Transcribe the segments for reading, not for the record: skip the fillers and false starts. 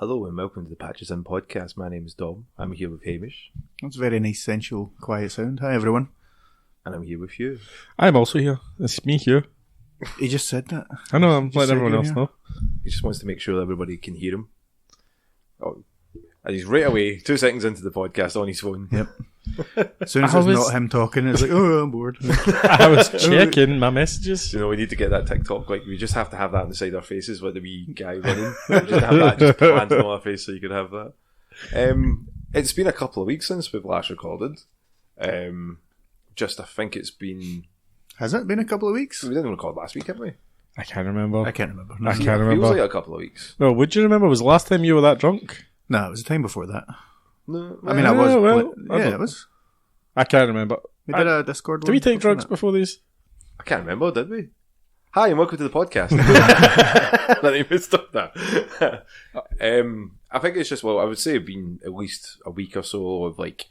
Hello and welcome to the Patches In podcast. My name is Dom. I'm here with Hamish. That's a very nice, sensual, quiet sound. Hi, everyone. And I'm here with Hugh. I'm also here. It's me, Hugh. He just said that. I know, I'm letting everyone else know. He just wants to make sure that everybody can hear him. Oh, and he's right away, 2 seconds into the podcast, on his phone. Yep. As soon as it's not him talking, it's like, oh, I'm bored. I was checking my messages. You know, we need to get that TikTok. Like, we just have to have that inside our faces with the wee guy running. We just have that just planted on our face so you could have that. It's been a couple of weeks since we've last recorded. I think it's been... Has it been a couple of weeks? We didn't record last week, have we? I can't remember. I can't remember. I can't It remember. feels like a couple of weeks. No, would you remember? Was the last time you were that drunk? No, it was the time before that. No, I mean, I was. Yeah, it was. I can't remember. We did a Discord Did we take drugs before these? I can't remember, did we? Hi, and welcome to the podcast. Let me stop that. I think it's just, well, I would say it's been at least a week or so of like,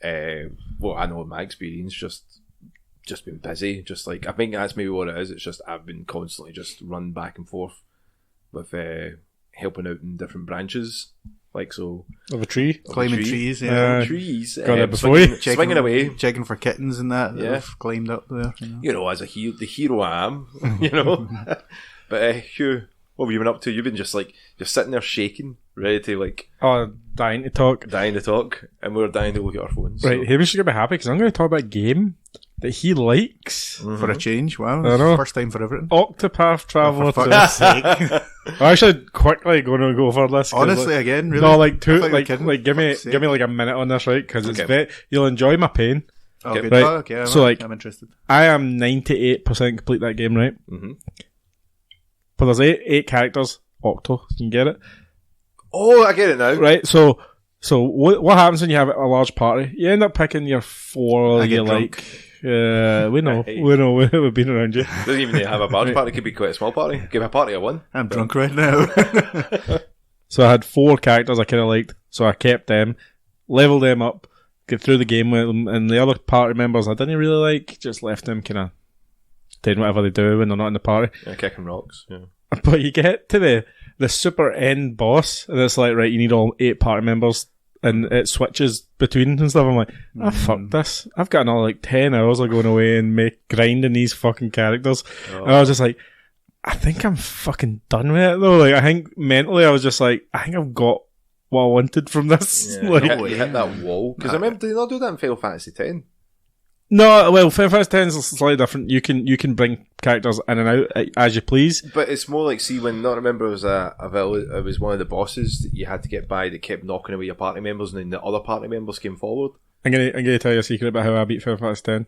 well, I know in my experience, just been busy. Just like, I think that's maybe what it is. It's just I've been constantly just run back and forth with helping out in different branches. Like, so. Of a tree? Climbing trees, yeah. Trees. Got it before you. Swinging away. Checking for kittens and that. Yeah. Have climbed up there. You know, as the hero I am, you know. But Hugh, what have you been up to? You've been just sitting there shaking, ready to like... Oh, dying to talk. And we're dying to look at our phones. Right, So. Hamish is going to be happy because I'm going to talk about a game that he likes. Mm-hmm. For a change, wow. I know. First time for everything. Octopath Traveler For 2. fuck's sake. I'm actually quickly going to go over this. Honestly, again, really? No, like I two, thought you were like kidding. give me Fuck's sake. like a minute on this, right? Because Okay. you'll enjoy my pain. Oh, good. Right. Oh, okay, So, like- I'm interested. I am 98% complete that game, right? Mm-hmm. But there's eight characters. Octo, you can get it, Oh, I get it now. right? So what happens when you have a large party? You end up picking your 4 I you get like. drunk. We know, Hey. we've been around you. Doesn't even need to have a large party. It could be quite a small party. Give a party of one. I'm drunk right now. So I had 4 characters I kind of liked, so I kept them, leveled them up, get through the game with them, and the other party members I didn't really like, just left them kind of doing whatever they do when they're not in the party. Yeah, kicking rocks. Yeah. But you get to the super end boss, and it's like, right, you need all 8 party members, and it switches between and stuff. I'm like, fuck this. I've got another like 10 hours of going away and grinding these fucking characters. Oh. And I was just like, I think I'm fucking done with it though. Like, I think mentally I was just like, I think I've got what I wanted from this. Yeah, Like, you hit that wall. Because I remember, did they not do that in Final Fantasy X? no, well, Final Fantasy X is slightly different. You can bring characters in and out as you please. But it's more like, see, when, not remember, it was it was one of the bosses that you had to get by that kept knocking away your party members, and then the other party members came forward. I'm gonna tell you a secret about how I beat Final Fantasy X.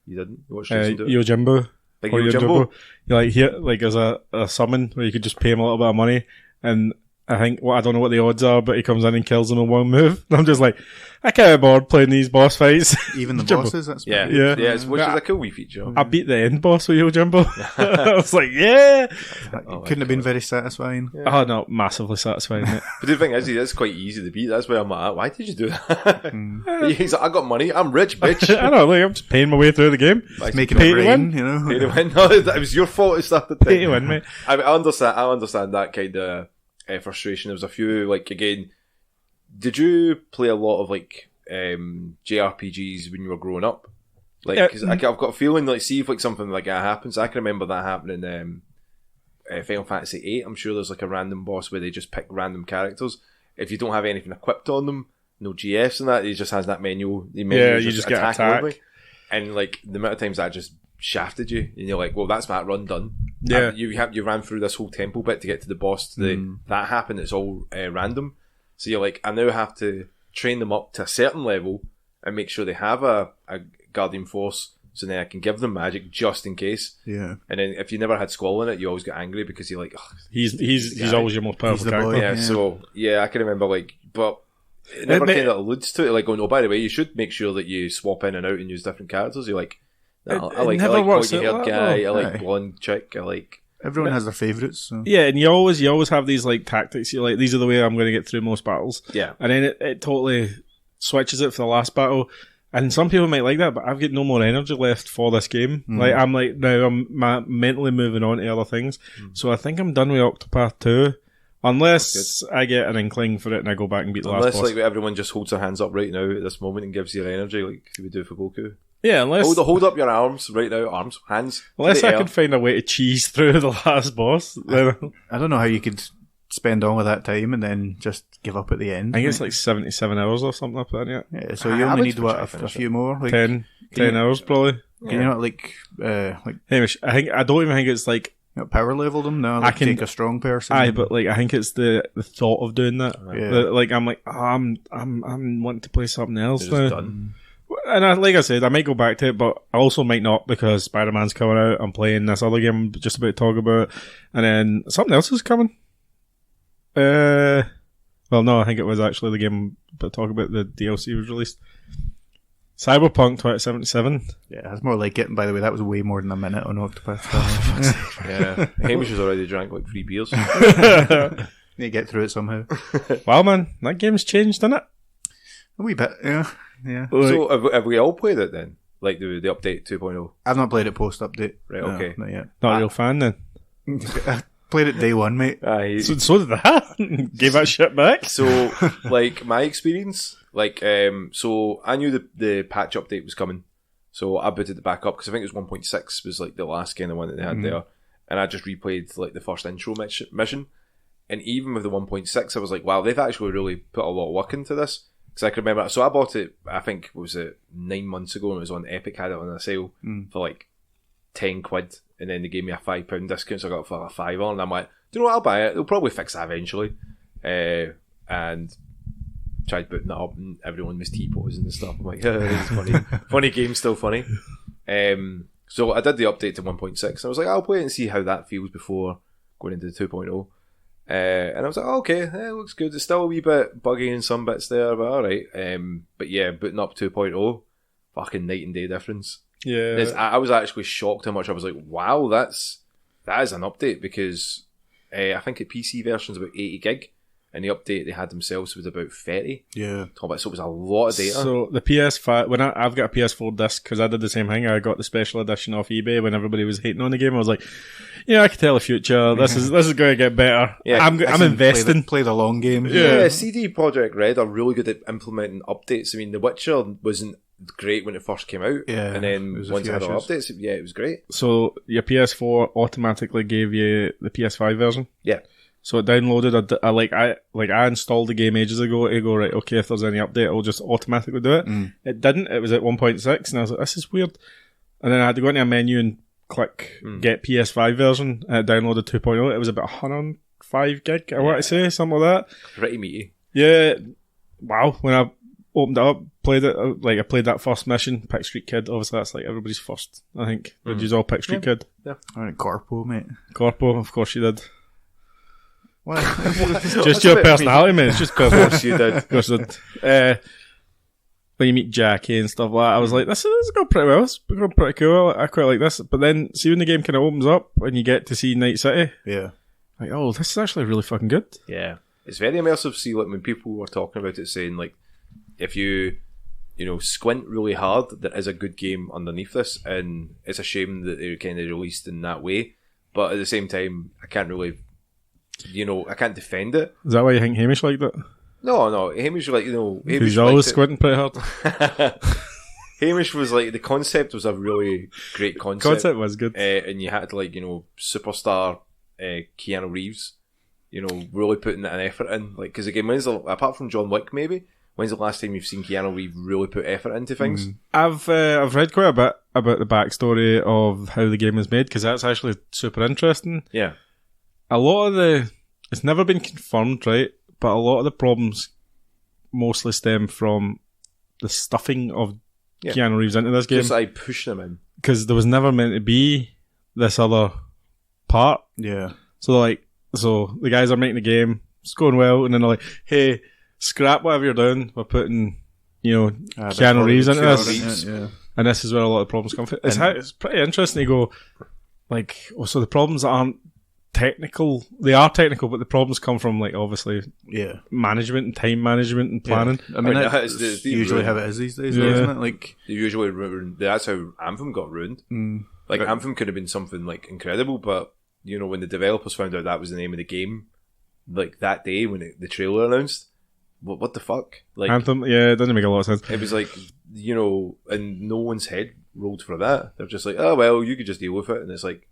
You didn't? You watched Jason do it? Yojimbo. Big Or Yojimbo? You like here, like there's a summon where you could just pay him a little bit of money, and I think I don't know what the odds are, but he comes in and kills them in one move. And I'm just like, I can't be bored playing these boss fights. Even the Jumbo. bosses, that's Yeah, pretty Yeah. yeah, which is a cool wee feature. I beat the end boss with Yojimbo. I was like, yeah. Couldn't have been very satisfying. Oh no, massively satisfying. Mate. But the thing is, it's quite easy to beat. That's why I'm like, why did you do that? He's like, I got money. I'm rich, bitch. I know, like I'm just paying my way through the game. Making Pay it to rain, win. you know. Pay to win. No, it was your fault it started. Pay to win, mate. I understand that kind of frustration. There was a few, like, again, did you play a lot of like JRPGs when you were growing up? Like, cause I've got a feeling, like, see if like something like that happens. I can remember that happening in Final Fantasy VIII. I'm sure there's like a random boss where they just pick random characters. If you don't have anything equipped on them, no GFs and that, he just has that menu. The menu Yeah, is you just get attack. only. And like the amount of times that just shafted you, and you're like, well, that's that run done. Yeah. You ran through this whole temple bit to get to the boss. That happened. It's all random. So you're like, I now have to train them up to a certain level and make sure they have a guardian force, so then I can give them magic just in case. Yeah. And then if you never had Squall in it, you always get angry because you're like, oh, He's always your most powerful the character. boy. yeah. Yeah. So yeah, I can remember like, but it never But- kind of alludes to it. Like, going, oh, by the way, you should make sure that you swap in and out and use different characters. You're like, no, It I like never works pointy like haired that, guy. though. I like Aye. blonde chick. I like. Everyone has their favourites. So. Yeah, and you always have these like tactics. You're like, these are the way I'm going to get through most battles. Yeah. And then it totally switches it for the last battle. And some people might like that, but I've got no more energy left for this game. Like, I'm like, now I'm mentally moving on to other things. So I think I'm done with Octopath 2. Unless I get an inkling for it and I go back and beat the last boss. Unless everyone just holds their hands up right now at this moment and gives you their energy like we do for Goku. Yeah, unless... Hold up your arms right now. Hands. Unless I can find a way to cheese through the last boss. Then... I don't know how you could spend all of that time and then just give up at the end. I think it's like 77 hours or something like that, yeah. So you only need, a few more? Like, 10 hours, probably. Can you not, Hamish, I don't even think it's like... power level them? No, I can take a strong person. Aye, but like I think it's the thought of doing that. Yeah. I'm wanting to play something else now. Done. And like I said, I might go back to it, but I also might not because Spider-Man's coming out. I'm playing this other game I'm just about to talk about, and then something else is coming. Well, no, I think it was actually the game I'm about to talk about. The DLC was released. Cyberpunk 2077. Yeah, that's more like it. And by the way, that was way more than a minute on Octopath. Yeah, Hamish has already drank like 3 beers. You get through it somehow. Wow, man, that game's changed, hasn't it? A wee bit, yeah. So have we all played it then? Like the update 2.0? I've not played it post-update. Right, okay. No, not yet. Not a real fan then. I played it day one, mate. So did that. Gave that shit back. So, like, my experience... so I knew the patch update was coming, so I booted it back up because I think it was 1.6 was like the last kind of one that they had there, and I just replayed like the first intro mission, and even with the 1.6, I was like, wow, they've actually really put a lot of work into this. Because I can remember, so I bought it, I think was it 9 months ago, and it was on Epic, had it on a sale for like 10 quid, and then they gave me a £5 discount, so I got it for a £5, and I'm like, do you know what, I'll buy it. They'll probably fix that eventually, and tried putting that up and everyone was T-posing and stuff. I'm like, this is funny. Funny game, still funny. So I did the update to 1.6 and I was like, I'll play it and see how that feels before going into the 2.0. And I was like, okay, it looks good. It's still a wee bit buggy in some bits there, but alright. But yeah, booting up 2.0, fucking night and day difference. Yeah. I was actually shocked how much I was like, wow, that is an update because I think the PC version's about 80 gig. And the update they had themselves was about 30. Yeah. So it was a lot of data. So the PS5, when I've got a PS4 disc, because I did the same thing, I got the special edition off eBay when everybody was hating on the game. I was like, yeah, I can tell the future. This is going to get better. Yeah, I'm investing. Play the long game. Yeah, CD Projekt Red are really good at implementing updates. I mean, The Witcher wasn't great when it first came out. Yeah. And then once it had all updates, yeah, it was great. So your PS4 automatically gave you the PS5 version? Yeah. So it downloaded. I installed the game ages ago to go, right, okay, if there's any update, it'll just automatically do it. It didn't. It was at 1.6, and I was like, this is weird. And then I had to go into a menu and click get PS5 version, and it downloaded 2.0. It was about 105 gig, I want to say, something like that. Pretty meaty. Yeah. Wow. When I opened it up, played it, I played that first mission, pick Street Kid. Obviously, that's like everybody's first, I think. Did you all pick Street Kid? Yeah. Alright, Corpo, mate. Corpo, of course you did. What? Just your personality, man. It's just of course you did. Of course you did. When you meet Jackie and stuff like that, I was like, this is going pretty well. It's going pretty cool. I quite like this. But then, see when the game kind of opens up and you get to see Night City, yeah, like, oh, this is actually really fucking good. Yeah, it's very immersive. See, like when people were talking about it, saying like, if you squint really hard, there is a good game underneath this, and it's a shame that they kind of released in that way. But at the same time, I can't really. I can't defend it. Is that why you think Hamish liked it? No. Hamish was like, Hamish he's always squinting pretty hard. Hamish was like, the concept was a really great concept. Concept was good. And you had to superstar Keanu Reeves, really putting an effort in. Like, because again, apart from John Wick maybe, when's the last time you've seen Keanu Reeves really put effort into things? I've read quite a bit about the backstory of how the game was made, because that's actually super interesting. Yeah. A lot of it's never been confirmed, right? But a lot of the problems mostly stem from the stuffing of Keanu Reeves into this game. Just like pushing him in. Because there was never meant to be this other part. Yeah. So the guys are making the game, it's going well, and then they're like, hey, scrap whatever you're doing, we're putting, Keanu Reeves into this. Yeah. And this is where a lot of problems come from. It's pretty interesting to go, so the problems aren't technical. They are technical, but the problems come from obviously management and time management and planning. Yeah. I mean, that's usually how it is these days, isn't it? Like, they usually ruin. That's how Anthem got ruined. Anthem could have been something incredible, but when the developers found out that was the name of the game, like that day when the trailer announced. What the fuck? Like Anthem, yeah, it doesn't make a lot of sense. It was like, and no one's head rolled for that. They're just like, oh well, you could just deal with it, and it's like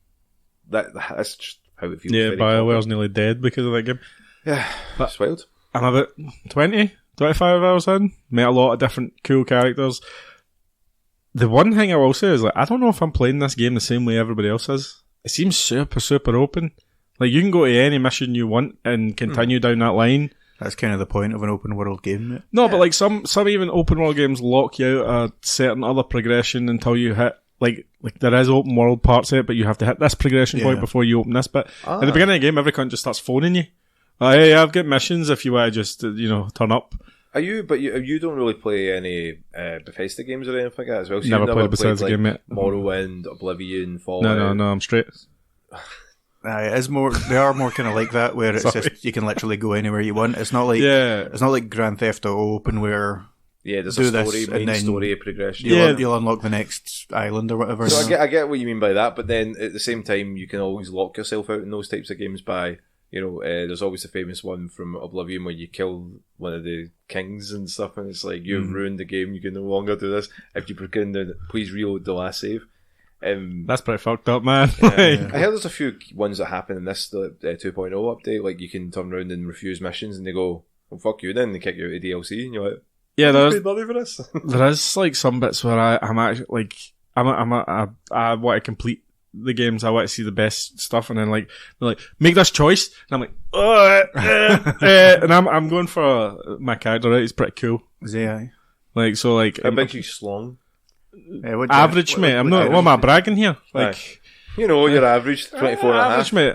that's just how it feels. Yeah, BioWare's nearly dead because of that game. Yeah, that's wild. I'm about 20, 25 hours in. Met a lot of different cool characters. The one thing I will say is, like, I don't know if I'm playing this game the same way everybody else is. It seems super, super open. Like, you can go to any mission you want and continue down that line. That's kind of the point of an open world game, mate. No, but like some even open world games lock you out a certain other progression until you hit like there is open world parts of it, but you have to hit this progression point before you open this bit. At the beginning of the game, every cunt just starts phoning you. Hey, I've got missions if you want to just turn up. Are you? But you don't really play any Bethesda games or anything like that as well. So never played a Bethesda game, mate. Morrowind, Oblivion, Fallout. No, I'm straight. It is more. They are more kind of like that, where it's just you can literally go anywhere you want. It's not like it's not like Grand Theft Auto Open where there's a story, main story progression. You'll unlock the next island or whatever. So I get what you mean by that, but then at the same time, you can always lock yourself out in those types of games by there's always the famous one from Oblivion where you kill one of the kings and stuff, and it's like you've ruined the game. You can no longer do this. If you please reload the last save. That's pretty fucked up, man. I heard there's a few ones that happen in this 2.0 update. Like you can turn around and refuse missions, and they go, "Well, fuck you," then they kick you out of DLC, and you're like, "Yeah, there's money for this." There is like some bits where I'm actually like I want to complete the games. I want to see the best stuff, and then like they're like, "Make this choice," and I'm like, and I'm going for my character. Right, it's pretty cool. Yeah. Like so, like how big's you slung? Average, mate. I'm not. What am I bragging here? Like, your average 24 and a half. Average, mate.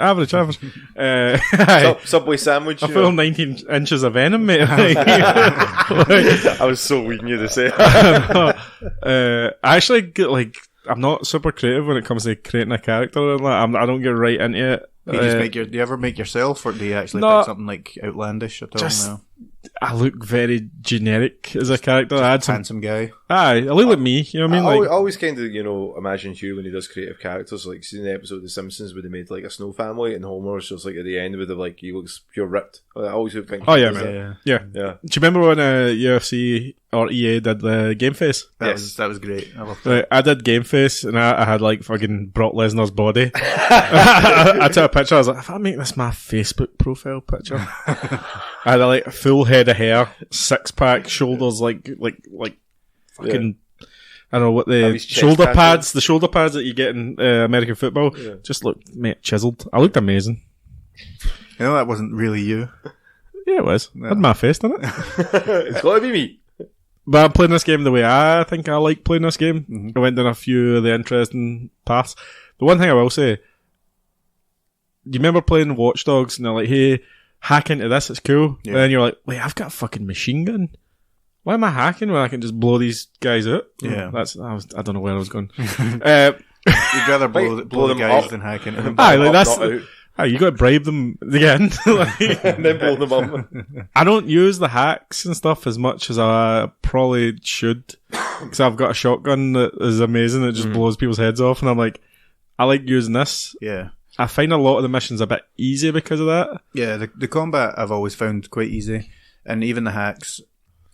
Average. Subway sandwich. I feel 19 inches of Venom, mate. I was so waiting you to say. I actually get like. I'm not super creative when it comes to creating a character. I don't get right into it. Do you ever make yourself, or do you actually pick something like outlandish at all? No? I look very generic as a character. I had some handsome guy. Aye, I look like me. You know what I mean? I always kind of imagine Hugh when he does creative characters. Like seeing the episode of The Simpsons where they made like a snow family, and Homer's just like at the end with the like he looks pure ripped. I always would think. Oh yeah, man. Yeah. Do you remember when UFC or EA did the Game Face? That was great. I loved it. I did Game Face, and I had like fucking Brock Lesnar's body. I took a picture. I was like, if I make this my Facebook profile picture, I had like a full head of hair, 6-pack, shoulders like fucking. I don't know what the shoulder pads that you get in American football just looked, mate, chiseled. I looked amazing. That wasn't really you. Yeah, it was. No. Had my face on it. It's got to be me. But I'm playing this game the way I think I like playing this game. Mm-hmm. I went down a few of the interesting paths. The one thing I will say, you remember playing Watch Dogs and they're like, hey, hack into this, it's cool. Yeah. And then you're like, wait, I've got a fucking machine gun. Why am I hacking when I can just blow these guys out? Yeah. I don't know where I was going. You'd rather blow the guys up than hack into them. You got to bribe them again. And then blow them up. I don't use the hacks and stuff as much as I probably should. Because I've got a shotgun that is amazing. It just blows people's heads off. And I'm like, I like using this. Yeah. I find a lot of the missions a bit easy because of that. Yeah, the combat I've always found quite easy. And even the hacks,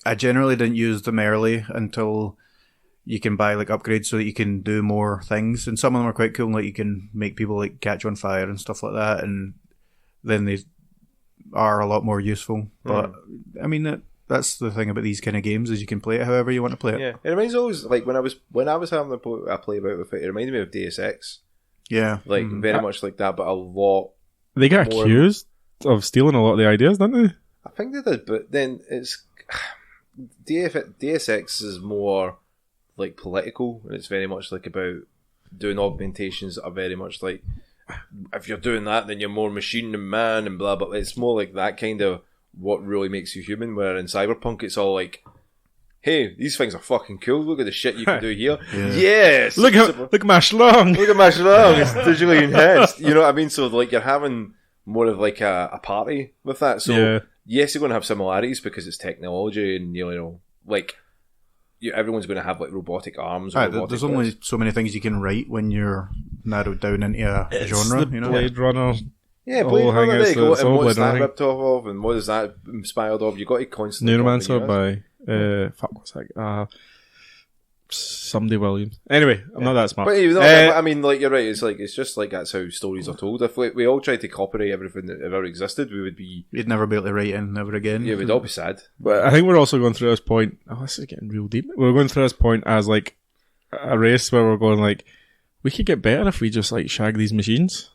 I generally didn't use them early until you can buy like upgrades so that you can do more things. And some of them are quite cool, like you can make people like catch on fire and stuff like that. And then they are a lot more useful. But I mean, that's the thing about these kind of games is you can play it however you want to play it. Yeah, it reminds always like when I was having a play about with it. It reminded me of Deus Ex. Yeah, like very much like that, but a lot. They got accused of stealing a lot of the ideas, didn't they? I think they did, but then it's Deus Ex is more like political, and it's very much like about doing augmentations that are very much like if you're doing that, then you're more machine than man, and blah blah. It's more like that kind of what really makes you human. Where in Cyberpunk, it's all like, hey, these things are fucking cool. Look at the shit you can do here. Yeah. Yes. Look at my schlong. Look at my schlong. It's digitally enhanced. You know what I mean? So like you're having more of like a party with that. So yes, you're going to have similarities because it's technology, and like everyone's going to have like robotic arms. There's only so many things you can write when you're narrowed down into a genre. Blade Runner Yeah, The Blade whole thing Runner, is there you go. it's And all what's Blade that Runner. ripped off of, and what is that inspired of? You got to constantly. Neuromancer copy by fuck, what's that? Somebody Williams. Anyway, I'm not that smart. But you know, I mean, like, you're right. It's just like that's how stories are told. If we all tried to copyright everything that ever existed, we would be. You'd never be able to write in ever again. Yeah, we'd all be sad. But I think we're also going through this point. Oh, this is getting real deep. We're going through this point as like a race where we're going like, we could get better if we just like shag these machines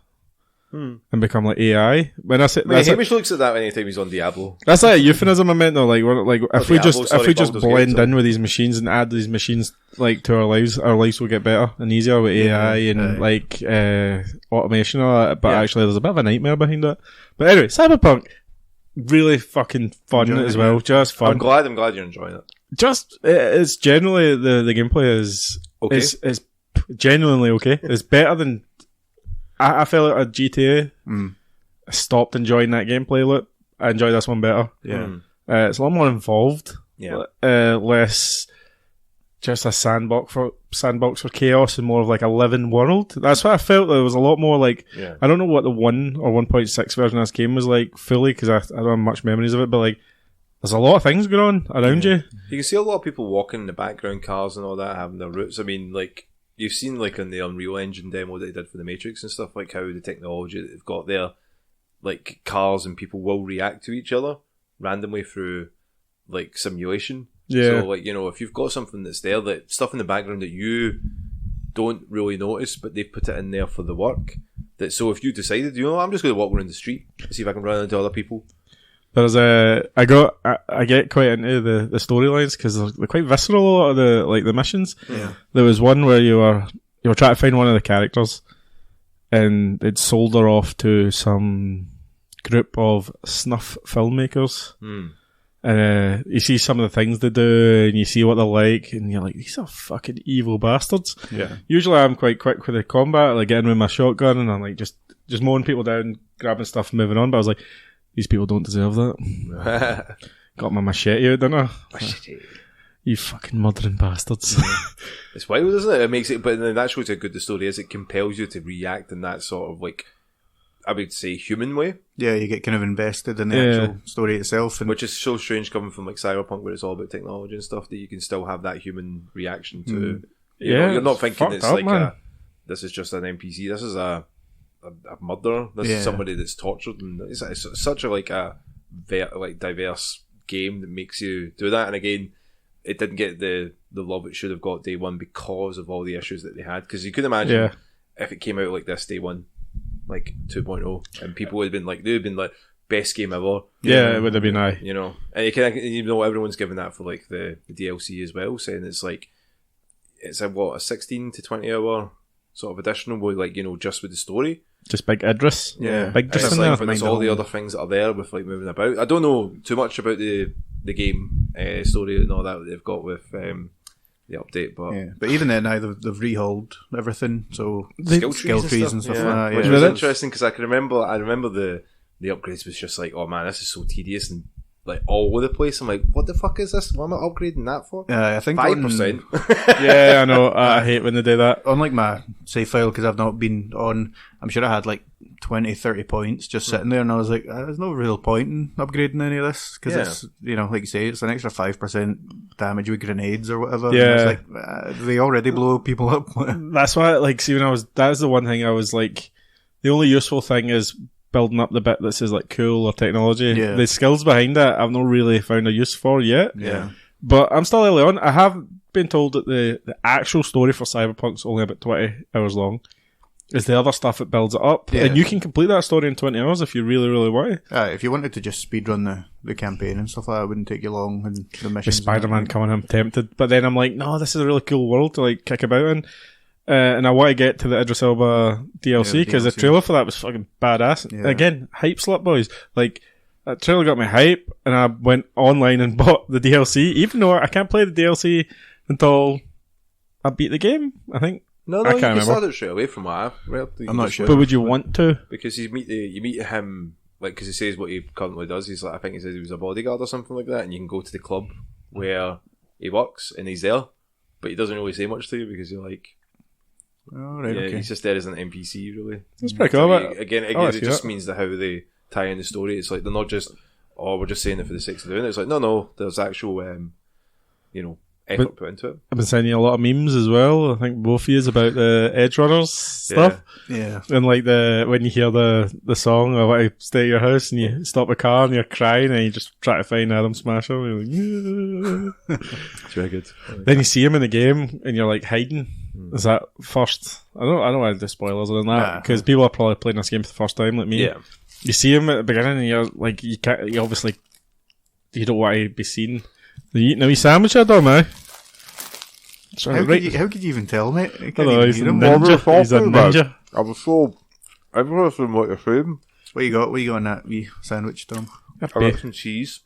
and become like AI. When I say Hamish looks at that anytime he's on Diablo. that's like a euphemism I meant though. Like we're like if we Diablo, just Baldur's blend Gate, in with these machines and add these machines like to our lives will get better and easier with AI and like automation and all that. But actually, there's a bit of a nightmare behind it. But anyway, Cyberpunk really fucking fun Enjoying as it, well. Just fun. I'm glad you're enjoying it. Just it's generally the gameplay is Okay. is genuinely okay. It's better than I felt like a GTA. I stopped enjoying that gameplay loop. I enjoy this one better. Yeah. It's a lot more involved. Yeah. Less just a sandbox for chaos and more of like a living world. That's what I felt. There was a lot more like I don't know what the 1 or 1.6 version of this game was like fully because I don't have much memories of it, but like there's a lot of things going on around you. You can see a lot of people walking in the background, cars and all that, having their routes. I mean, like, you've seen, like, in the Unreal Engine demo that they did for the Matrix and stuff, like, how the technology that they've got there, like, cars and people will react to each other randomly through, like, simulation. Yeah. So, like, you know, if you've got something that's there, that stuff in the background that you don't really notice, but they've put it in there for the work, that so if you decided, you know, I'm just going to walk around the street and see if I can run into other people. There's I get quite into the storylines because they're quite visceral. A lot of the missions. Yeah. There was one where you were trying to find one of the characters, and they'd sold her off to some group of snuff filmmakers. And you see some of the things they do, and you see what they're like, and you're like, these are fucking evil bastards. Yeah. Usually, I'm quite quick with the combat, like getting with my shotgun, and I'm like just mowing people down, grabbing stuff, and moving on. But I was like, these people don't deserve that. Got my machete out, didn't I? You fucking murdering bastards. It's wild, isn't it? It makes it, but then that shows how good the story is. It compels you to react in that sort of, like, I would say, human way. Yeah, you get kind of invested in the actual story itself. And Which is so strange coming from, like, Cyberpunk, where it's all about technology and stuff, that you can still have that human reaction to... You know, you're not thinking it's fucked up, like man. this is just an NPC. This is a murderer. This is somebody that's tortured, and it's such a like a diverse game that makes you do that. And again, it didn't get the love it should have got day one because of all the issues that they had. Because you could imagine if it came out like this day one, like 2.0, and people would have been like, they would have been like, best game ever. Yeah, it would have been aye. You know, and you know everyone's giving that for like the DLC as well, saying it's like it's a 16 to 20 hour sort of additional, with like, you know, just with the story. Just big Idris. Big And Idris it's in like, there. but there's all the other things that are there with like moving about. I don't know too much about the game story and all that they've got with the update, but even then now they've rehauled everything, so skill trees and stuff like yeah. that. Which Yeah. was interesting because I remember the upgrades was just like, oh man, this is so tedious and like all over the place. I'm like, what the fuck is this? What am I upgrading that for? I think 5%. Yeah, I know. I hate when they do that. on like my save file, because I've not been on, I'm sure I had like 20, 30 points just sitting there, and I was like, there's no real point in upgrading any of this, because it's, you know, like you say, it's an extra 5% damage with grenades or whatever. Yeah. And it's like, they already blow people up. That's why, like, see, that was the one thing I was like, the only useful thing is building up the bit that says like cool or technology. Yeah. The skills behind it, I've not really found a use for yet. Yeah. But I'm still early on. I have been told that the actual story for Cyberpunk's only about 20 hours long. It's the other stuff that builds it up. Yeah. And you can complete that story in 20 hours if you really, really want to. If you wanted to just speedrun the campaign and stuff like that, it wouldn't take you long, and the missions. With Spider-Man coming, I'm tempted. But then I'm like, no, this is a really cool world to like kick about in. And I want to get to the Idris Elba DLC because the trailer for that was fucking badass. Yeah. Again, hype slap, boys. Like, that trailer got me hype, and I went online and bought the DLC, even though I can't play the DLC until I beat the game, I think. No, I you can't can remember. start it straight away from what I've read. I'm not sure. But would you want to? Because you meet him, like, because he says what he currently does. He's like, I think he says he was a bodyguard or something like that, and you can go to the club where he works, and he's there, but he doesn't really say much to you because you're like, Oh, right, Yeah, okay. he's just there as an NPC, really. It's pretty cool. So But again, Oh, it just that. means that how they tie in the story. It's like they're not just, oh, we're just saying it for the sake of doing it. It's like, no, there's actual, effort put into it. I've been sending you a lot of memes as well. I think both of you about the Edge Runners stuff. Yeah. And like when you hear the song, I want to stay at your house, and you stop a car and you're crying, and you just try to find Adam Smasher. And you're like, yeah. It's very good. Then you see him in the game, and you're like hiding. Is that first? I don't want to do spoilers on that because people are probably playing this game for the first time, like me. Yeah. You see him at the beginning, and you're like, you can't. You obviously you don't want to be seen. Are you eating a wee sandwich, Adam? Eh? How could you even tell, mate? I can't Hello, even he's a hear him. ninja. He's a ninja. I was so interested in what you're saying. What you got? What you got on that wee sandwich, Tom? I've got some cheese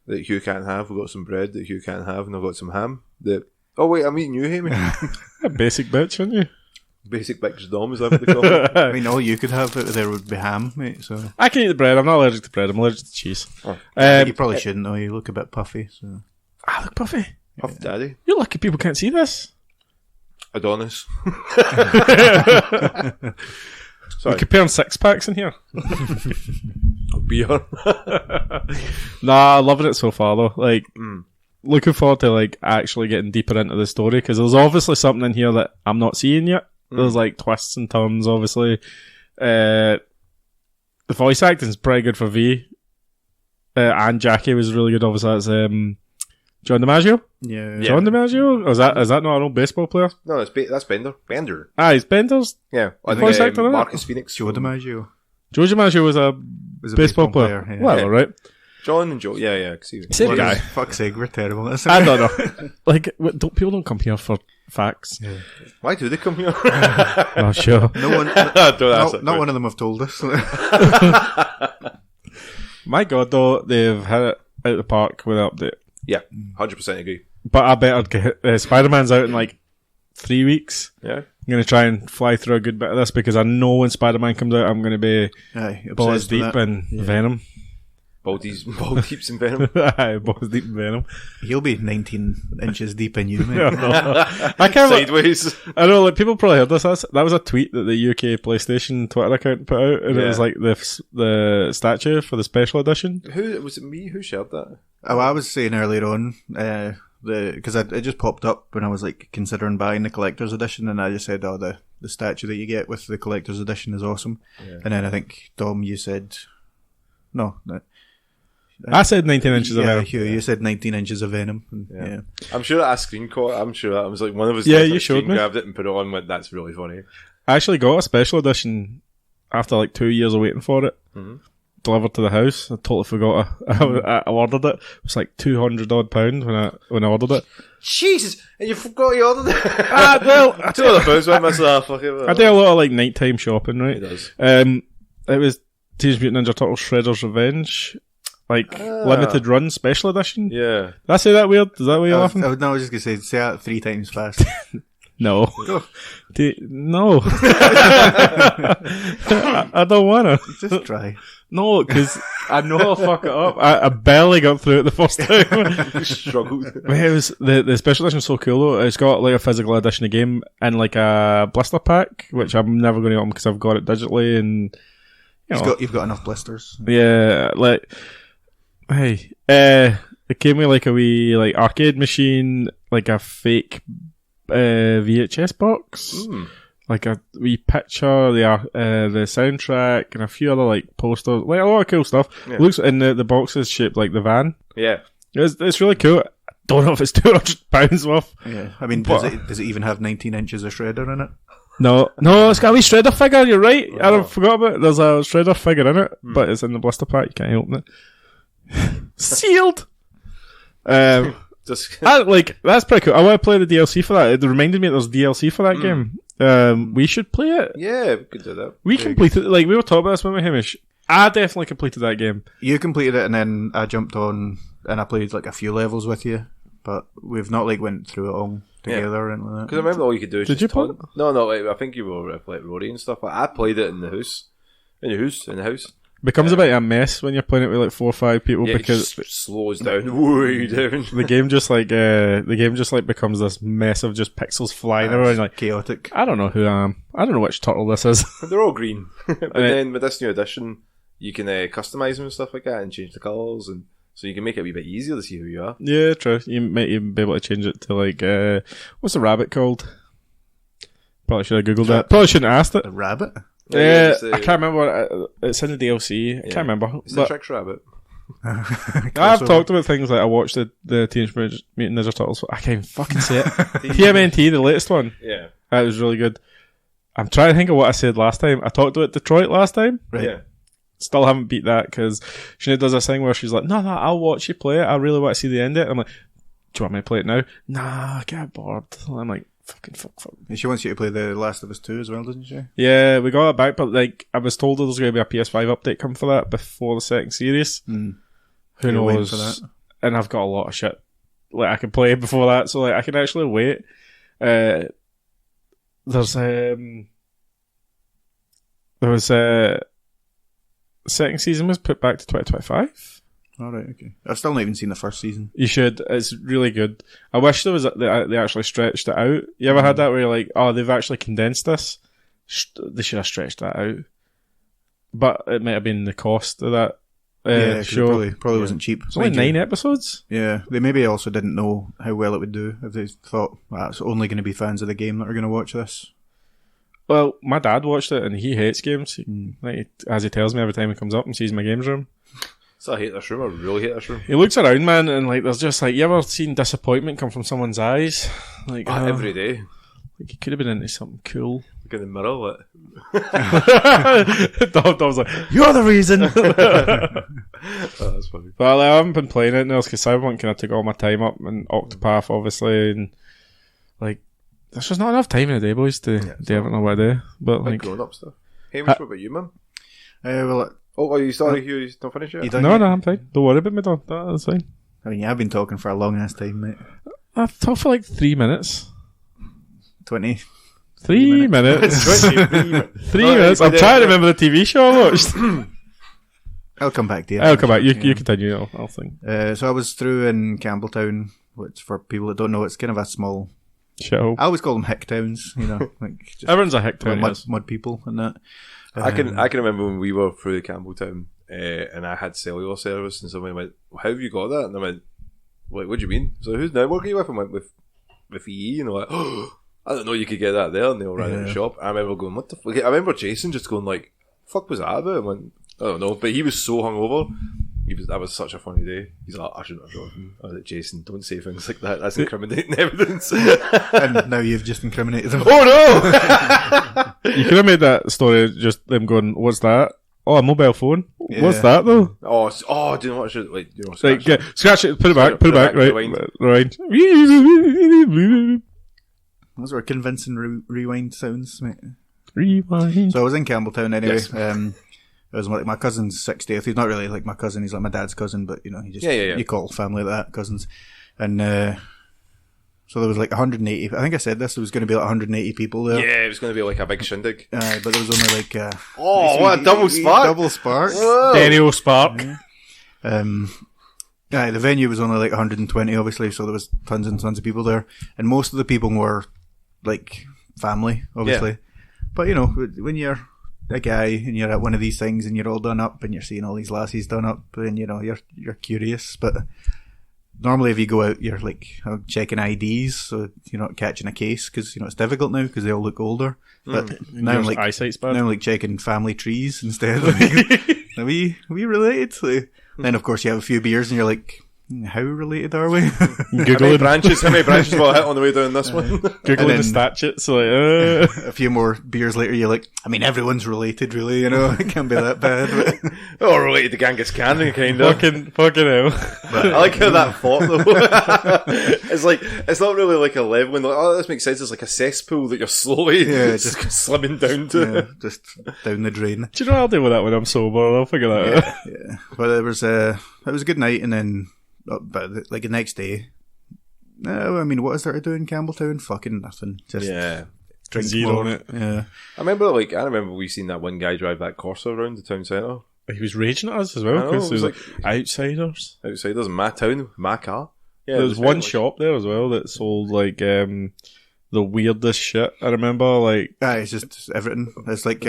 that Hugh can't have. We've got some bread that Hugh can't have, and I've got some ham that... Oh, wait, I'm eating you, Hamish. A basic bitch, aren't you? Basic bitch dom, is that what they call it? I mean, all you could have there would be ham, mate. So I can eat the bread. I'm not allergic to bread. I'm allergic to cheese. Oh. you probably shouldn't, though. You look a bit puffy. So Look, Puffy. Puff Daddy. You're lucky people can't see this. Adonis. We're Sorry. comparing six packs in here. Beer. Nah, loving it so far though. Like, looking forward to like actually getting deeper into the story because there's obviously something in here that I'm not seeing yet. There's like twists and turns, obviously. The voice acting is pretty good for V. And Jackie was really good. Obviously, that's John DiMaggio. yeah, John DiMaggio. Or is that not an old baseball player? No, that's Bender. Bender. He's Bender's. Yeah. I Voice think actor, isn't it? Marcus Phoenix. Joe DiMaggio Joe DiMaggio was a was a baseball player. yeah. Well, Yeah. alright. John and Joe. Yeah. See. Same What guy. is- Fuck's sake, we're terrible. That's I don't know. Like, people don't come here for facts. Why do they come here? Oh, sure. No one, Don't ask that not one of them have told us. My God, though, they've had it out the park with an update. Yeah, 100% agree. But I better get Spider-Man's out in like 3 weeks. Yeah. I'm going to try and fly through a good bit of this because I know when Spider-Man comes out, I'm going to be Aye, balls obsessed with deep that. in Venom. Ball deeps and Venom. Aye, balls deep in Venom. He'll be 19 inches deep in you, I mate. know. I can't. Sideways. I know, like people probably heard this. That was a tweet that the UK PlayStation Twitter account put out, and it was like the statue for the special edition. Who was it? Me who shared that? Oh, I was saying earlier on, because it just popped up when I was like considering buying the collector's edition, and I just said, "Oh, the statue that you get with the collector's edition is awesome." Yeah. And then I think Dom, you said, no, I said 19 inches of Venom. Hugh, you said 19 inches of Venom. And, Yeah. yeah. I'm sure that I screen caught. I'm sure that was like one of us. Yeah, definitely you showed screen me. grabbed it and put it on. Went, that's really funny. I actually got a special edition after like 2 years of waiting for it. Delivered to the house. I totally forgot I ordered it. It was like £200 when I ordered it. Jesus, and you forgot you ordered it. Well, I don't know the first one myself. I do a lot of like nighttime shopping, right? He does. It was Teenage Mutant Ninja Turtles Shredder's Revenge, like limited run special edition. Yeah. Did I say that weird? Is that what you're laughing? I was just going to say that 3 times fast. No. Go. No. I don't wanna. Just try. No, because I know I'll fuck it up. I barely got through it the first time. Struggled. But it was the special edition is so cool though. It's got like a physical edition of the game and like a blister pack, which I'm never going to open because I've got it digitally and you know. You've got enough blisters. Yeah, like hey, it came with like a wee like arcade machine, like a fake VHS box. Like a wee picture, the soundtrack, and a few other like posters, like a lot of cool stuff. Yeah. Looks and the box is shaped like the van. Yeah. It's really cool. I don't know if it's £200 worth. Yeah. I mean, But- does it even have 19 inches of shredder in it? No, it's got a wee shredder figure. You're right. I forgot about it. There's a shredder figure in it, but it's in the blister pack. You can't open it. Sealed. Just That's pretty cool. I want to play the DLC for that. It reminded me that there's DLC for that game. We should play it. yeah, we could do that. We completed, like, we were talking about this with Hamish. I definitely completed that game. You completed it, and then I jumped on and I played like a few levels with you, but we've not like went through it all together and like Because I that. remember all you could do is Did just you play taunt. No, like, I think you were like Rory and stuff. Like, I played it in the house. In the house. becomes a bit of a mess when you're playing it with like 4 or 5 people because it just slows down way down. the game just like becomes this mess of just pixels flying around. Like, chaotic. I don't know who I am. I don't know which turtle this is. They're all green. But then with this new edition, you can customize them and stuff like that and change the colours, and so you can make it a wee bit easier to see who you are. Yeah, true. You might even be able to change it to like what's the rabbit called? Probably should have googled that. Probably shouldn't have asked it. A rabbit? Yeah, I can't remember. It's in the DLC. I can't remember. It's the Tricks Rabbit. I've talked about things like I watched the Teenage Mutant Ninja Turtles. I can't even fucking say it. TMNT, the latest one. Yeah. That was really good. I'm trying to think of what I said last time. I talked about Detroit last time. Right. Yeah. Still haven't beat that because Sinead does this thing where she's like, no, I'll watch you play it. I really want to see the end of it. I'm like, do you want me to play it now? Nah, I get bored. I'm like, fuck. She wants you to play The Last of Us 2 as well, doesn't she? Yeah, we got it back, but like I was told there was going to be a PS5 update come for that before the second series. Mm. Who You're waiting knows? for that? And I've got a lot of shit like I can play before that, so like I can actually wait. There's second season was put back to 2025. Alright, okay. I've still not even seen the first season. You should. It's really good. I wish there was they actually stretched it out. You ever had that where you're like, oh, they've actually condensed this? They should have stretched that out. But it might have been the cost of that show. It probably wasn't cheap. It's only 9 episodes. Yeah, they maybe also didn't know how well it would do if they thought, it's only going to be fans of the game that are going to watch this. Well, my dad watched it and he hates games. As he tells me every time he comes up and sees my games room. So I hate this room. I really hate this room. He looks around, man, and like there's just like, you ever seen disappointment come from someone's eyes? Like every day. Like he could have been into something cool. Look in the mirror, what? Dom's like, you're the reason. Oh, that's funny. Well, I haven't been playing it now because Cyberpunk kind of took all my time up, and Octopath obviously, and like there's just not enough time in the day, boys, to do everything I want to do. But like grown up stuff. Hamish, what about you, man? Are you sorry, Hugh? You don't finish yet? No, I'm fine. Don't worry about me, Don. That's fine. I mean, I've been talking for a long ass time, mate. I've talked for like 3 minutes. 20. 3 minutes. 3 minutes. I'm but trying to remember the TV show I watched. I'll come back to you. I'll come back. You continue. I'll think. So I was through in Campbelltown, which for people that don't know, it's kind of a small shithole. I always call them hick towns, like just everyone's a hick town. Mud people and that. I can remember when we were through Campbelltown and I had cellular service and somebody went, how have you got that? And I went, what do you mean? So whose network are you with? And I went, with EE. And they're like, oh, I don't know you could get that there. And they all ran out of the shop. I remember going, what the fuck? I remember Jason just going like, fuck was that about? I went, I don't know. But he was so hungover. That was such a funny day. He's like, I shouldn't have brought him. I was like, Jason, don't say things like that. That's incriminating evidence. And now you've just incriminated them. Oh no! You could have made that story just them going, what's that? Oh, a mobile phone? Yeah. What's that though? Do you know what I should, scratch like, scratch it, put it back, right. Those were convincing rewind sounds, mate. Rewind. So I was in Campbelltown anyway. Yes. It was like my cousin's 60th. He's not really like my cousin. He's like my dad's cousin, but you know, he just you call family like that cousins. And so there was like 180. I think I said this. There was going to be like 180 people there. Yeah, it was going to be like a big shindig. But there was only like what a double spark! Double spark. Daniel Spark. The venue was only like 120, obviously. So there was tons and tons of people there, and most of the people were like family, obviously. Yeah. But you know, when you're a guy and you're at one of these things and you're all done up and you're seeing all these lassies done up and you know you're curious, but normally if you go out you're like checking IDs so you're not catching a case because you know it's difficult now because they all look older. But now I'm like eyesight's bad. Now I'm like checking family trees instead. Are we related? So, then of course you have a few beers and you're like, how related are we? How many branches will I hit on the way down this one? Googling the statutes, like, a few more beers later, you're like, I mean, everyone's related, really, you know? It can't be that bad. But... All related to Genghis Khan, kind of. Fucking hell. But I like how that fought, though. It's like, it's not really like a leveling, like, oh, this makes sense. It's like a cesspool that you're slowly just slimming down to. Yeah, just down the drain. Do you know what I'll do with that when I'm sober? I'll figure that out. Yeah. Well, it was a good night, and then, but like the next day, I mean, what is there to do in Campbelltown? Fucking nothing. Just drink zero more. on it. Yeah. I remember we seen that one guy drive that Corsa around the town centre. he was raging at us as well I know, because it he was was like outsiders. Outsiders in my town, my car. Yeah, There it was very one much- shop there as well that sold like the weirdest shit. I remember like It's just everything. It's like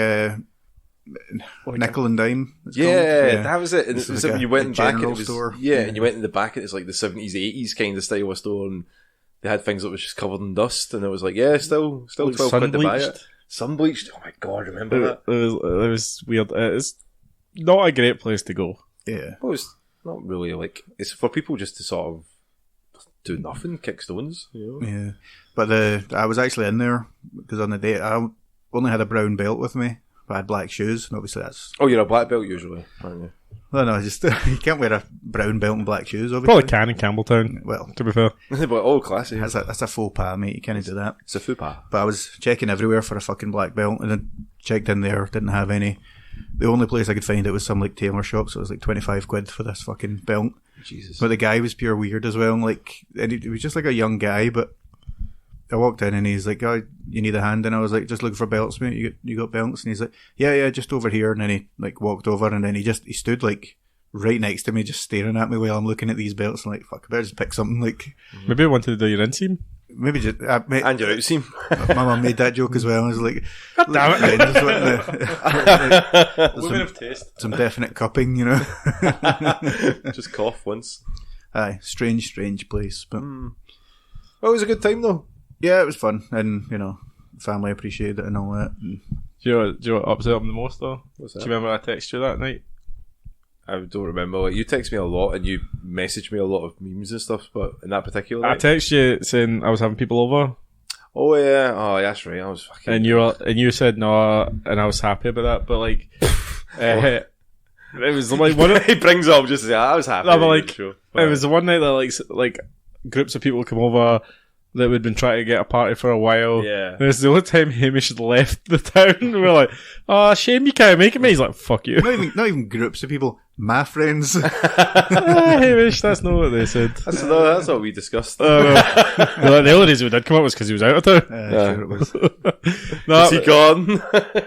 nickel and dime. It's Yeah, called. that was it. And It's it was like when a you went back, general it was store. and you went in the back, and it's like the 70s, 80s kind of style of store, and they had things that was just covered in dust, and it was like, still like 12 quid to buy sun-bleached. it. Sun-bleached? Oh my god, remember that? It was weird. It's not a great place to go. Yeah. Well, it's not really like, it's for people just to sort of do nothing, kick stones, you know? Yeah. But I was actually in there because on the day I only had a brown belt with me, but I had black shoes, and obviously that's. Oh, you're a black belt usually, aren't you? Well, no, just you can't wear a brown belt and black shoes. Obviously. Probably can in Campbelltown, Well, to be fair. But oh, classy. that's a faux pas, mate. You can't do that. It's a faux pas. But I was checking everywhere for a fucking black belt, and then checked in there, didn't have any. The only place I could find it was some like tailor shop, so it was like 25 quid for this fucking belt. Jesus. But the guy was pure weird as well. And he was just like a young guy, but I walked in and he's like, "Oh, you need a hand?" And I was like, "Just looking for belts, mate. You got belts?" And he's like, "Yeah, just over here." And then he like walked over, and then he stood like right next to me, just staring at me while I'm looking at these belts. And like, fuck, I better just pick something. Like, Maybe I wanted to do your inseam. maybe just. Mate, And you're out, seam. my mum made that joke as well. I was like, damn it. Women of taste. some definite cupping, you know. Just cough once. Aye, strange place, but Well, it was a good time though. yeah, it was fun, and family appreciated it and all that. And Do you know what upset him the most though? What's Do that? you remember I texted you that night? I don't remember. Like, you text me a lot and you message me a lot of memes and stuff, but in that particular I night? texted you saying I was having people over, Oh yeah, that's right. I was fucking. and you said no, and I was happy about that. But like, it was like one. he brings up just to say, I was happy. No, but, with like, the show. It was the one night that like groups of people come over that we'd been trying to get a party for a while. Yeah. And it's the only time Hamish had left the town. We're like, oh, shame you can't make it, mate. He's like, fuck you. not even groups of people, my friends. Ah, Hamish, that's not what they said. That's what we discussed. No, the only reason we did come up was because he was out of town. Sure it was. No, Is he gone?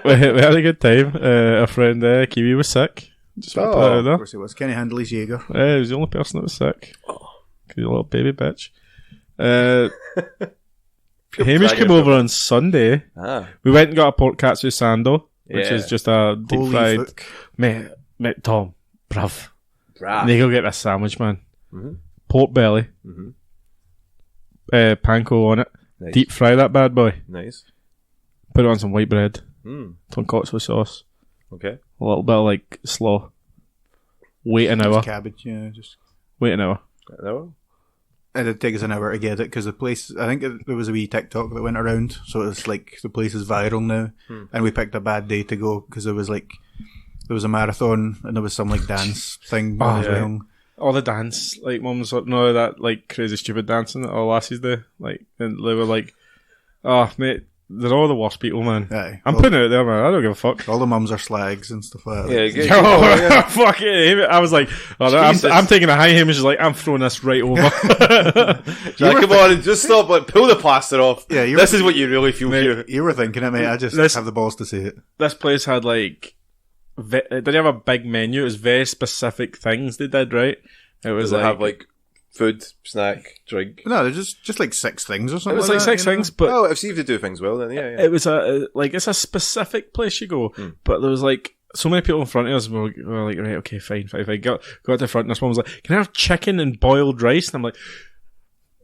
we had a good time. Our friend Kiwi was sick. Just want to put it out Of there. course it was. Kenny Handley's Jaeger. He was the only person that was sick. He's a little baby bitch. Hamish came over on Sunday. Ah, We went and got a pork katsu sando, which Yeah. is just a deep Holy fried. fuck. Mate, Tom, bruv. brah. They go get this sandwich, man. Mhm. Pork belly, Mhm. panko on it. Nice. Deep fry that bad boy. Nice. Put it on some white bread. Tonkotsu Sauce. Okay. A little bit of like slaw. Wait an hour. Just cabbage, yeah. Just. Wait an hour. No. It did take us an hour to get it because the place, I think there was a wee TikTok that went around, so it's like the place is viral now. And we picked a bad day to go because there was a marathon and there was some like dance thing Oh, as yeah. well. All the dance, like mums, no, that like crazy stupid dancing that all lassies do. Like, and they were like, oh, mate, they're all the worst people, man. Aye. I'm all, putting it out there, man. I don't give a fuck. all the mums are slags and stuff like that. Yeah. Get, Oh, fuck it. I was like, oh, no, Jesus. I'm taking a high Hamish is like, I'm throwing this right over. come on, just stop. Like, pull the plaster off. Yeah, you this were- is what you really feel here. You were thinking it, mate. I just This- have the balls to say it. This place had like, it didn't have a big menu. It was very specific things they did, right? It was Does it like, have like food, snack, drink? No, there's just like 6 things or it something. was like that, six you know? things, but Oh, if they do things well, then yeah. it was it's a specific place you go, but there was like so many people in front of us. We were like, right, okay, fine. Got to the front, and this one was like, "Can I have chicken and boiled rice?" And I'm like,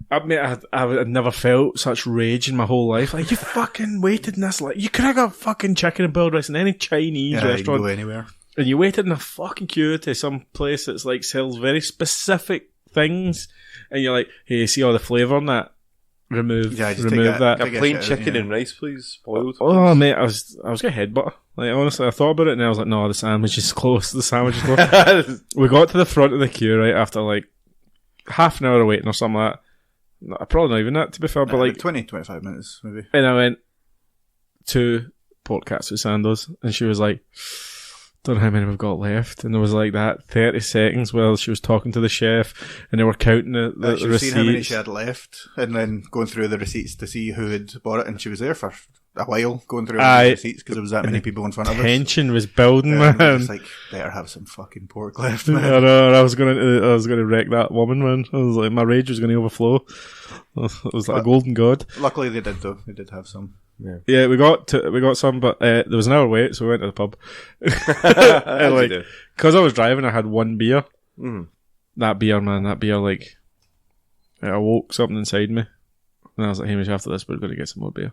I'd never felt such rage in my whole life. Like, you fucking waited in this, like, you could have got fucking chicken and boiled rice in any Chinese Yeah, you can restaurant, go anywhere. and you waited in a fucking queue to some place that's like sells very specific things, and you're like, hey, see all the flavour in that? Remove Yeah, just take that. that. A Take a plain shit, chicken yeah. and rice, please. Boiled. Oh mate, I was gonna headbutt. Like, honestly, I thought about it and I was like, no, the sandwich is close. The sandwich is close. We got to the front of the queue right after like half an hour of waiting or something like that. No, probably not even that, to be fair. But like, 20-25 minutes maybe. and I went to pork katsu sandos, and she was like, don't know how many we've got left. And there was like that 30 seconds while she was talking to the chef, and they were counting the She was seeing how many receipts. she had left, and then going through the receipts to see who had bought it, and she was there for a while going through Aye. the seats because there was that many people in front of us. Tension was building, And we were man. just like, better have some fucking pork left, I man. know, I was gonna wreck that woman, man. I was like, my rage was gonna overflow. It was like a golden god. Luckily they did though. They did have some. Yeah, we got some, but there was an hour wait, so we went to the pub. And, like, because I was driving, I had one beer. Mm. That beer, like, it awoke something inside me, and I was like, Hamish, after this, we're going to get some more beer.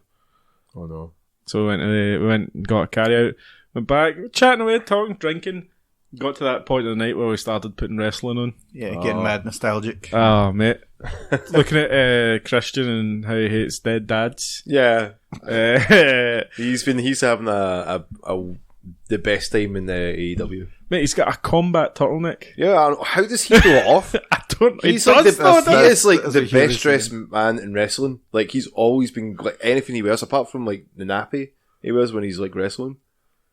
Oh no! So we went and got a carry out, went back, chatting away, talking, drinking. Got to that point of the night where we started putting wrestling on. Yeah, getting mad nostalgic. Oh, mate. Looking at Christian and how he hates dead dads. Yeah, he's having the best time in the AEW. Mate, he's got a combat turtleneck. Yeah, how does he pull it off? I don't know. He's like he is like that's the a huge best dressed man in wrestling. Like he's always been like anything he wears, apart from like the nappy he wears when he's like wrestling.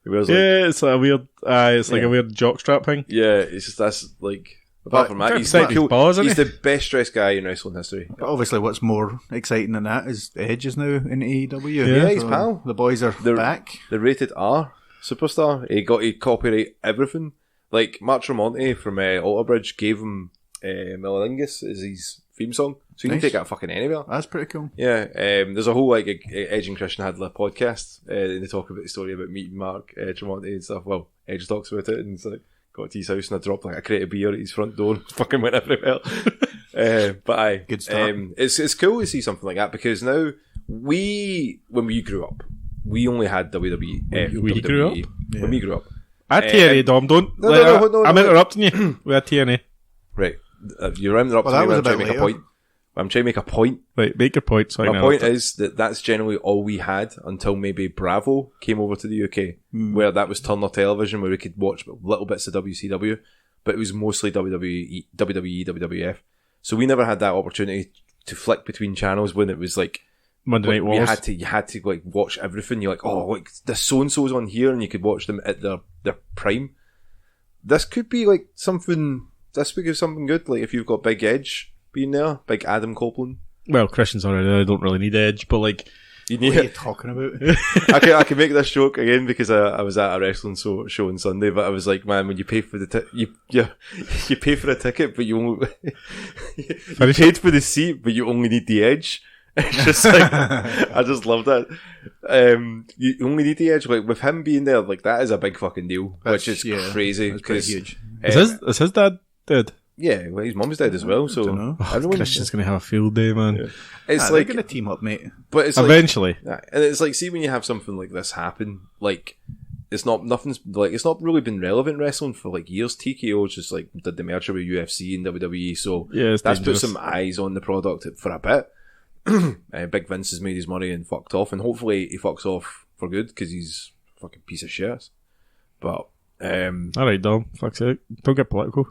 He wears like, It's like a weird, like a weird jockstrap thing. yeah, it's just that's like apart from that, he's Except like his balls, he's isn't the best dressed guy in wrestling history. But obviously what's more exciting than that is Edge is now in AEW. Yeah, he's pal. The boys are back. The rated R superstar. He copyright everything. Like Mark Tremonti from Alter Bridge gave him Melalingus as his theme song, so you Nice. can take that fucking anywhere. That's pretty cool. Yeah, there's a whole like Edge and Christian Hadler podcast, and they talk about the story about meeting Mark Tremonti and stuff. Well, Edge talks about it, and it's like got to his house and I dropped like a crate of beer at his front door, and fucking went everywhere. But aye, Good start. it's cool to see something like that because now when we grew up, we only had WWE. We grew up? When we grew up. I had TNA, Dom, don't. No, I'm interrupting you. We had TNA. Right, you're interrupting Well, that me. was I'm trying to a bit make a point. I'm trying to make a point. Right, make your point. So My point is that that's generally all we had until maybe Bravo came over to the UK, where that was Turner Television, where we could watch little bits of WCW, but it was mostly WWE, WWF. So we never had that opportunity to flick between channels when it was like Monday Night Wars. you had to like watch everything. You're like, oh, like the so and so's on here, and you could watch them at their prime. This could be like something. This could be something good. Like if you've got Big Edge being there, Big Adam Copeland. Well, Christian's already there. I don't really need Edge, but like, You What need are you talking about? I can make this joke again because I was at a wrestling show on Sunday, but I was like, man, when you pay for the you pay for a ticket, but you only you paid for the seat, but you only need the edge. It's just like I just love that. You only need the edge. Like with him being there, like that is a big fucking deal, which is crazy. That's pretty huge. Is his dad dead? Yeah, well, his mum's dead as well, so Dunno. everyone. Christian's going to have a field day, man. Yeah. It's They're like, going to team up, mate. but it's like, Eventually. yeah, and it's like, see when you have something like this happen, like it's not really been relevant wrestling for like years. TKO just like did the merger with UFC and WWE, so Yeah, it's that's dangerous. put some eyes on the product for a bit. Big Vince has made his money and fucked off, and hopefully he fucks off for good because he's a fucking piece of shit. But Alright, Dom. Fuck's sake. Don't get political.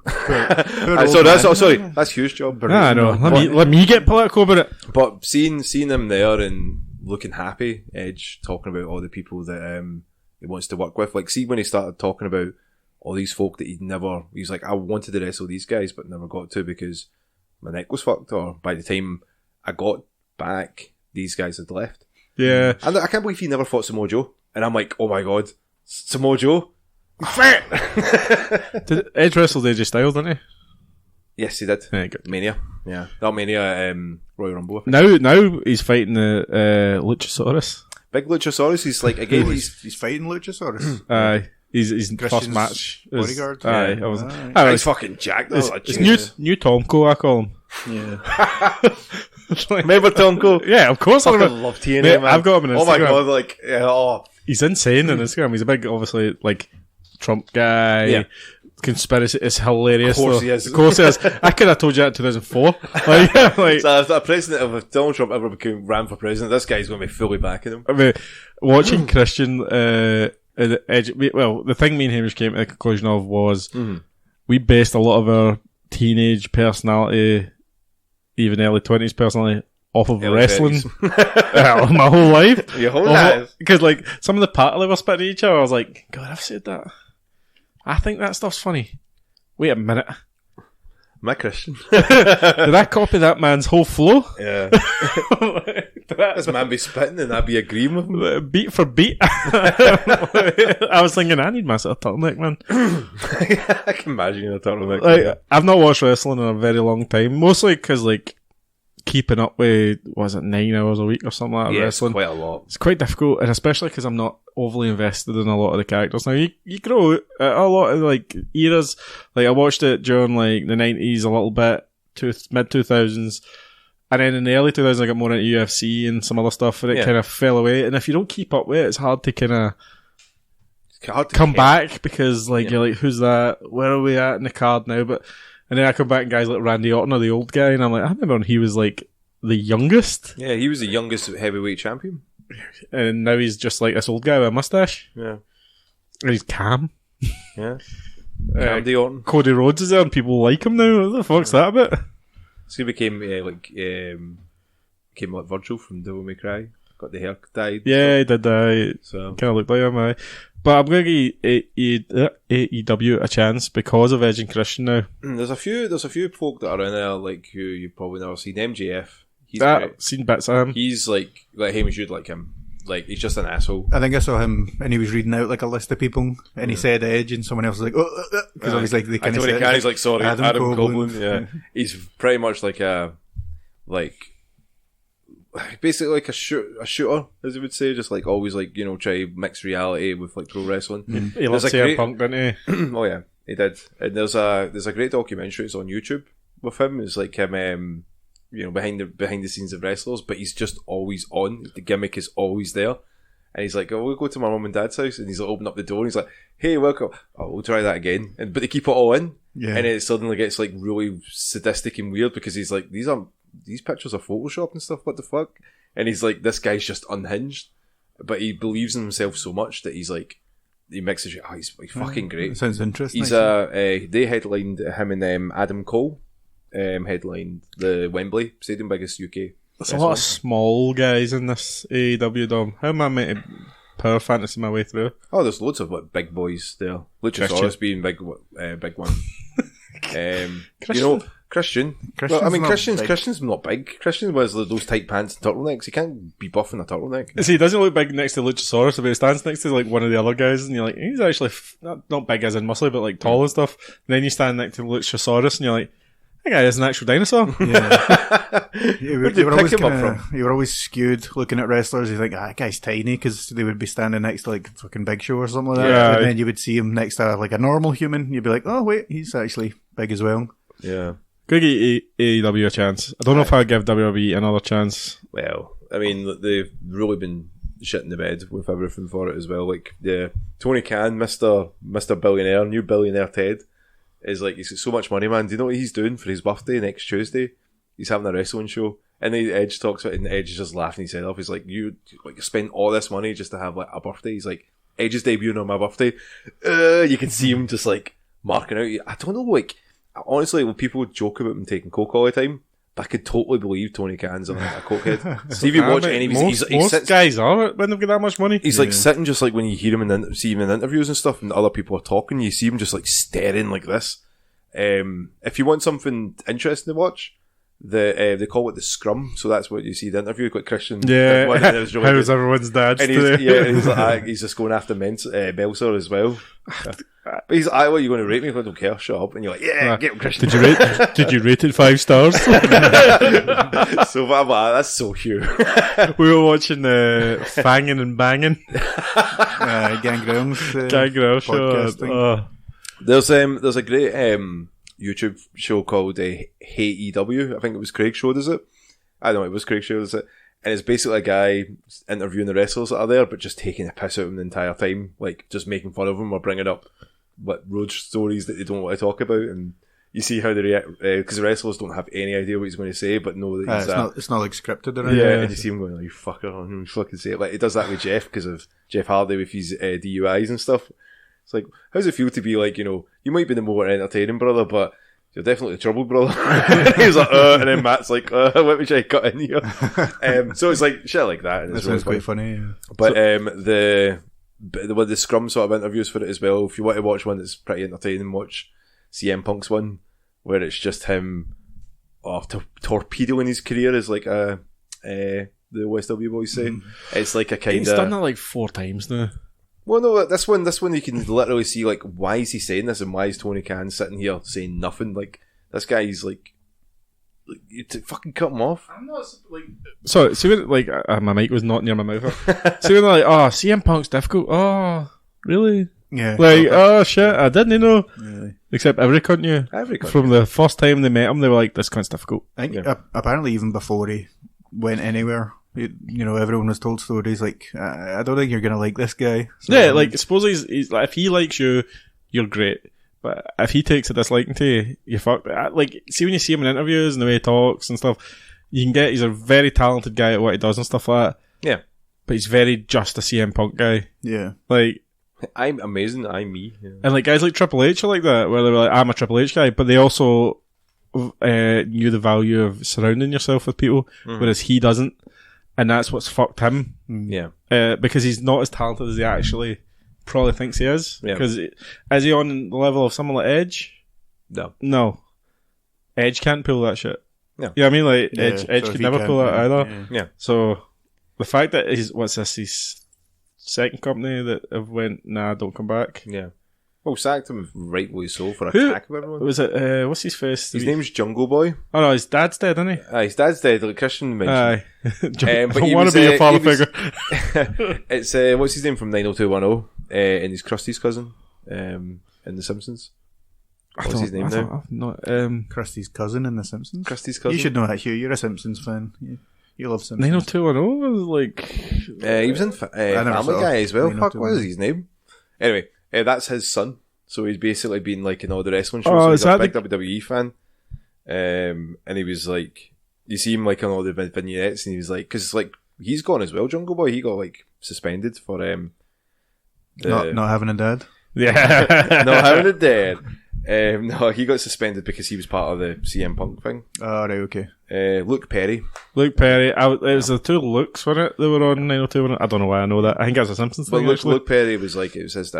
that's Hugh's job. I know. Let me get political about it. But seeing him there and looking happy, Edge talking about all the people that he wants to work with. Like, see when he started talking about all these folk that he's like, I wanted to wrestle these guys, but never got to because my neck was fucked. Or by the time I got back, these guys had left. Yeah. And I can't believe he never fought Samoa Joe. And I'm like, oh my god, Samoa Joe. He's fat. Did Edge wrestled AJ Styles, didn't he? Yes, he did. Yeah, good. Mania. Yeah. That Mania, Royal Rumble. Now he's fighting the Luchasaurus. Big Luchasaurus, he's like, again, He's fighting Luchasaurus. Aye. His first Christian's match. is- bodyguard? Aye. Yeah. I was, Aye. I he's was, fucking jacked. it's Like, it's Jesus. new Tomko, I call him. Yeah. It's like- Remember Tonko? yeah, of course. I I fucking love TNA, Mate, man. I've got him on Oh my Instagram. god, like, yeah, oh. He's insane on Instagram. He's a big, obviously, like, Trump guy. Yeah. Conspiracy. It's hilarious. Of course though. he is. Of course he is. I could have told you that in 2004. Like, So if a president if Donald Trump ever ran for president, this guy's going to be fully backing him. I mean, watching Christian, Edge, the thing me and Hamish came to the conclusion of was we based a lot of our teenage personality, even early 20s personality, off of Early wrestling 30s. my whole life. Your whole life. Because, like, some of the part they were spitting at each other, I was like, God, I've said that. I think that stuff's funny. Wait a minute. My Christian. Did I copy that man's whole flow? Yeah. This man be spitting and I'd be agreeing with him. Beat for beat. I was thinking, I need myself a turtleneck, man. I can imagine a turtleneck. Like, I've not watched wrestling in a very long time, mostly because, like, keeping up with, 9 hours a week or something like that, wrestling. It's quite a lot. It's quite difficult, and especially because I'm not overly invested in a lot of the characters. Now, you grow a lot of, like, eras. Like, I watched it during, like, the 90s a little bit, mid-2000s, and then in the early 2000s I got more into UFC and some other stuff, and it kind of fell away. And if you don't keep up with it, it's hard to kind of come back, because, like, you're like, who's that? Where are we at in the card now? And then I come back and guys like Randy Orton are the old guy, and I'm like, I remember when he was, like, the youngest. Yeah, he was the youngest heavyweight champion. And now he's just like this old guy with a mustache. Yeah. And he's calm. Yeah. Randy Orton. Cody Rhodes is there and people like him now. What the fuck's that about? So he became like Virgil from Devil May Cry. Got the hair dyed. Yeah, he did that. So kind of looked like him, aye. But I'm going to give AEW a chance because of Edge and Christian now. There's a few folk that are in there, like, who you've probably never seen. MJF. I've seen bits of him. He's like Hamish, you'd like him. Like, he's just an asshole. I think I saw him and he was reading out like a list of people and he said Edge and someone else was like, because obviously like, they kind of said, he's like, sorry, Adam Copeland. Yeah. Yeah. He's pretty much like basically like a shooter, as you would say, just like always like, you know, try mix reality with like pro wrestling. He loves Cyberpunk, didn't he? Oh yeah, he did. And there's a great documentary. It's on YouTube with him. It's like him, you know, behind the scenes of wrestlers, but he's just always on. The gimmick is always there. And he's like, we'll go to my mum and dad's house, and he's like, open up the door, and he's like, hey, welcome. Oh, we'll try that again. But they keep it all in, and it suddenly gets like really sadistic and weird because he's like, these pictures are photoshopped and stuff. What the fuck? And he's like, this guy's just unhinged, but he believes in himself so much that he's like, he mixes it. Oh, he's fucking great. Sounds interesting. He's they headlined him and Adam Cole. Headlined the Wembley Stadium, biggest UK. There's a lot of small guys in this AEW dom. How am I meant to power fantasy my way through? Oh, there's loads of like big boys there. Luchasaurus being big one. You know, Christian. Well, I mean, Christian's not big. Christian wears those tight pants and turtlenecks. He can't be buff in a turtleneck. See, he doesn't look big next to Luchasaurus, but he stands next to like one of the other guys, and you're like, he's actually not big as in muscly, but like tall and stuff. And then you stand next to Luchasaurus, and you're like, that guy is an actual dinosaur. Yeah. Where'd you pick him up from? You were always skewed looking at wrestlers. You think, that guy's tiny, because they would be standing next to like fucking Big Show or something like that. Yeah. And then you would see him next to like a normal human. You'd be like, oh wait, he's actually big as well. Yeah. Could give AEW a chance. I don't know if I'd give WWE another chance. Well, I mean, they've really been shitting the bed with everything for it as well. Like, Tony Khan, Mr. Billionaire, new billionaire Ted, is like, he's got so much money, man. Do you know what he's doing for his birthday next Tuesday? He's having a wrestling show. And then Edge talks about it, and Edge is just laughing his head off. He's like, you spend all this money just to have like a birthday? He's like, Edge is debuting on my birthday. You can see him just like marking out. I don't know, like, honestly, when people joke about him taking coke all the time, but I could totally believe Tony Khan's a cokehead. So if you watch any of his, most guys are when they've got that much money. He's like sitting just like when you hear him see him in interviews and stuff, and other people are talking, you see him just like staring like this. If you want something interesting to watch, they call it the scrum, so that's what you see the interview. Got Christian, yeah. Really How's everyone's dad? And he's like, he's just going after Meltzer as well. But he's like, what are you going to rate me? I don't care, shut up. And you're like, yeah, get him, Christian. Did you rate it 5 stars? So I'm like, that's so Hugh. We were watching Fangin' and Bangin'. Gangrel's show. There's a great YouTube show called Hey EW. I think it was Craig showed us it. I don't know, it was Craig showed us it. And it's basically a guy interviewing the wrestlers that are there, but just taking a piss out of them the entire time, like just making fun of them or bringing up road stories that they don't want to talk about. And you see how they react, because the wrestlers don't have any idea what he's going to say, but know that he's it's not like scripted or anything. Yeah, and you see him going, "Oh, you fucker," and you fucking say it. Like he does that with Jeff because of Jeff Hardy with his DUIs and stuff. It's like, how's it feel to be like, you know, you might be the more entertaining brother, but you're definitely the troubled brother. He's like, and then Matt's like, let me try to cut in here. So it's like shit like that. And that sounds quite funny. Yeah. But the scrum sort of interviews for it as well. If you want to watch one that's pretty entertaining, watch CM Punk's one, where it's just him torpedoing his career as like the the OSW boys say. It's like a kind of... He's done that like 4 times now. Well, no, this one you can literally see, like, why is he saying this and why is Tony Khan sitting here saying nothing? Like, this guy's like you fucking cut him off. I'm not like... So, see when, like, my mic was not near my mouth. See when they're like, oh, CM Punk's difficult. Oh, really? Yeah. Like, oh shit, I didn't know. Really? Except every cunt knew. Every cunt. From the first time they met him, they were like, this cunt's difficult. I think apparently even before he went anywhere, everyone was told stories like, I don't think you're going to like this guy. So, yeah, like, suppose he's like, if he likes you, you're great. But if he takes a disliking to you, you're fucked. Like, see when you see him in interviews and the way he talks and stuff, you can get, he's a very talented guy at what he does and stuff like that. Yeah. But he's very just a CM Punk guy. Yeah. Like, I'm amazing, I'm me. Yeah. and like guys like Triple H are like that, where they were like, I'm a Triple H guy, but they also knew the value of surrounding yourself with people, whereas he doesn't. And that's what's fucked him. Yeah. Because he's not as talented as he actually probably thinks he is. Yeah. Because is he on the level of someone like Edge? No. Edge can't pull that shit. No. Yeah, I mean, like, Yeah, Edge so could if he never can't, pull that either. Yeah. So, the fact that his second company that have went, nah, don't come back. Yeah. Well, sacked him rightfully so for Who- attacking everyone. Was it, what's his face? His name's Jungle Boy. Oh no, his dad's dead, isn't he? His dad's dead, like Christian mentioned. Aye. But Don't he want was, to be a father he was- figure. It's, what's his name from 90210? And he's Krusty's cousin in The Simpsons. What's his name now? Krusty's cousin in The Simpsons. Krusty's cousin. You should know that, Hugh. You're a Simpsons fan. You love Simpsons. 90210 was like... He was in never Family saw Guy as well. 90210. Fuck, what is his name? Anyway, that's his son. So he's basically been like in all the wrestling shows. Oh, so is he's a that big WWE fan. And he was like, you see him like on all the vignettes, and he was like, because like he's gone as well. Jungle Boy, he got like suspended for Not having a dad. Yeah. not having a dad. No, he got suspended because he was part of the CM Punk thing. Oh, right, okay. Luke Perry. Luke Perry. It was the two Lukes, wasn't it? They were on 90210. I don't know why I know that. I think it was a Simpsons But thing, actually. Luke Perry was like, it was his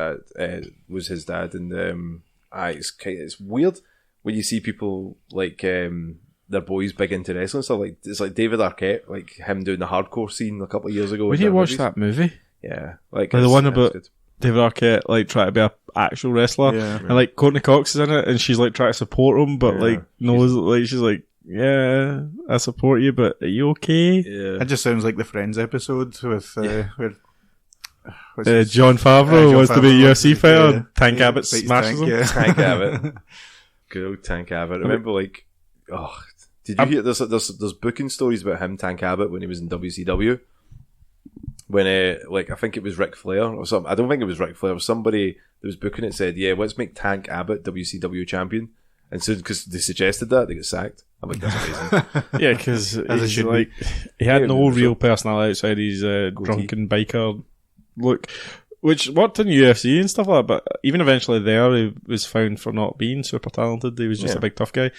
dad. And it's weird when you see people like their boys big into wrestling stuff. Like it's like David Arquette, like him doing the hardcore scene a couple of years ago. When you watch that movie, yeah, like the it's- one it's about good. David Arquette like trying to be a actual wrestler, Yeah. and like Courtney Cox is in it, and she's like trying to support him, but Yeah. like knows like she's like, yeah, I support you, but are you okay? Yeah. It just sounds like the Friends episode with where John Favreau John wants to be a Favreau UFC wants to- fighter. yeah. And Tank Yeah, Abbott beats smashes Tank, him. yeah. Tank Abbott. Good old Tank Abbott. Remember, like, did you hear there's booking stories about him, Tank Abbott, when he was in WCW? When, like, I think it was Ric Flair or something. I don't think it was Ric Flair. It was somebody that was booking it said, yeah, let's make Tank Abbott WCW champion. And so, because they suggested that, they got sacked. I'm like, that's amazing. Yeah, because As it should like he had Yeah, no so- real personality outside his drunken biker look, which worked in UFC and stuff like that. But even eventually, there he was found for not being super talented. He was just Yeah. a big tough guy.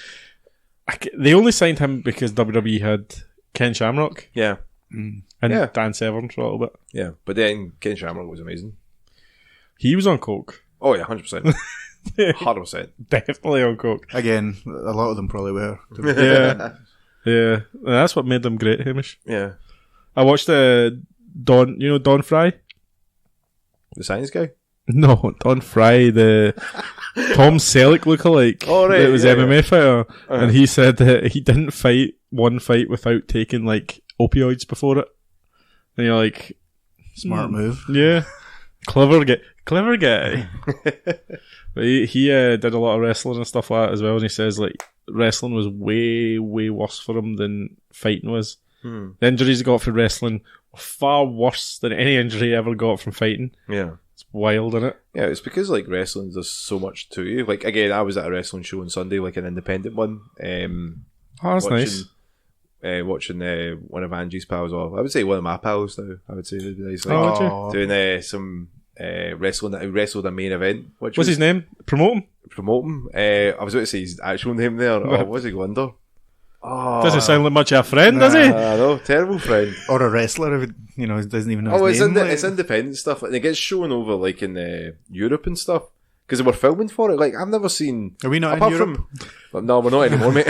They only signed him because WWE had Ken Shamrock Yeah. and Yeah. Dan Severn for a little bit. Yeah. But then Ken Shamrock was amazing. He was on coke, Oh, yeah, 100%. 100%. definitely on coke. Again, a lot of them probably were. Yeah, yeah, and that's what made them great, Hamish. Yeah. I watched Don. You know Don Fry? The science guy? No, Don Fry, the Tom Selleck lookalike. Oh, right, That was yeah, MMA fighter. Uh-huh. And he said that he didn't fight one fight without taking, like, opioids before it. And you're like... Smart move. Yeah. Clever guy. But he did a lot of wrestling and stuff like that as well. And he says, like, wrestling was way, way worse for him than fighting was. Hmm. The injuries he got from wrestling were far worse than any injury he ever got from fighting. Yeah. It's wild, isn't it? Yeah, it's because like wrestling does so much to you. Like again, I was at a wrestling show on Sunday, like an independent one. Oh, that's nice. Watching one of Angie's pals, or I would say one of my pals now. I would say they'd be nice, like, Oh, would you? doing some wrestling. He wrestled a main event. Which What's was his name? Promote him? Promoting. I was about to say his actual name there. Oh, what's he going under? Oh, Doesn't sound like much of a friend, does he? I know, terrible friend. Or a wrestler, if it, doesn't even know Oh, his it's name. it's independent stuff. Like, it gets shown over like in Europe and stuff because they were filming for it. Like I've never seen. Are we not in apart Europe? from, no, we're not anymore, mate.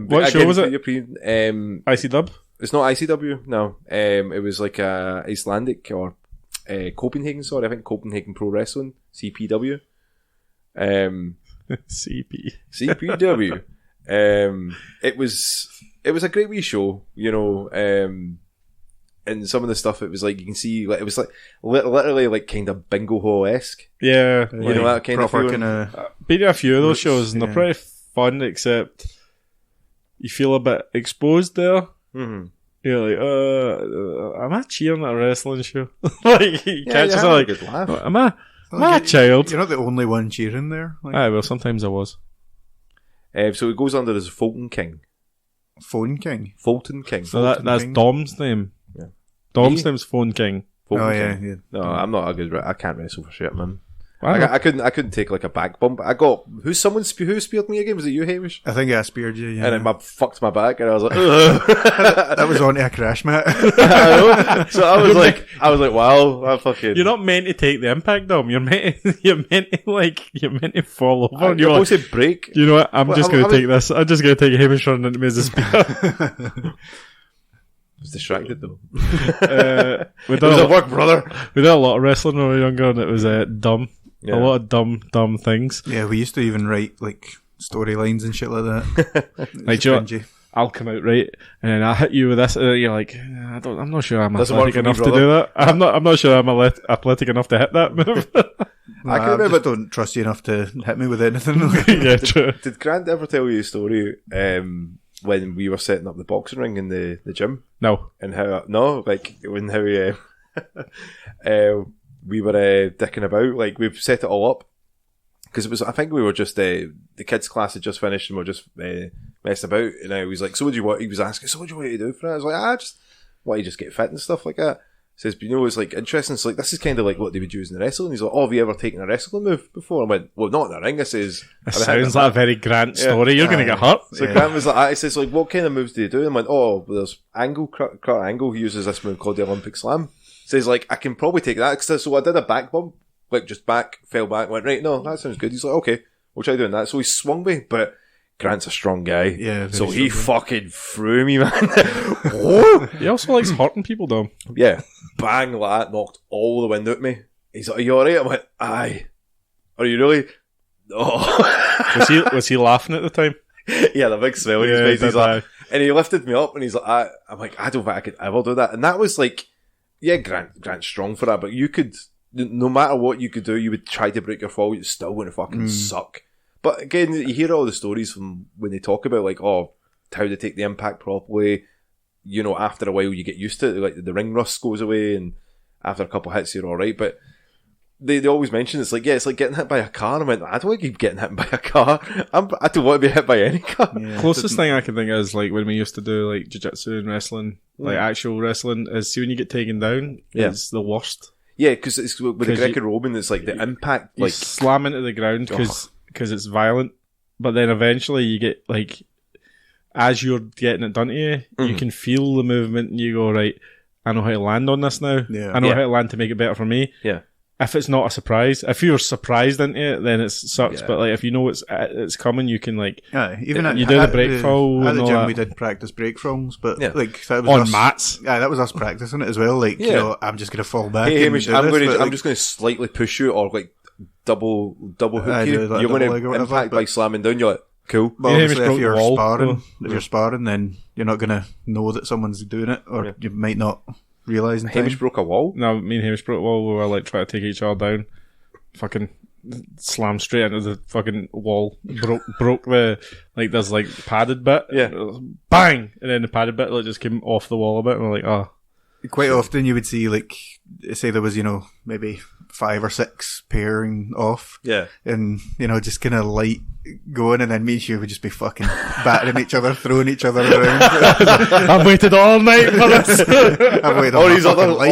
What show was it? European, IC Dub? It's not ICW. No, it was like Icelandic or Copenhagen. Sorry, I think Copenhagen Pro Wrestling (CPW). CPW. It was a great wee show, you know. And some of the stuff, it was like you can see, like it was like literally like kind of bingo hall-esque. Yeah, you know, that kind of feeling. Been to a few of those shows, and they're pretty fun. Except you feel a bit exposed there. Mm-hmm. You're like, am I cheering at a wrestling show? Like you catch yourself like, good laugh. Am I a child? You're not the only one cheering there. Like. Aye, well, sometimes I was. So it goes under as Fulton King. Phone King? Fulton King. So that's King. Dom's name. Yeah. Dom's name's Phone King. Fulton King. Yeah. No, I'm not a good... I can't wrestle for shit, man. I couldn't take like a back bump. Who speared me again? Was it you, Hamish? I think I speared you, yeah. And then I fucked my back, and I was like, ugh. That was onto a crash mat. I know. So I was like, wow, I fucking... You're not meant to take the impact, Dom. You're meant to fall over. You're supposed to break. You know what? I'm just going to take this. I'm just going to take Hamish running into me as a spear. I was distracted though. It was a work, brother. We did a lot of wrestling when we were younger, and it was dumb. Yeah. A lot of dumb things. Yeah, we used to even write like storylines and shit like that. Like, you know, I'll come out right, and then I'll hit you with this, and you're like, I'm not sure I'm athletic enough to do that. I'm not sure I'm athletic enough to hit that move. I just don't trust you enough to hit me with anything. Yeah, true. Did Grant ever tell you a story when we were setting up the boxing ring in the gym? No. And how we were dicking about, like we've set it all up because it was. I think we were just the kids' class had just finished and we were just messing about. And I was like, "So what do you want?" He was asking, "So what do you want to do for it?" I was like, "I just want to just get fit and stuff like that." He says, "But you know, it's like interesting. It's like this is kind of like what they would use in the wrestling." He's like, "Oh, have you ever taken a wrestling move before?" I went, "Well, not in the ring." I says, "That sounds like a very Grant story. You're going to get hurt." So Grant was like, "He says, like, what kind of moves do you do?" And I went, "Oh, well, there's Angle, Kurt Angle. He uses this move called the Olympic Slam." Says like, I can probably take that. So I did a back bump, like just fell back, went, right, no, that sounds good. He's like, okay, we'll try doing that. So he swung me, but Grant's a strong guy. Yeah. So he fucking threw me, man. He also likes hurting people, though. Yeah. Bang, like that, knocked all the wind out of me. He's like, are you alright? I went, aye. Are you really? Oh. Was he laughing at the time? Yeah, the big smile in his face. He's like, and he lifted me up and he's like, I'm like, I don't think I could ever do that. And that was like, yeah, Grant's strong for that, but you could, no matter what you could do, you would try to break your fall, it's still going to fucking suck. But again, you hear all the stories from when they talk about, like, how to take the impact properly. You know, after a while, you get used to it. Like, the ring rust goes away, and after a couple of hits, you're alright. But they always mention it's like getting hit by a car. And I went, I don't want to keep getting hit by a car. I don't want to be hit by any car. Yeah. Closest thing I can think is like when we used to do like jiu-jitsu and wrestling, like actual wrestling, is see when you get taken down, it's the worst. Yeah, because it's with the Greco-Roman, it's like the impact, you like slam into the ground because it's violent, but then eventually you get like, as you're getting it done to you, you can feel the movement, and you go, right, I know how to land on this now. Yeah. I know how to land to make it better for me. Yeah. If it's not a surprise, if you're surprised into it, then it sucks. Yeah. But like if you know it's coming, you can like even you do the break fall. At the gym, that. we did practice break falls, but like that was on us, mats. Yeah, that was us practicing it as well. Like you know, I'm just gonna fall back. Hey, Hamish, I'm just gonna slightly push you or like double hook you. You're gonna impact by slamming down. You're like, cool. Well, obviously, if you're sparring, then you're not gonna know that someone's doing it, or you might not realise. Hamish broke a wall. No, me and Hamish broke a wall. We were like trying to take each other down. Fucking slammed straight into the fucking wall. Broke the like. There's like padded bit. Yeah. Bang, and then the padded bit like just came off the wall a bit. And we're like, oh. Quite often you would see like, say there was, you know, maybe 5 or 6 pairing off. Yeah. And, you know, just kind of light going, and then me and Hugh would just be fucking battering each other, throwing each other around. I've waited all night for this. I've waited all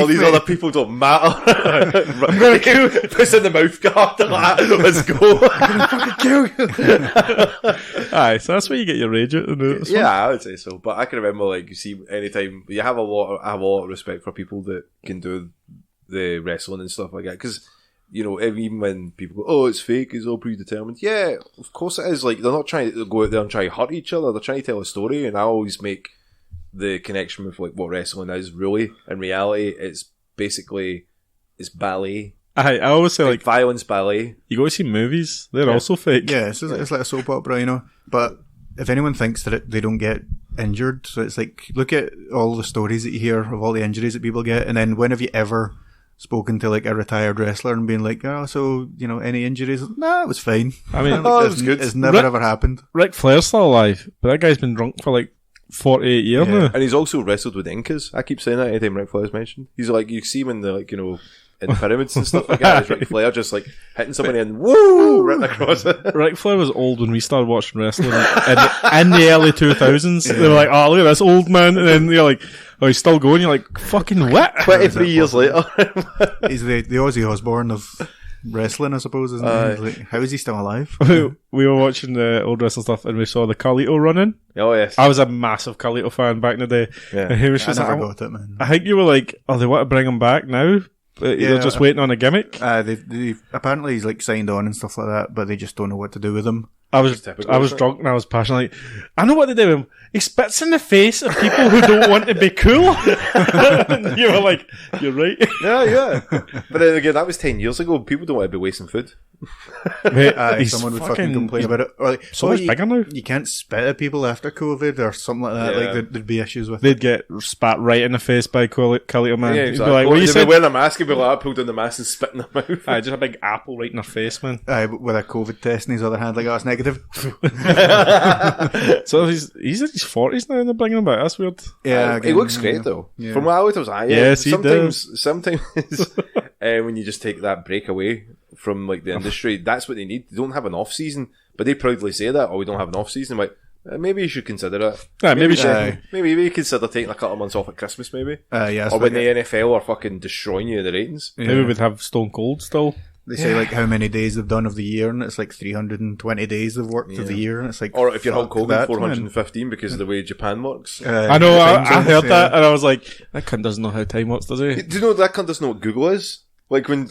these other people don't matter. I'm gonna kill you. Puts in the mouth guard and like, let's go. I'm gonna fucking kill you. Aye, so that's where you get your rage out. Yeah, I would say so. But I can remember, like, you see, anytime you have a lot of respect for people that can do the wrestling and stuff like that, because you know, even when people go, oh, it's fake, it's all predetermined. Yeah, of course it is. Like, they're not trying to go out there and try to hurt each other. They're trying to tell a story, and I always make the connection with like what wrestling is really. In reality, it's ballet. I always say like violence ballet. You go to see movies; they're also fake. Yeah, it's like a soap opera, you know. But if anyone thinks that they don't get injured, so it's like, look at all the stories that you hear of all the injuries that people get, and then when have you ever spoken to like a retired wrestler and been like, oh, so you know, any injuries? Nah, it was fine. I mean, it was good. It's never ever happened. Ric Flair's still alive, but that guy's been drunk for like 48 years now. And he's also wrestled with Incas. I keep saying that anytime Ric Flair's mentioned. He's like, you see him in the like, you know, in pyramids and stuff like that. It's Ric Flair just like hitting somebody and woo, right across it. Ric Flair was old when we started watching wrestling in the early 2000s. They were like, oh, look at this old man. And then you're like, oh, he's still going. You're like, fucking what? 23 years later. He's the Ozzy Osbourne of wrestling, I suppose, isn't he? Like, how is he still alive? We were watching the old wrestling stuff and we saw the Carlito running. Oh, yes. I was a massive Carlito fan back in the day. Yeah. And he was just I never got it, man. I think you were like, oh, they want to bring him back now? But they're just waiting on a gimmick. They apparently he's like signed on and stuff like that, but they just don't know what to do with him. I was drunk and I was passionate. Like, I know what they do with him. He spits in the face of people who don't want to be cool. And you were like, you're right. Yeah. But then again, that was 10 years ago. People don't want to be wasting food. Mate, someone would fucking complain about it. Or like, so much bigger now. You can't spit at people after COVID or something like that. Yeah. Like there'd be issues with They'd get spat right in the face by Carlito Man. Yeah, He'd exactly. be like, well, you they'd said? be wearing a mask and be like, I pulled down the mask and spit in their mouth. Just a big apple right in their face, man. with a COVID test in his other hand, like, oh, it's negative. So he's in his 40s now and they're bringing him back. That's weird. Yeah, again, he looks great though. Yeah. From what I looked, I was like, Yes, he sometimes when you just take that break away from like the industry, that's what they need. They don't have an off season, but they proudly say that, we don't have an off season. Like, maybe you should consider it. Yeah, maybe you consider taking a couple of months off at Christmas, maybe. Yeah, or when the NFL are fucking destroying you in the ratings. Yeah. Maybe we'd have Stone Cold still. They say like how many days they've done of the year, and it's like 320 days they've worked of the year, and it's like, or if you're Hulk Hogan, that, 415 because of the way Japan works. I know, I heard that, and I was like, that cunt doesn't know how time works, does he? Do you know that cunt doesn't know what Google is? Like when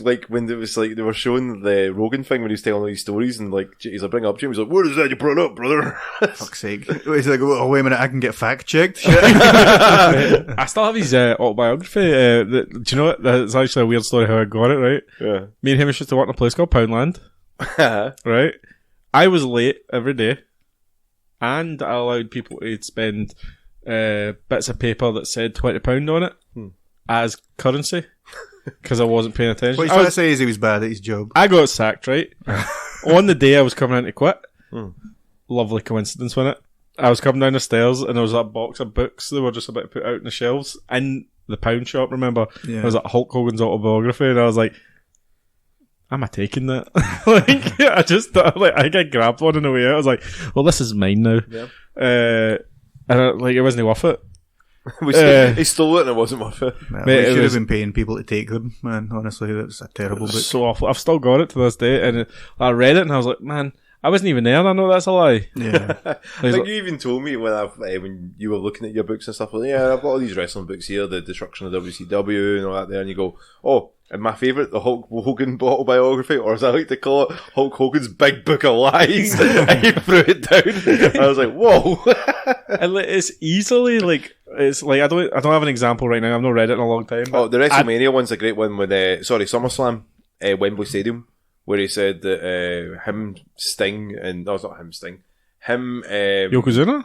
it was like they were showing the Rogan thing when he was telling all these stories and like he's like bring it up to him, he's like, what is that you brought up, brother? Fuck's sake. He's like, oh wait a minute, I can get fact checked. I still have his autobiography. Do you know what? That's actually a weird story how I got it, right? Yeah. Me and Hamish used to work in a place called Poundland. Right? I was late every day and I allowed people to spend bits of paper that said £20 on it as currency. Because I wasn't paying attention. What he's trying to say is he was bad at his job. I got sacked, right? On the day I was coming in to quit, lovely coincidence, wasn't it? I was coming down the stairs and there was that box of books they were just about to put out in the shelves in the pound shop, remember? Yeah. It was like Hulk Hogan's autobiography and I was like, am I taking that? I think I grabbed one on the way out. I was like, well, this is mine now. Yeah. And it wasn't worth it. He stole it and it wasn't worth it. Man, Mate, we should have been paying people to take them, man. Honestly, that's a terrible book. So awful. I've still got it to this day, and I read it and I was like, man, I wasn't even there and I know that's a lie. Yeah. I think you even told me when you were looking at your books and stuff, like, yeah, I've got all these wrestling books here, the destruction of WCW and all that there, and you go, oh, and my favourite, the Hulk Hogan autobiography, or as I like to call it, Hulk Hogan's Big Book of Lies, and you threw it down. I was like, whoa. And it's easily it's like I don't have an example right now. I've not read it in a long time. Oh, the WrestleMania one's a great one with SummerSlam, Wembley Stadium, where he said that him, Sting, and no, it's not him, Sting, him, Yokozuna.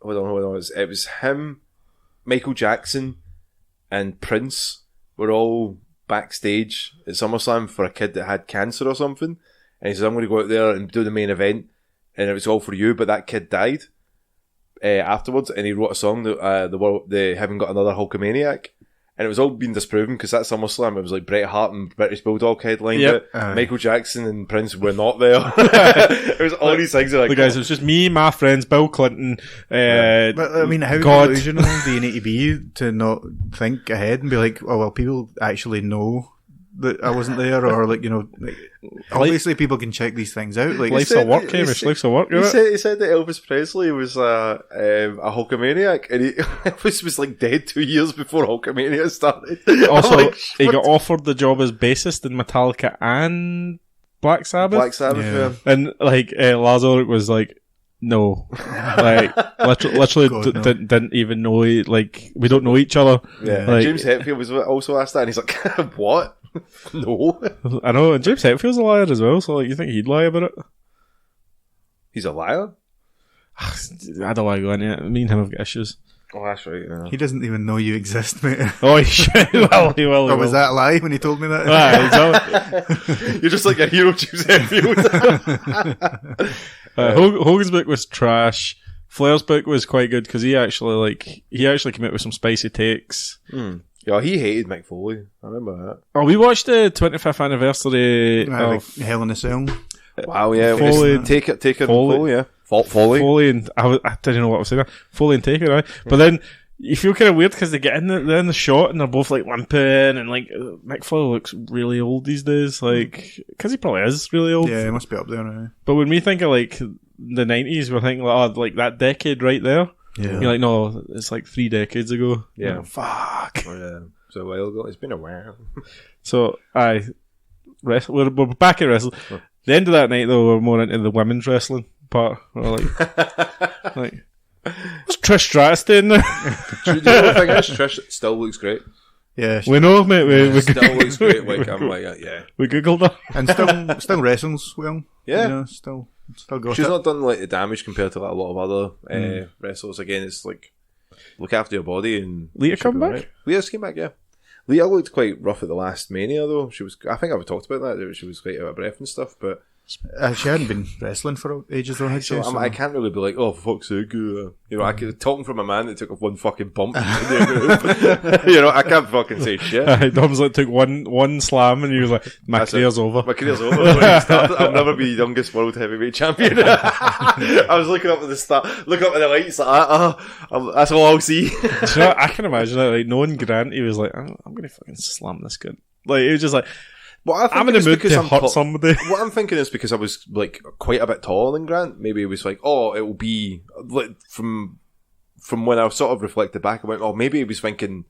Hold on. It was him, Michael Jackson, and Prince were all backstage at SummerSlam for a kid that had cancer or something, and he said, I'm going to go out there and do the main event, and it was all for you, but that kid died afterwards, and he wrote a song that they haven't got another Hulkamaniac, and it was all being disproven because that SummerSlam it was like Bret Hart and British Bulldog headlined it. Michael Jackson and Prince were not there. It was all these things like, guys, it was just me, my friends, Bill Clinton. But I mean, how delusional do you need to be to not think ahead and be like, oh well, people actually know that I wasn't there, or like, you know, like, obviously people can check these things out. Like, life's a work, Hamish. Life's a work. He said that Elvis Presley was a Hulkamaniac, and Elvis was like dead 2 years before Hulkamania started. Also, he got offered the job as bassist in Metallica and Black Sabbath. Yeah. And like Lars Ulrich was like, No, like literally God, no. didn't even know. Like we don't know each other. Yeah, Like, James Hetfield was also asked that, and he's like, "What? No, I know. And James Hetfield's a liar as well. So like, you think he'd lie about it? he's a liar." I don't want to go into it. Me and him have got issues. Oh, that's right. Yeah. He doesn't even know you exist, mate. Oh, he should. Well, he will. Or was that a lie when he told me that? Exactly. You're just like a hero, James Hetfield. Hogan's book was trash. Flair's book was quite good because he actually came out with some spicy takes. Yeah, he hated Mick Foley. I remember that. Oh, we watched the 25th anniversary Like of Hell in a Cell. Wow, yeah. Foley- Take it, Foley- Foley, yeah. Foley. Foley and I didn't know what I was saying. Foley and Taker, right? But then you feel kind of weird because they get they're in the shot and they're both like limping and like Mick Foley looks really old these days, like because he probably is really old. Yeah, he must be up there now. But when we think of like the 90s, we're thinking like, oh, like that decade right there. Yeah. You're like, no, it's like 3 decades ago. Yeah. Oh, fuck. Oh, yeah. So a while ago. It's been a while. So we're back at wrestling. The end of that night though, we're more into the women's wrestling part. We're like, what's Trish Stratus doing there? Do you know the thing is, Trish still looks great. Yeah, We know, mate. We Still looks great. Like, I'm like, yeah. we googled her. and still wrestles well. Yeah. You know, still got She's it. not done like the damage compared to like a lot of other wrestlers. Again, it's like look after your body and Lita she'll come be back? alright. Lita's came back, yeah. Lita looked quite rough at the last Mania though. She was. I think I've talked about that. She was quite out of breath and stuff. But She hadn't been wrestling for ages though, had she? so I can't really be like, oh, for fuck's sake, you know, I could talking from a man that took one fucking bump. You know, I can't fucking say shit. Dom's like took one slam and he was like, my That's career's it. over. My career's over. When it started, I'll never be the youngest world heavyweight champion. I was looking up at the start, looking up at the lights, like, that's all I'll see. Do you know what? I can imagine it. Like knowing Grant, he was like, I'm gonna fucking slam this good. Like he was just like, I'm in the mood to hurt somebody. What I'm thinking is because I was like quite a bit taller than Grant. Maybe it was like, oh, it will be like from when I sort of reflected back. I went, oh, maybe he was thinking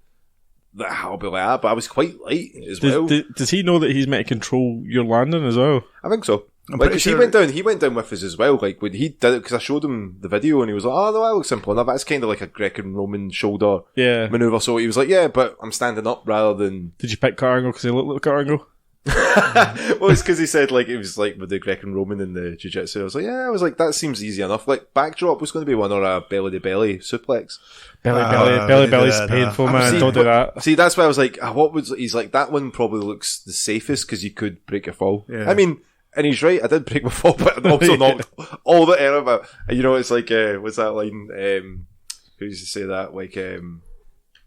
that I'll be like that, but I was quite light as well. Does he know that he's meant to control your landing as well? I think so. I'm Like, pretty 'cause sure he went down with us as well. Like when he did it, because I showed him the video and he was like, "Oh no, I look simple enough." That's kind of like a Greco-Roman shoulder Yeah. maneuver. So he was like, "Yeah, but I'm standing up rather than." Did you pick Kurt Angle because he looked like Kurt Angle? Well, it's because he said like it was like with the Greco-Roman and the jiu-jitsu. I was like, yeah, I was like that seems easy enough. Like backdrop was going to be one or a belly to belly suplex. Belly's painful, man. See, Don't do that. See, that's why I was like, what was? He's like that one probably looks the safest because you could break your fall. Yeah. I mean. And he's right, I did break my fall, but I also knocked all the air about. You know, it's like, what's that line? Who used to say that? Like,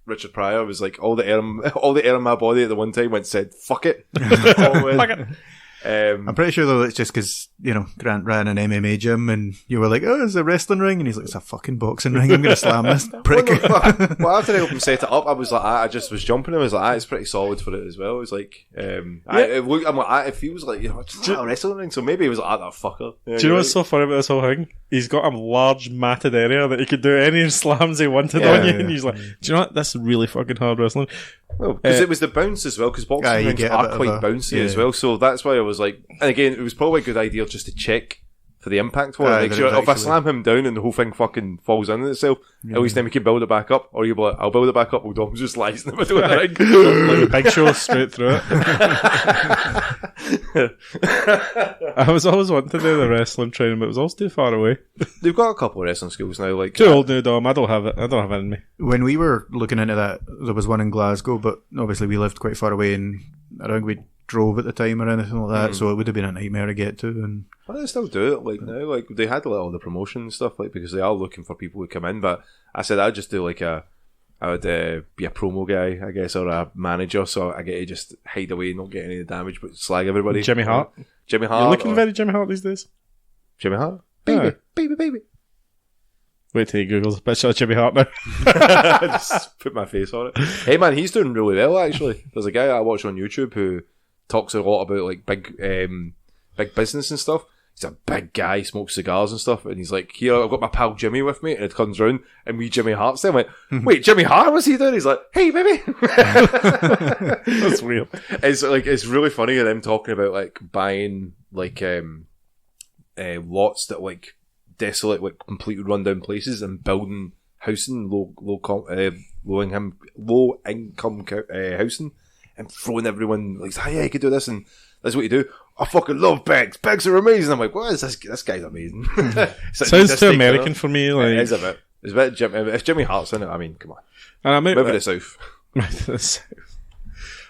Richard Pryor was like, all the air in my body at the one time said, fuck it. Fuck it. I'm pretty sure though it's just because, you know, Grant ran an MMA gym and you were like, oh, it's a wrestling ring, and he's like, it's a fucking boxing ring, I'm going to slam this prick. Well, after I helped him set it up, I was like, I just was jumping him. I was like, it's pretty solid for it as well. It was like, I'm like, it feels like, you know, it's not a wrestling ring, so maybe he was like, that fucker. Yeah, Do you know what's so funny about this whole thing? He's got a large matted area that he could do any slams he wanted on you, and he's like, do you know what? That's really fucking hard wrestling. Well, because it was the bounce as well, because boxing rings are quite bouncy as well, so that's why I was like, and again, it was probably a good idea just to check for the impact for it. Make sure if I slam him down and the whole thing fucking falls in itself, at least then we can build it back up, or you'll be like, I'll build it back up, well, Dom's just lies in the middle of the ring. Like a big show straight through it. I was always wanting to do the wrestling training, but it was always too far away. They've got a couple of wrestling skills now, like Too old now, Dom. I don't have it. I don't have it in me. When we were looking into that, there was one in Glasgow, but obviously we lived quite far away, and I don't think we drove at the time or anything like that, so it would have been a nightmare to get to. And well, they still do it like now. Like they had all the promotion and stuff, like because they are looking for people who come in. But I said I'd just do like I would be a promo guy, I guess, or a manager, so I get to just hide away, not get any damage, but slag everybody. Jimmy Hart. Jimmy Hart. You're looking very Jimmy Hart these days. Jimmy Hart. Yeah. Baby. Wait till he Googles picture of Jimmy Hart now. Just put my face on it. Hey man, he's doing really well actually. There's a guy I watch on YouTube who talks a lot about like big business and stuff. He's a big guy, smokes cigars and stuff, and he's like, here, I've got my pal Jimmy with me, and it comes round, and we Jimmy Hart's there. I'm like, wait, Jimmy Hart, what's he doing? He's like, hey, baby. That's weird. It's really funny of them talking about like buying like lots that like desolate, like completely rundown places and building housing, low income housing, and throwing everyone like, "Hey, yeah, you could do this," and that's what you do. I fucking love pigs. Pigs are amazing. I'm like, what is this? This guy's amazing. Sounds too American for me. Like, it is a bit. It's a bit if Jimmy Hart's in it, I mean, come on. And Move to the south. Move to the south.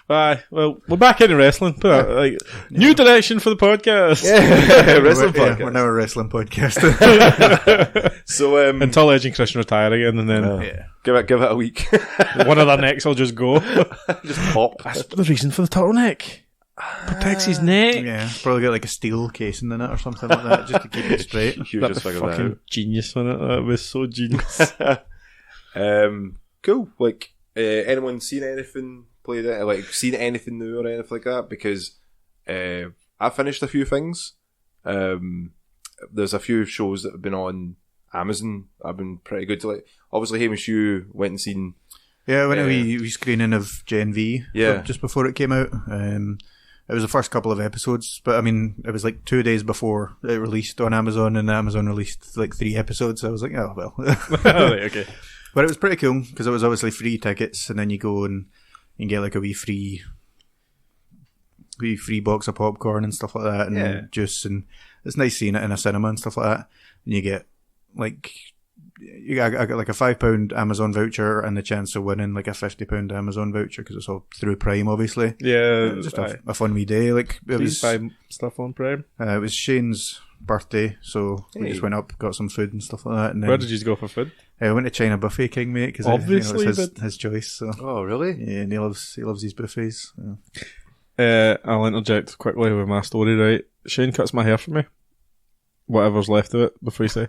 Well, we're back into wrestling. New direction for the podcast. Yeah, wrestling podcast. We're now a wrestling podcast. So until Edge and Christian retire again, and then give it a week. One of their necks will just go. Just pop. That's the reason for the turtleneck. Protects his neck. Yeah, probably get like a steel casing in it or something like that, just to keep it straight. Hugh That'd just be figured that fucking out. genius on it. That was so genius. Cool. Like, anyone seen anything played it? Like, seen anything new or anything like that? Because I finished a few things. There's a few shows that have been on Amazon. I've been pretty good to like. Obviously, Hamish, you went and seen. Yeah, I went to a wee screening of Gen V. Yeah. Just before it came out. It was the first couple of episodes, but I mean, it was like 2 days before it released on Amazon, and Amazon released like 3 episodes. So I was like, oh well. Right, okay. But it was pretty cool because it was obviously free tickets, and then you go and you get like a wee free box of popcorn and stuff like that, and juice, and it's nice seeing it in a cinema and stuff like that. And you get like. I got like a £5 Amazon voucher and the chance of winning like a £50 Amazon voucher because it's all through Prime, obviously. Yeah, Just a fun wee day. Like it was buy stuff on Prime. It was Shane's birthday, so we just went up, got some food and stuff like that. And then, Where did you go for food? I went to China Buffet King, mate, because Obviously, it's his choice. So. Oh, really? Yeah, and he loves his buffets. Yeah. I'll interject quickly with my story. Right, Shane cuts my hair for me. Whatever's left of it before you say.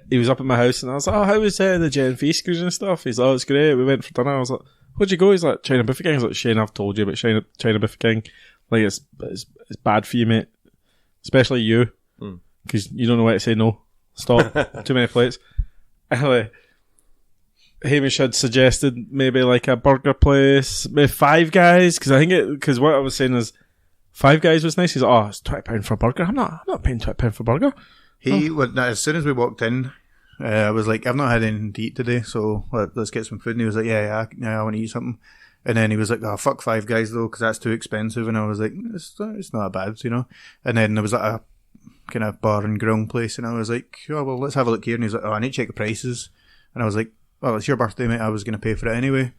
He was up at my house and I was like, oh, how was the Gen V screws and stuff? He's like, oh, it's great. We went for dinner. I was like, where'd you go? He's like, China Buffet King. I was like, Shane, I've told you about China Buffet King. Like, it's bad for you, mate. Especially you. Because you don't know why to say no. Stop. Too many plates. Anyway, Hamish had suggested maybe like a burger place, maybe Five Guys. Because what I was saying is, Five Guys was nice. He's like, oh, it's £20 for a burger. I'm not paying £20 for a burger. As soon as we walked in, I was like, I've not had anything to eat today, so let's get some food. And he was like, yeah, I want to eat something. And then he was like, oh, fuck Five Guys though, because that's too expensive. And I was like, it's not bad, you know. And then there was like a kind of bar and grill place, and I was like, oh, well, let's have a look here. And he's like, oh, I need to check the prices. And I was like, well, it's your birthday, mate. I was going to pay for it anyway.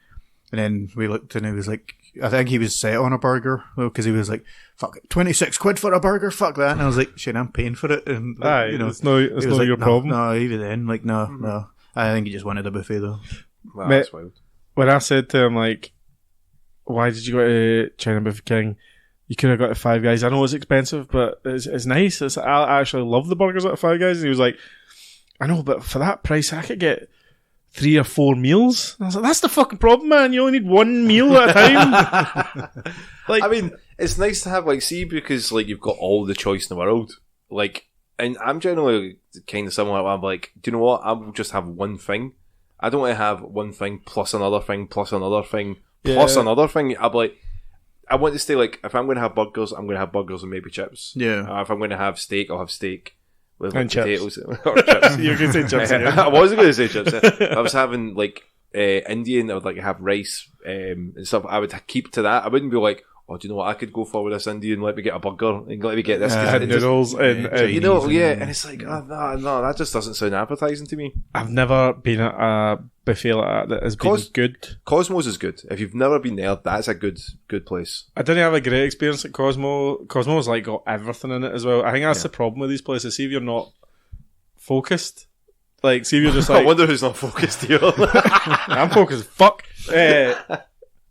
And then we looked, and he was like, I think he was set on a burger, though, because he was like, fuck it, 26 quid for a burger, fuck that. And I was like, Shane, I'm paying for it. And, like, you know, it's not like, your problem. No, even then, like, no. I think he just wanted a buffet, though. Wow, Mate, that's wild. When I said to him, like, why did you go to China Buffet King? You could have got to Five Guys. I know it's expensive, but it's nice. I actually love the burgers at Five Guys. And he was like, I know, but for that price, I could get 3 or 4 meals. And I was like, that's the fucking problem, man. You only need 1 meal at a time. Like, I mean, it's nice to have, like, see, because, like, you've got all the choice in the world. Like, and I'm generally kind of similar. I'm like, do you know what? I will just have one thing. I don't want to have one thing plus another thing plus another thing plus another thing. I'm like, I want to stay, like, if I'm going to have burgers, I'm going to have burgers and maybe chips. Yeah. If I'm going to have steak, I'll have steak. With and potatoes chips. Or chips. You can say chips again. I wasn't going to say chips. I was having like Indian. I would like have rice and stuff. I would keep to that. I wouldn't be like, oh, do you know what? I could go for with this Indian. Let me get a burger and let me get this. Noodles and you know, and it's like, oh, no, that just doesn't sound appetizing to me. I've never been at a buffet like that has been good. Cosmos is good. If you've never been there, that's a good place. I didn't have a great experience at Cosmo. Cosmo's like got everything in it as well. I think that's the problem with these places. See if you're not focused. Like, see if you're just like... I wonder who's not focused here. I'm focused. Fuck.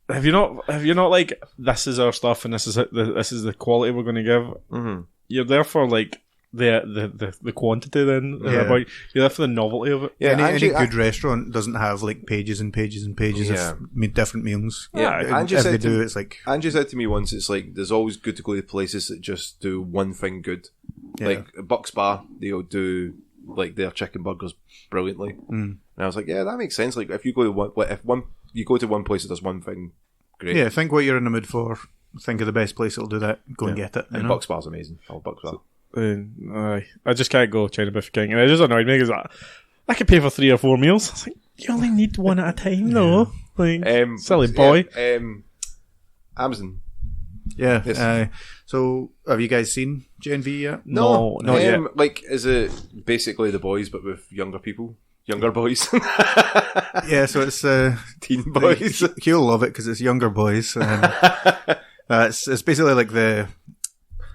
Have you not like, this is our stuff and this is the quality we're going to give? Mm-hmm. You're there for like the quantity then. Yeah. You're there for the novelty of it. Yeah, any good restaurant doesn't have like pages and pages and pages of different meals. Yeah, if they do, it's like... Angie said to me once, it's like, there's always good to go to places that just do one thing good. Yeah. Like, Bucks Bar, they'll do like their chicken burgers brilliantly. And I was like, yeah, that makes sense. Like, if you go to you go to one place that does one thing, great. Yeah, think what you're in the mood for. Think of the best place that'll do that. Go and get it. And Bucks Bar's amazing. Oh, Bucks Bar. I just can't go China Buffet King, and it just annoyed me because I could pay for 3 or 4 meals. I was like, you only need one at a time, though. Like, silly boy. Amazon. Yeah. Yes. So, have you guys seen Gen V yet? No, not yet. Like, is it basically The Boys but with younger people? Younger boys? Yeah, so it's Teen boys? Hugh will love it because it's younger boys. It's basically like the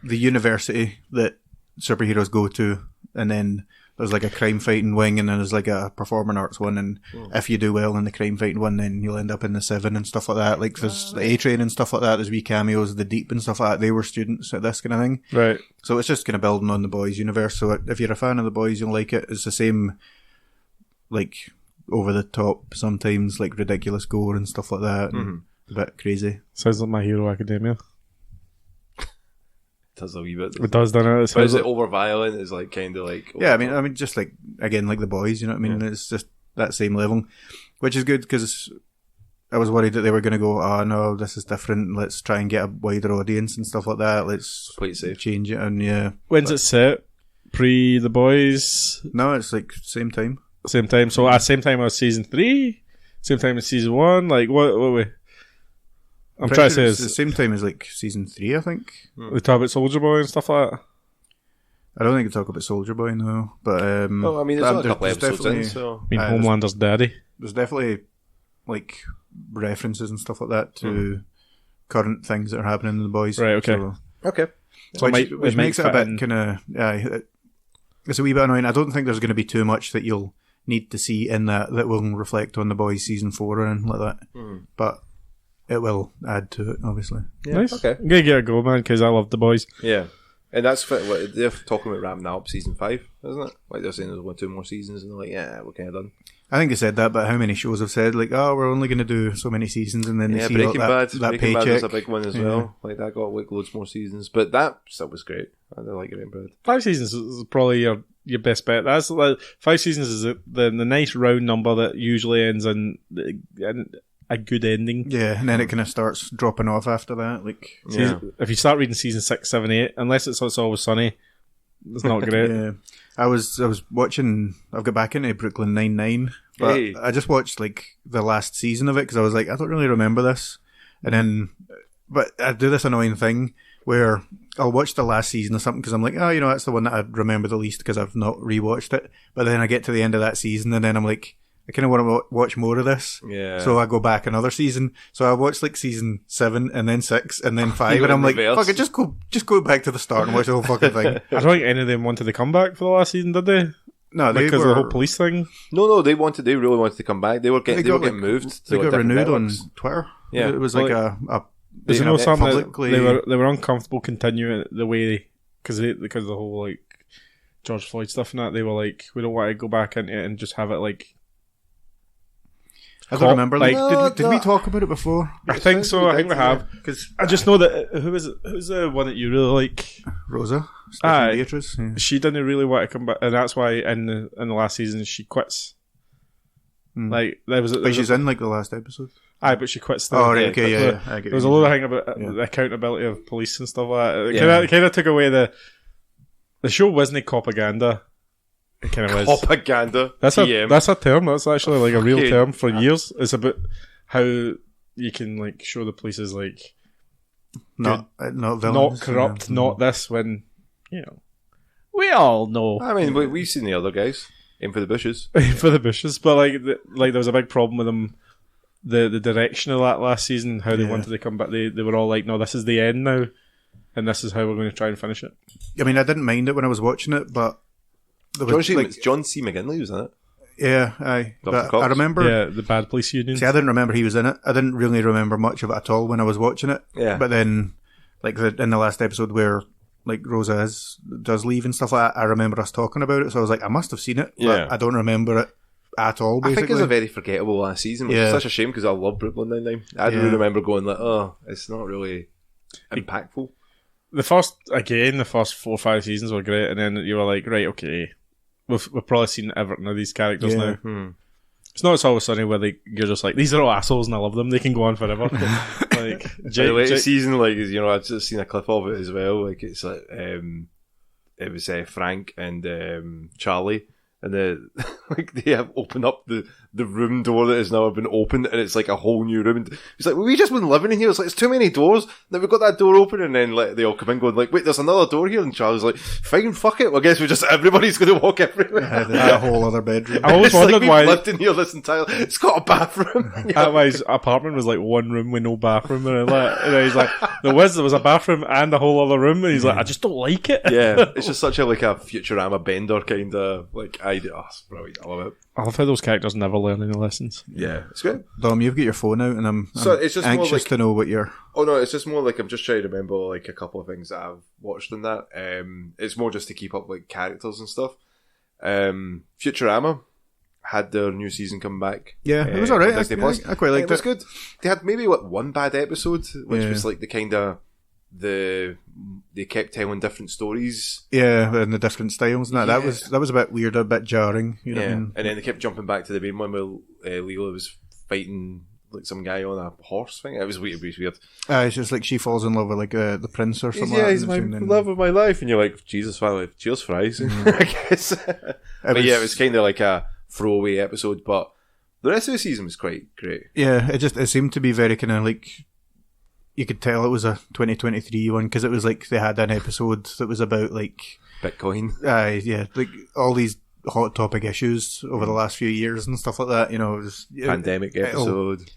university that superheroes go to, and then there's like a crime fighting wing, and then there's like a performing arts one, and if you do well in the crime fighting one, then you'll end up in the 7 and stuff like that. Like there's the A-Train and stuff like that, there's wee cameos, the Deep and stuff like that, they were students at this kind of thing. Right. So it's just kind of building on the Boys universe, so if you're a fan of the Boys, you'll like it. It's the same, like, over the top, sometimes, like ridiculous gore and stuff like that, and a bit crazy. Sounds like My Hero Academia. Does a wee bit. It does, doesn't it? But is it over violent? Is like kind of like Yeah, I mean, just like again, like the Boys, you know what I mean? Yeah. It's just that same level, which is good because I was worried that they were going to go, oh no, this is different. Let's try and get a wider audience and stuff like that. Let's play it safe, change it, and yeah. When's it set? Pre The Boys? No, it's like same time. Same time. So at same time as season 3, same time as season 1. Like what way? I'm trying to say it's the same time as like season 3, I think. We talk about Soldier Boy and stuff like that. I don't think we talk about Soldier Boy now, but well, I mean, there's only a couple episodes in, so I mean, Homelander's daddy. There's definitely like references and stuff like that to current things that are happening in the Boys. Right. Okay. So which makes it a bit kind of it's a wee bit annoying. I don't think there's going to be too much that you'll need to see in that will reflect on the Boys season 4 or anything like that, but it will add to it, obviously. Yeah. Nice. Okay. I'm going to get a go, man, because I love The Boys. Yeah. And that's what they're talking about wrapping that up season 5, isn't it? Like they're saying there's 1, 2 more seasons, and they're like, yeah, we're kind of done. I think they said that, but how many shows have said, like, oh, we're only going to do so many seasons, and then they see Breaking Bad, that Breaking paycheck. Bad was a big one as well. Like, that got like loads more seasons. But that stuff was great. I like Breaking Bad. 5 seasons is probably your best bet. That's like 5 seasons is the nice round number that usually ends in a good ending. Yeah, and then it kind of starts dropping off after that. Like, if you start reading season 6, 7, 8, unless it's Always Sunny, it's not great. Yeah, I was watching. I've got back into Brooklyn Nine-Nine, but I just watched like the last season of it because I was like, I don't really remember this. And then, but I do this annoying thing where I'll watch the last season or something because I'm like, oh, you know, that's the one that I remember the least because I've not rewatched it. But then I get to the end of that season and then I'm like, I kind of want to watch more of this. Yeah. So I go back another season. So I watched like season 7 and then 6 and then 5 and I'm like, fuck it, just go back to the start and watch the whole fucking thing. I don't think any of them wanted to come back for the last season, did they? No, they because of the whole police thing. No, they really wanted to come back. They were getting moved. They got renewed networks. on Twitter. Yeah, it was like a there's no something that they were uncomfortable continuing it the way because of the whole like George Floyd stuff and that. They were like, we don't want to go back into it and just have it like. I don't remember. Like, did we talk about it before? I think so. I think we have. Because I just know that who's the one that you really like? Rosa. Beatrice. Yeah. She didn't really want to come back, and that's why in the last season she quits. Like there was. But she's in like the last episode. Aye, but she quits. Oh, right, okay, yeah. There was a lot of thing about the accountability of police and stuff like that. It kind of took away the show wasn't propaganda. It kind of was. Propaganda. That's a term. That's actually like a real term for years. It's about how you can like show the police as like not villains, not corrupt, not this. When you know, we all know. I mean, we've seen the other guys aim for the bushes, but like there was a big problem with them. The direction of that last season, how they wanted to come back. They were all like, no, this is the end now, and this is how we're going to try and finish it. I mean, I didn't mind it when I was watching it, but. John C. McGinley was in it. Yeah, aye. But I remember... the bad police union. See, I didn't remember he was in it. I didn't really remember much of it at all when I was watching it. Yeah. But then, like, in the last episode where, like, Rosa does leave and stuff like that, I remember us talking about it, so I was like, I must have seen it, but I don't remember it at all, basically. I think it's a very forgettable last season, which is such a shame, because I love Brooklyn Nine-Nine. I do remember going like, oh, it's not really impactful. The first 4 or 5 seasons were great, and then you were like, right, okay... We've probably seen everything of these characters now. It's not Always Sunny where you're just like, these are all assholes and I love them. They can go on forever. Like the latest season, like, you know, I've just seen a clip of it as well. Like, it's like it was Frank and Charlie, and they have opened up the room door that has now been opened, and it's like a whole new room. And he's like, well, we just been living in here. It's like, it's too many doors. Then we've got that door open, and then like they all come in going like, wait, there's another door here. And Charlie's like, fine, fuck it. Well, I guess everybody's going to walk everywhere. Yeah, a whole other bedroom. I always wondered we've why lived in here this entire. It's got a bathroom. his apartment was like one room with no bathroom, and he's like, there was a bathroom and a whole other room, and he's like, I just don't like it. Yeah, it's just such a Futurama Bender kind of like idea. Oh, it's brilliant. I love it. I love how those characters never learn any lessons. Yeah, it's great. Dom, you've got your phone out, and I'm it's just anxious more like, to know what you're... Oh no, it's just more like I'm just trying to remember like a couple of things that I've watched in that. It's more just to keep up like characters and stuff. Futurama had their new season come back. Yeah, it was alright. I quite liked it. It was good. They had maybe one bad episode, which was like the kind of they kept telling different stories. Yeah, and the different styles and that. That was a bit weird, a bit jarring. You know what I mean? And then they kept jumping back to the main one where Leela was fighting like some guy on a horse thing. It was weird. It's just like she falls in love with like the prince or something. He's my love of my life, and you're like, Jesus, family, cheers fries. I guess. But yeah, it was kind of like a throwaway episode, but the rest of the season was quite great. Yeah, it seemed to be very kind of like, you could tell it was a 2023 one, because it was like they had an episode that was about like Bitcoin. Like all these hot topic issues over the last few years and stuff like that. You know, it was, pandemic episode.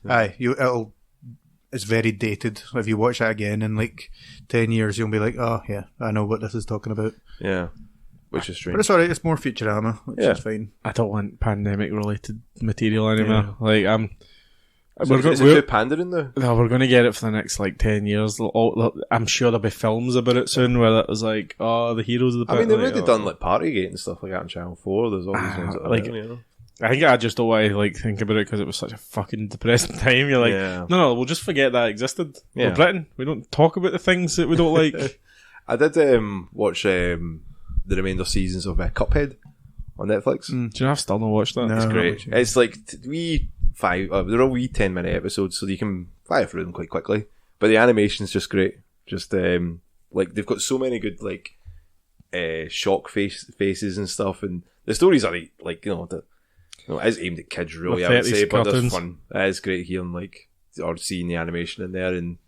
It's very dated. If you watch that again in like 10 years, you'll be like, oh yeah, I know what this is talking about. Yeah, which is strange. But it's alright. It's more Futurama, which is fine. I don't want pandemic related material anymore. Yeah. Like Is it too pandering though? No, we're going to get it for the next like 10 years. I'm sure there'll be films about it soon where it was like, oh, the heroes of the... I mean, they've already done like Partygate and stuff like that on Channel 4. There's all these ones that are like, there, you know? I think I just don't want to like think about it because it was such a fucking depressing time. You're like, no, we'll just forget that existed. Yeah. We're Britain. We don't talk about the things that we don't like. I did watch the remainder seasons of Cuphead on Netflix. Do you know I've still not watched that? No, It's great. It's like they're all wee 10-minute episodes, so you can fly through them quite quickly. But the animation's just great. Just like they've got so many good like shock faces and stuff, and the stories are like it is aimed at kids really, I would say, but there's fun. It is great hearing like or seeing the animation in there and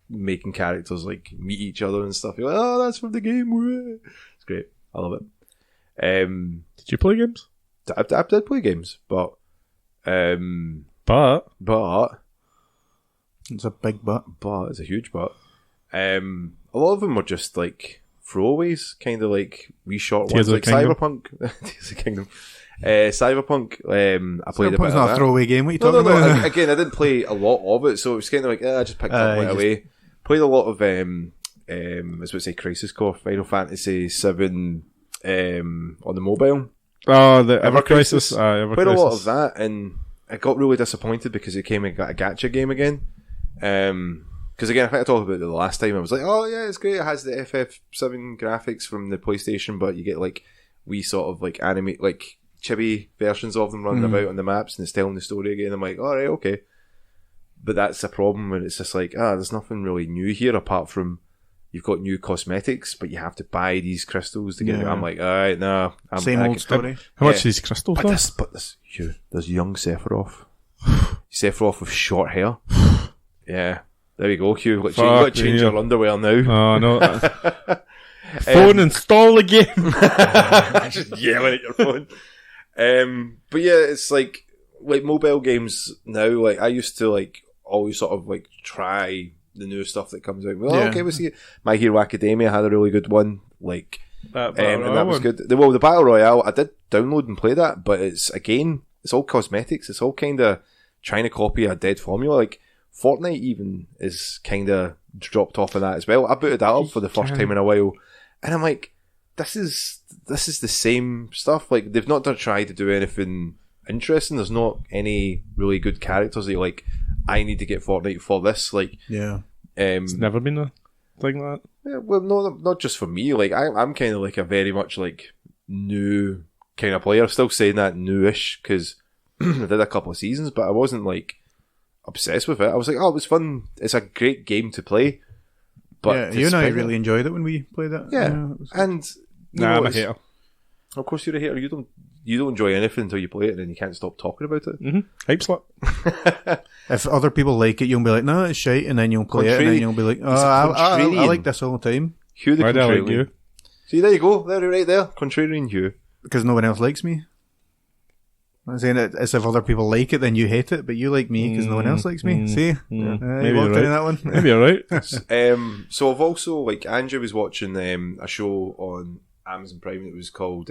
making characters like meet each other and stuff. You're like, oh, that's from the game. It's great. I love it. Did you play games? I did play games, but it's a big but it's a huge but. A lot of them were just like throwaways, kind of like wee short ones, like Cyberpunk. Tears of the Kingdom. Cyberpunk. I played a bit of not that. A throwaway game. What are you talking about? Again, I didn't play a lot of it, so it was kind of like I just picked up right away. Played a lot of I was about to say Crisis Core, Final Fantasy 7 on the mobile. Oh, the Ever Crisis. Played a lot of that, and I got really disappointed because it came a gacha game again. Because again, I think I talked about it the last time. I was like, oh yeah, it's great. It has the FF7 graphics from the PlayStation, but you get like wee sort of like anime, like chibi versions of them running about on the maps, and it's telling the story again. I'm like, all right, okay. But that's a problem when it's just like, there's nothing really new here apart from you've got new cosmetics, but you have to buy these crystals to get it. I'm like, all right, no. Same old story. How much are these crystals? But Hugh, there's young Sephiroth. Sephiroth with short hair. Yeah. There we go, Hugh. You've got to change your underwear now. Oh, no. Phone, install the game. Just yelling at your phone. But yeah, it's like mobile games now, like I used to like always sort of like try the new stuff that comes out. Well, okay, we'll see. My Hero Academia had a really good one, like, and that was good. The Battle Royale, I did download and play that, but it's all cosmetics. It's all kind of trying to copy a dead formula. Like Fortnite even is kind of dropped off of that as well. I booted that up for the first time in a while, and I'm like, this is the same stuff. Like they've not tried to do anything interesting. There's not any really good characters that you're like, I need to get Fortnite for this. Like, it's never been a thing like that. Yeah, well, no, not just for me. Like, I'm kind of like a very much like new kind of player. Still saying that newish because I did a couple of seasons, but I wasn't like obsessed with it. I was like, oh, it was fun. It's a great game to play. But you and I really enjoyed it when we played it. Yeah, and Nah, I'm a it's- hater. Of course, you're a hater. You don't enjoy anything until you play it, and then you can't stop talking about it. Mm-hmm. Hype slap. If other people like it, you'll be like, no, it's shite, and then you'll play it, and then you'll be like, oh, I like this all the time. Hugh the Why do I like contrarian. you? See, there you go. There, right there. Contrarian Hugh. Because no one else likes me. I'm saying it as if other people like it, then you hate it, but you like me because no one else likes me. See? Maybe you you're walked right. into that one. Maybe you're right. So I've also, like, Andrew was watching a show on Amazon Prime that was called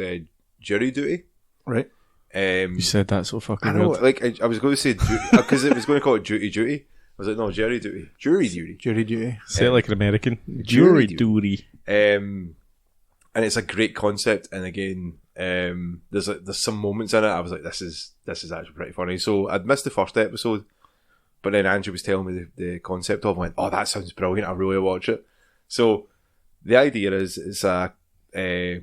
Jury Duty. Right. You said that so fucking I know, weird. like, I was going to say, because it was going to call it Duty. I was like, no, Jury Duty. Jury Duty. Jury duty. Say it like an American. Jury Jury duty. And it's a great concept, and again, there's some moments in it I was like, this is actually pretty funny. So I'd missed the first episode, but then Andrew was telling me the concept of it. I went, oh, that sounds brilliant, I really watch it. So the idea is they're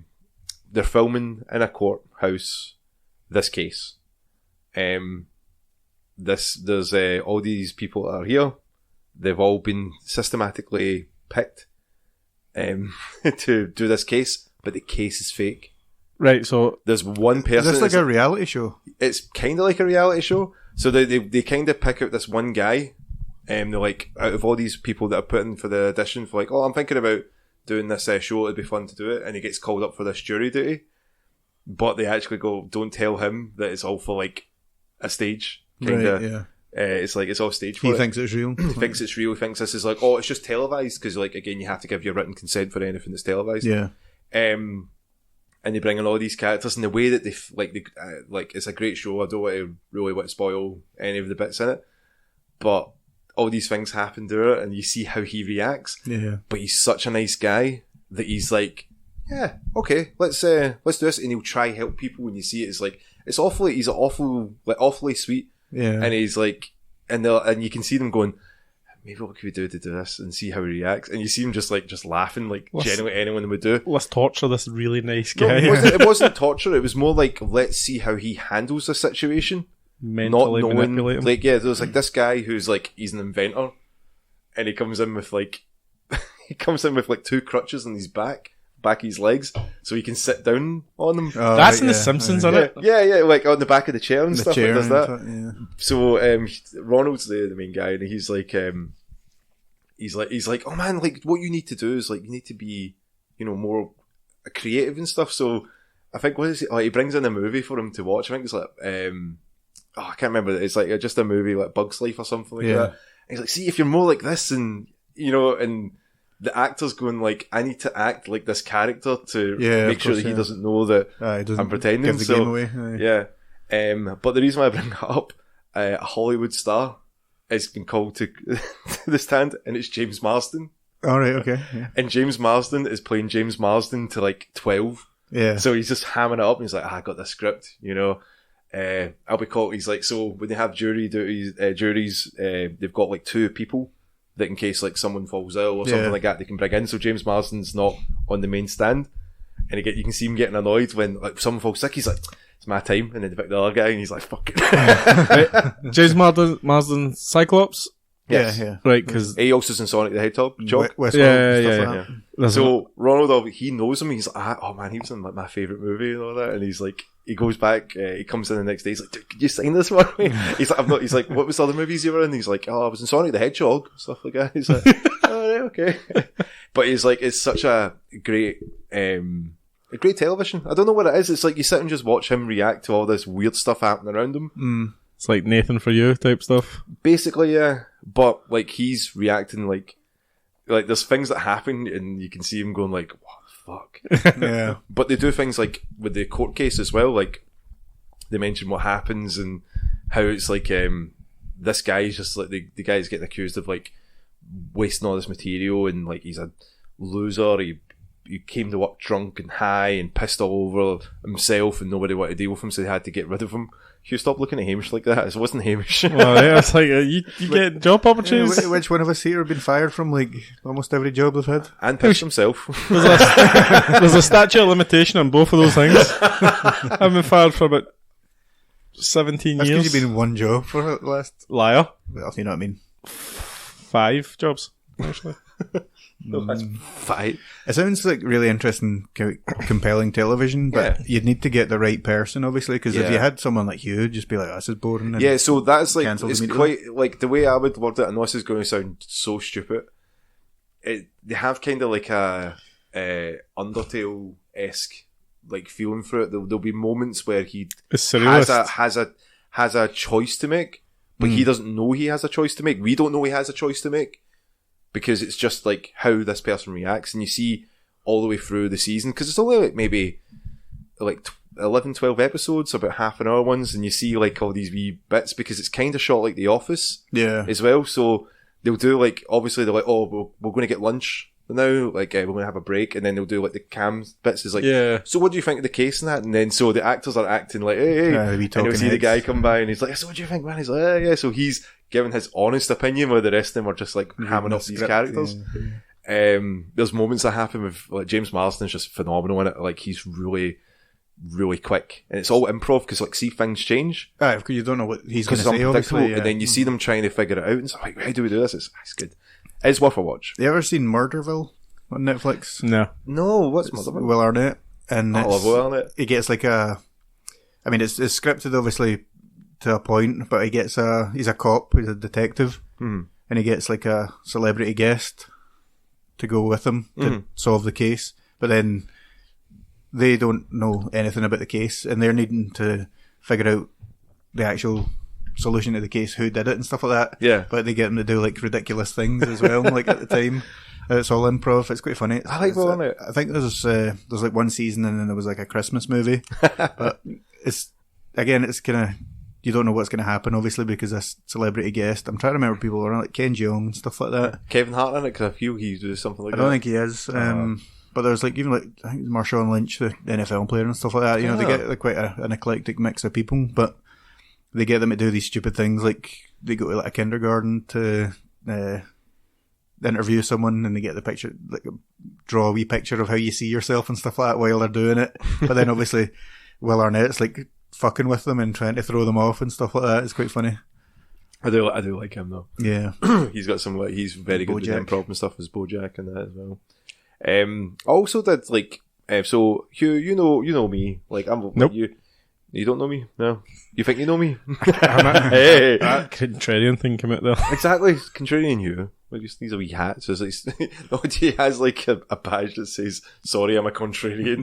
filming in a courthouse this case. There's all these people that are here. They've all been systematically picked to do this case, but the case is fake. Right, so There's one person. Is this like a reality show? It's kind of like a reality show. So they kind of pick out this one guy, and they're like, out of all these people that are put in for the audition for like, oh, I'm thinking about doing this show, it'd be fun to do it, and he gets called up for this jury duty. But they actually go, don't tell him that it's all for like a stage. Kinda. Right, yeah. It's like, it's all stage for He it. thinks it's real. He thinks it's real. He thinks this is like, oh, it's just televised, because like, again, you have to give your written consent for anything that's televised. Yeah. And they bring in all these characters, and the way that they it's a great show. I don't really want to spoil any of the bits in it, but all these things happen to it, and you see how he reacts. Yeah. But he's such a nice guy that he's like, yeah, okay, let's do this, and he'll try help people. When you see it, it's like, he's awfully sweet. Yeah. And he's like, and you can see them going, maybe what could we do to do this, and see how he reacts. And you see him just laughing, like generally anyone would do. let's torture this really nice No, guy. it wasn't torture. It was more like, let's see how he handles the situation. Mentally Not knowing, manipulate him. like, yeah, there's like this guy who's like, he's an inventor, and he comes in with like, two crutches on his back of his legs, so he can sit down on them. Oh, That's right, in The yeah. Simpsons, Yeah. isn't it? Yeah, like on the back of the chair and The stuff. chair It does and that. stuff, yeah. So Ronald's the main guy, and he's like, oh man, like, what you need to do is like, you need to be, more creative and stuff. So I think, what is it? Like, he brings in a movie for him to watch. I think it's like, I can't remember. It's like just a movie like Bug's Life or something like that. And he's like, see, if you're more like this, and and the actor's going like, I need to act like this character to make sure that he doesn't know that I'm pretending. Give the game away. Aye. Yeah. But the reason why I bring that up, a Hollywood star has been called to the stand, and it's James Marsden. All right. Okay. Yeah. And James Marsden is playing James Marsden to like 12. Yeah. So he's just hamming it up, and he's like, I got this script, I'll be called. He's like, so when they have juries, they've got like two people that in case like someone falls ill or something like that, they can bring in. So James Marsden's not on the main stand, and you can see him getting annoyed when like someone falls sick. He's like, it's my time, and then they pick the other guy, and he's like, fuck it. James Marsden Cyclops? Yes. Yeah. Right, because... He also is in Sonic the Hedgehog. Westworld, Yeah, stuff yeah, like Yeah. that. So Ronald, he knows him. He's like, oh man, he was in like my favourite movie and all that. And he's like, he goes back, he comes in the next day. He's like, could you sign this for me? He's like, I'm not. He's like, what was the other movies you were in? He's like, oh, I was in Sonic the Hedgehog, stuff like that. He's like, oh, right, okay. But he's like, it's such a great television. I don't know what it is. It's like you sit and just watch him react to all this weird stuff happening around him. It's like Nathan for You type stuff. Basically, yeah. But like he's reacting like there's things that happen, and you can see him going like, what the fuck? Yeah. But they do things like with the court case as well. Like they mention what happens and how it's like this guy's just like the guy's getting accused of like wasting all this material, and like he's a loser. He came to work drunk and high and pissed all over himself, and nobody wanted to deal with him, so they had to get rid of him. Hugh, stop looking at Hamish like that. It wasn't Hamish. Well, yeah, it's like you get job opportunities. Which one of us here have been fired from like almost every job they've had? And pissed himself. There's a statute of limitation on both of those things. I've been fired for about 17 That's years. because you've been in one job for the last. Liar. Well, you know what I mean. 5 jobs, actually. That's fine. It sounds like really interesting, compelling television, but you'd need to get the right person, obviously, because if you had someone like Hugh, just be like, oh, this is boring. And so that's like, it's immediately. quite, like, the way I would word it, and this is going to sound so stupid, they have kind of like a Undertale-esque, like, feeling through it. There'll be moments where he has a choice to make, but he doesn't know he has a choice to make. We don't know he has a choice to make, because it's just like how this person reacts, and you see all the way through the season, because it's only like maybe like 11, 12 episodes, about half an hour ones, and you see like all these wee bits, because it's kind of shot like The Office as well. So they'll do like, obviously they're like, oh, we're going to get lunch now, like we're going to have a break, and then they'll do like the cam bits is like, so what do you think of the case and that? And then so the actors are acting like, hey, and you'll see the guy come by and he's like, so what do you think, man? He's like, yeah, so he's giving his honest opinion, while the rest of them are just like hamming up these characters. There's moments that happen with like James Marsden's just phenomenal in it. Like, he's really, really quick, and it's all improv, because like, see, things change. Because you don't know what he's going to say, obviously, and then you see them trying to figure it out, and it's like, how do we do this? It's good. It's worth a watch. You ever seen Murderville on Netflix? No, what's Murderville? Will Arnett, and I love Will Arnett. He gets like it's scripted, obviously, to a point, but he's a cop, he's a detective, and he gets like a celebrity guest to go with him to solve the case, but then they don't know anything about the case, and they're needing to figure out the actual solution to the case, who did it and stuff like that. Yeah. But they get them to do like ridiculous things as well, like at the time. It's all improv. It's quite funny. I like Will Arnett. I think there's like one season, and then there was like a Christmas movie. But it's kind of, you don't know what's going to happen, obviously, because this celebrity guest, I'm trying to remember people around, like Ken Jeong and stuff like that. Kevin Hart in it, because I feel he does something like that. I don't think he is. But there's like, even like, I think Marshawn Lynch, the NFL player and stuff like that. You know, they get like quite an eclectic mix of people, but they get them to do these stupid things, like they go to like a kindergarten to interview someone, and they get the picture, like draw a wee picture of how you see yourself and stuff like that while they're doing it. But then obviously Will Arnett's like fucking with them and trying to throw them off and stuff like that. It's quite funny. I do like him though. Yeah. He's got some, like, he's very good with improv and stuff as BoJack and that as well. I also did like, so Hugh, you know me, like I'm nope. like you don't know me? No. You think you know me? Hey. That contrarian thing came out there. Exactly. Contrarian Hugh. Like, just needs a wee hat. So it's like, he has like a badge that says, sorry, I'm a contrarian.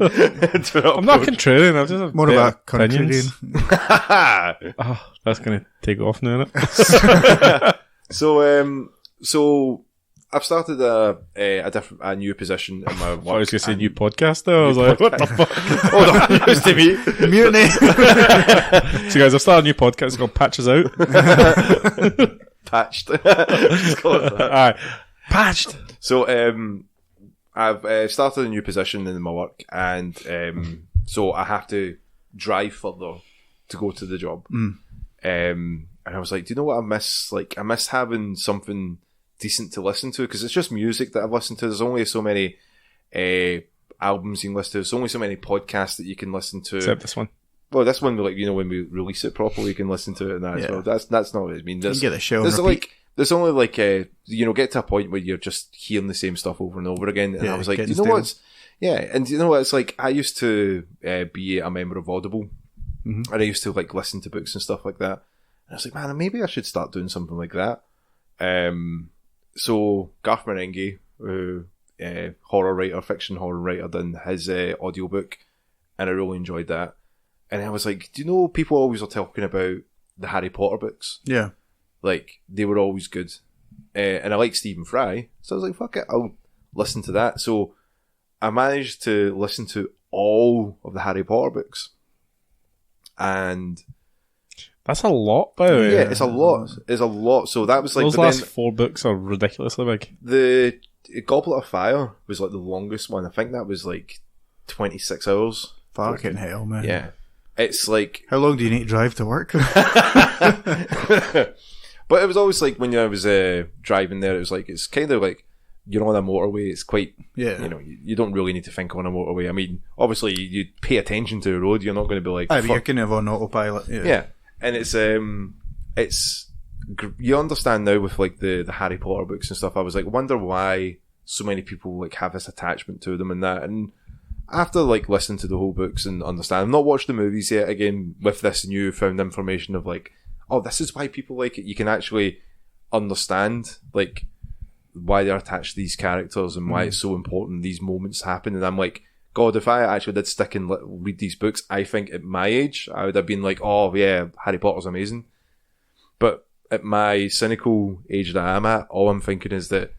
I'm not contrarian, I'm just more about contrarian. Oh, that's going to take off now, isn't it? So I've started a new position in my work. I was going to say new podcast though. I was like, what the fuck? Hold on, it was to me. Mutiny. So guys, I've started a new podcast. It's called Patches Out. Patched. Just call it that. Alright. Patched. So I've started a new position in my work, and so I have to drive further to go to the job. And I was like, do you know what I miss? Like, I miss having something decent to listen to, because it's just music that I've listened to. There's only so many albums you can listen to. There's only so many podcasts that you can listen to. Except this one. Well, this one, like, you know, when we release it properly, you can listen to it and that as well. That's not what I mean. You can get the show. There's only like you know, get to a point where you're just hearing the same stuff over and over again. And I was like, you know what? And you know what? It's like, I used to be a member of Audible, and I used to like listen to books and stuff like that. And I was like, man, maybe I should start doing something like that. So Garth Marenghi, fiction horror writer, done his audiobook, and I really enjoyed that. And I was like, do you know, people always are talking about the Harry Potter books? Yeah. Like, they were always good. And I like Stephen Fry, so I was like, fuck it, I'll listen to that. So I managed to listen to all of the Harry Potter books. And that's a lot, by the way. Yeah, it's a lot. It's a lot. So that was like... Those last 4 books are ridiculously big. The Goblet of Fire was like the longest one. I think that was like 26 hours. Fucking hell, man. Yeah. It's like... How long do you need to drive to work? But it was always like, when I was driving there, it was like, it's kind of like, you're on a motorway, it's quite... Yeah. You know, you don't really need to think on a motorway. I mean, obviously, you pay attention to the road, you're not going to be like... But you're kind of on autopilot. Yeah. And it's you understand now with like the Harry Potter books and stuff. I was like, wonder why so many people like have this attachment to them and that. And after like listening to the whole books and understand, I've not watched the movies yet. Again, with this newfound information of like, oh, this is why people like it. You can actually understand like why they're attached to these characters and why it's so important these moments happen. And I'm like, God, if I actually did stick and read these books, I think at my age, I would have been like, oh yeah, Harry Potter's amazing. But at my cynical age that I'm at, all I'm thinking is that,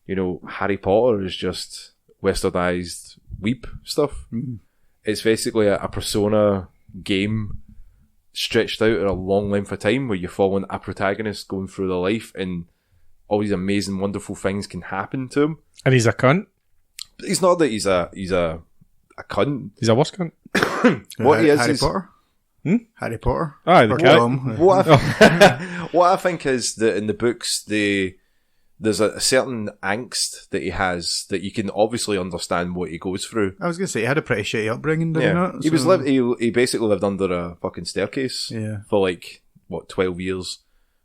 you know, Harry Potter is just westernized weep stuff. It's basically a Persona game stretched out at a long length of time where you're following a protagonist going through their life and all these amazing, wonderful things can happen to him. And he's a cunt. It's not that he's a cunt. He's a worse cunt. What he is Harry is Potter. Harry Potter. Aye, the Or cat. Tom. what I think is that in the books there's a certain angst that he has that you can obviously understand what he goes through. I was going to say, he had a pretty shitty upbringing, did he not? He was So- he basically lived under a fucking staircase for like 12 years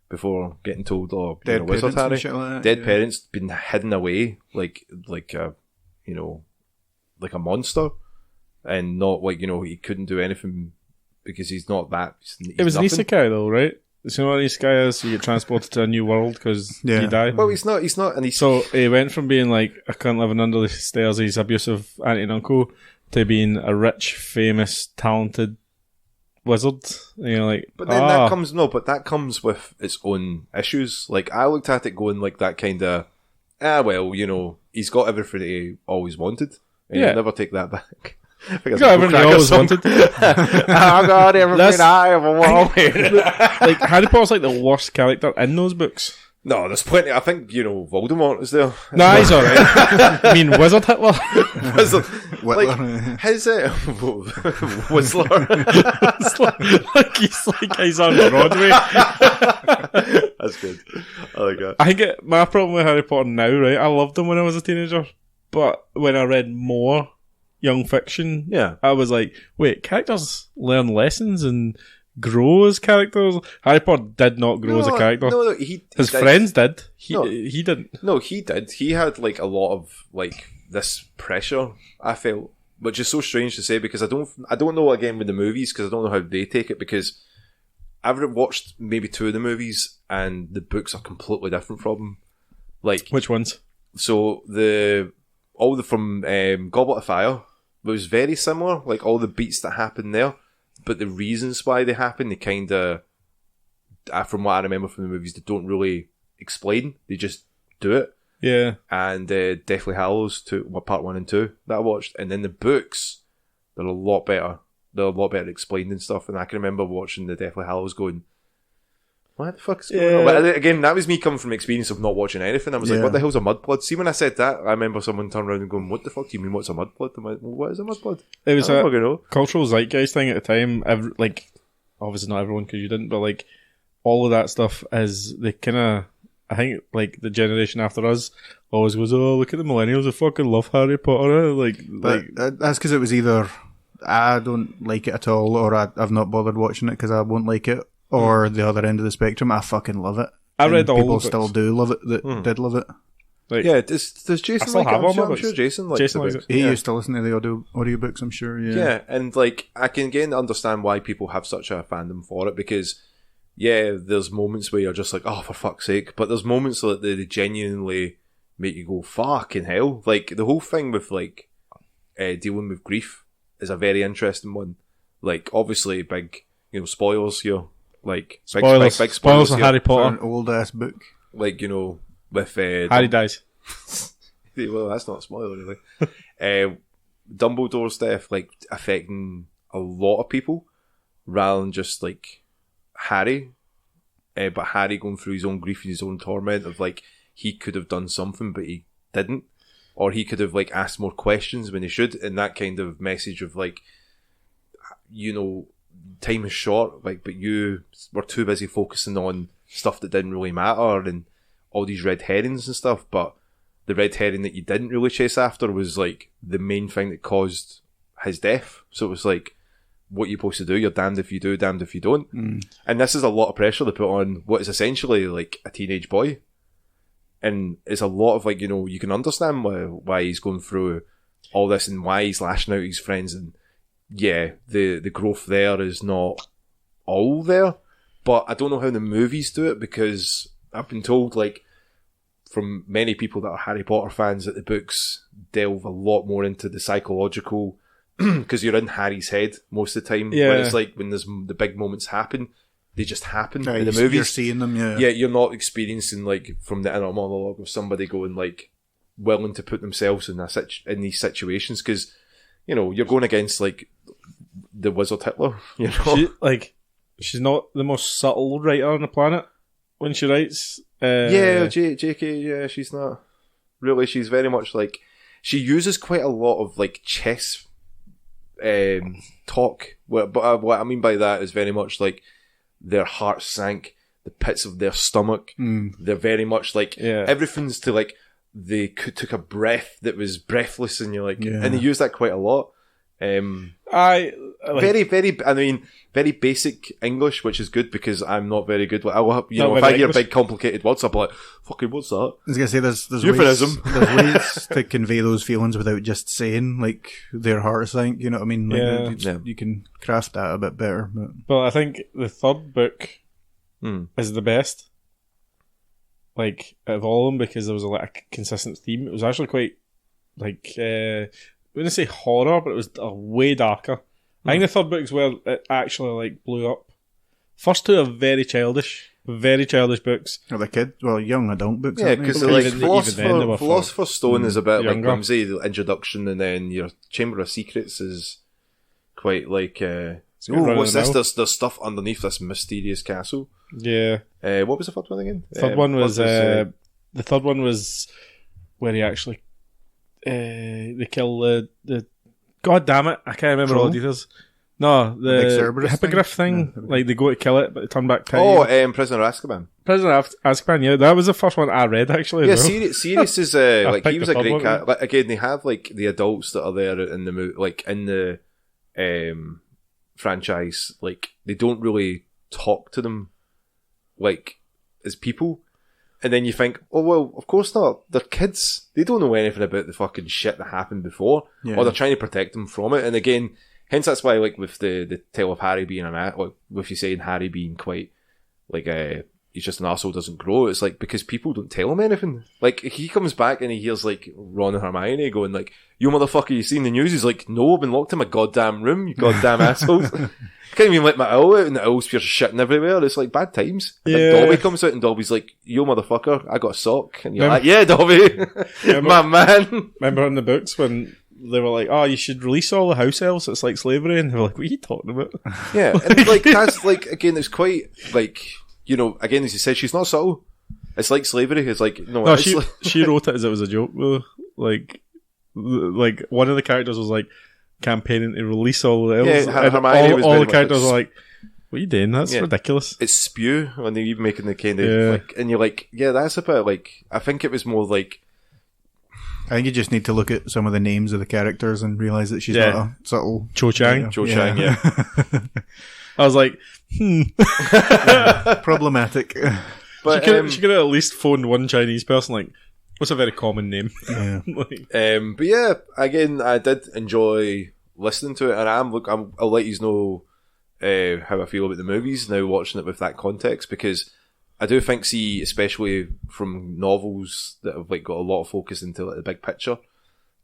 before getting told, oh, you Dead know, wizard parents and Harry. shit like that, Dead yeah. parents been hidden away like a, you know, like a monster, and not like, you know, he couldn't do anything because he's not that. He's It was an nothing. isekai though, right? So you know what an isekai is? You get transported to a new world because Yeah. you die. Well, he's not, and he's So he went from being like a cunt living under the stairs, he's abusive auntie and uncle, to being a rich, famous, talented wizard. And you're like, But then that comes with its own issues. Like, I looked at it going like that kind of, well, you know, he's got everything he always wanted. And Yeah. he'll never take that back. I think he's got everything he always wanted. I got everything That's- I ever wanted. Like Harry Potter's like the worst character in those books. No, there's plenty. I think, you know, Voldemort is there. Nah, he's alright. I mean, Wizard Hitler. like, his, Whistler. It's like he's on Broadway. That's good. I like that. I think my problem with Harry Potter now, right? I loved him when I was a teenager, but when I read more young fiction, Yeah. I was like, wait, characters learn lessons and grow as characters. Harry Potter did not grow as a character. No, His did. friends did. No. He didn't. No, he did. He had like a lot of like this pressure, I felt, which is so strange to say because I don't know again with the movies because I don't know how they take it because I've watched maybe 2 of the movies and the books are completely different from them. Like, Which ones? so from Goblet of Fire was very similar, like all the beats that happen there, but the reasons why they happen, they kind of, from what I remember from the movies, they don't really explain. They just do it. Yeah. And Deathly Hallows part 1 and 2 that I watched, and then the books, they're a lot better. They're a lot better explained and stuff. And I can remember watching the Deathly Hallows going, what the fuck is going on? But again, that was me coming from experience of not watching anything. I was like, what the hell's a mudblood? See, when I said that, I remember someone turned around and going, what the fuck do you mean, what's a mudblood? I'm like, well, what is a mudblood? It was I a don't fucking know. cultural zeitgeist thing at the time. Like, obviously not everyone because you didn't, but like, all of that stuff is they kind of, I think, like the generation after us always goes, oh, look at the millennials, they fucking love Harry Potter. But that's because it was either I don't like it at all, or I've not bothered watching it because I won't like it, or the other end of the spectrum, I fucking love it. I read And all people the still books. do love it that did love it. Like, Yeah, does Jason still like it? have all my I'm books. sure Jason likes Jason the likes books. He Yeah. used to listen to the audiobooks, I'm sure. Yeah, and like I can again understand why people have such a fandom for it because there's moments where you're just like, oh, for fuck's sake, but there's moments that they genuinely make you go, fucking hell. Like the whole thing with like dealing with grief is a very interesting one. Like obviously big, spoilers here. Like spoilers. big Spoilers for here. Harry For an Potter. old ass book. Like with Harry dies. well, that's not a spoiler really. Dumbledore's death like affecting a lot of people rather than just like Harry, but Harry going through his own grief and his own torment of like he could have done something but he didn't, or he could have like asked more questions when he should, and that kind of message of like, time is short, like, but you were too busy focusing on stuff that didn't really matter and all these red herrings and stuff, but the red herring that you didn't really chase after was like the main thing that caused his death. So it was like, what you're supposed to do, you're damned if you do, damned if you don't. And this is a lot of pressure to put on what is essentially like a teenage boy. and it's a lot of like, you know, you can understand why he's going through all this and why he's lashing out at his friends, and yeah, the growth there is not all there, but I don't know how the movies do it, because I've been told, like, from many people that are Harry Potter fans, that the books delve a lot more into the psychological, because you're in Harry's head most of the time. Yeah. When it's like, when there's the big moments happen, they just happen in the You're movies. seeing them, yeah. Yeah, you're not experiencing, like, from the inner monologue of somebody going, like, willing to put themselves in in these situations, because, you know, you're going against, like, the Wizard Hitler, you know? She's not the most subtle writer on the planet when she writes. Yeah, JK, yeah, she's not. Really, she's very much like... She uses quite a lot of, like, chess talk. But what I mean by that is very much like their hearts sank, the pits of their stomach. They're very much like... Everything's to, like, they took a breath that was breathless, and you're like... And they use that quite a lot. Very basic English, which is good, because I'm not very good. Like, if I hear big complicated words, I'll be like, "Fucking, what's that?" I was gonna say there's euphemism. There's ways to convey those feelings without just saying like their heart sank. You know what I mean? Like, you can craft that a bit better. But I think the third book is the best, like, out of all of them, because there was a consistent theme. It was actually quite like. I wouldn't say horror, but it was way darker. I think the third book is where it actually like blew up. First two are very childish books. Or the kid, young adult books. Yeah, because like Philosopher's Stone is a bit like whimsy, the introduction, and then your Chamber of Secrets is quite like, what's this? There's stuff underneath this mysterious castle. Yeah. What was the third one again? The third one was where he actually they kill the God damn it, I can't remember all the details. No, the hippogriff thing. Like, they go to kill it, but they turn back time. Prisoner of Azkaban. Prisoner of Azkaban, yeah. That was the first one I read, actually. Yeah, Sirius is, like, he was a great cat. Like, again, they have, like, the adults that are there in the movie, like, in the franchise. Like, they don't really talk to them, like, as people. And then you think, oh, well, of course not. They're kids. They don't know anything about the fucking shit that happened before. Yeah. Or they're trying to protect them from it. And again, hence that's why, like, with the tale of Harry being with you saying Harry being quite, like, he's just an arsehole, doesn't grow. It's like, because people don't tell him anything. Like, he comes back and he hears, like, Ron and Hermione going, like, you motherfucker, you seen the news? He's like, no, I've been locked in my goddamn room, you goddamn assholes. Can't even let my owl out, and the owl's just shitting everywhere. It's like bad times. Yeah. Like, Dobby comes out and Dobby's like, yo motherfucker, I got a sock. And you're like, yeah, Dobby. My man. Remember in the books when they were like, oh, you should release all the house elves, it's like slavery, and they were like, what are you talking about? Yeah, and like, that's like, again, it's quite like, you know, again, as you said, she's not subtle. It's like slavery. It's like, no she wrote it as it was a joke though. Like one of the characters was like campaigning to release all the elves, and all the characters were like, what are you doing? That's ridiculous. It's spew when they're even making the kind of like, and you're like, yeah, that's a bit like, I think it was more like, I think you just need to look at some of the names of the characters and realise that she's not a subtle... Cho Chang. Yeah. I was like, problematic. But she could have at least phoned one Chinese person, like, what's a very common name? Yeah. But yeah, again, I did enjoy listening to it, and I'll let you know how I feel about the movies now, watching it with that context, because I do think, especially from novels that have like got a lot of focus into like the big picture,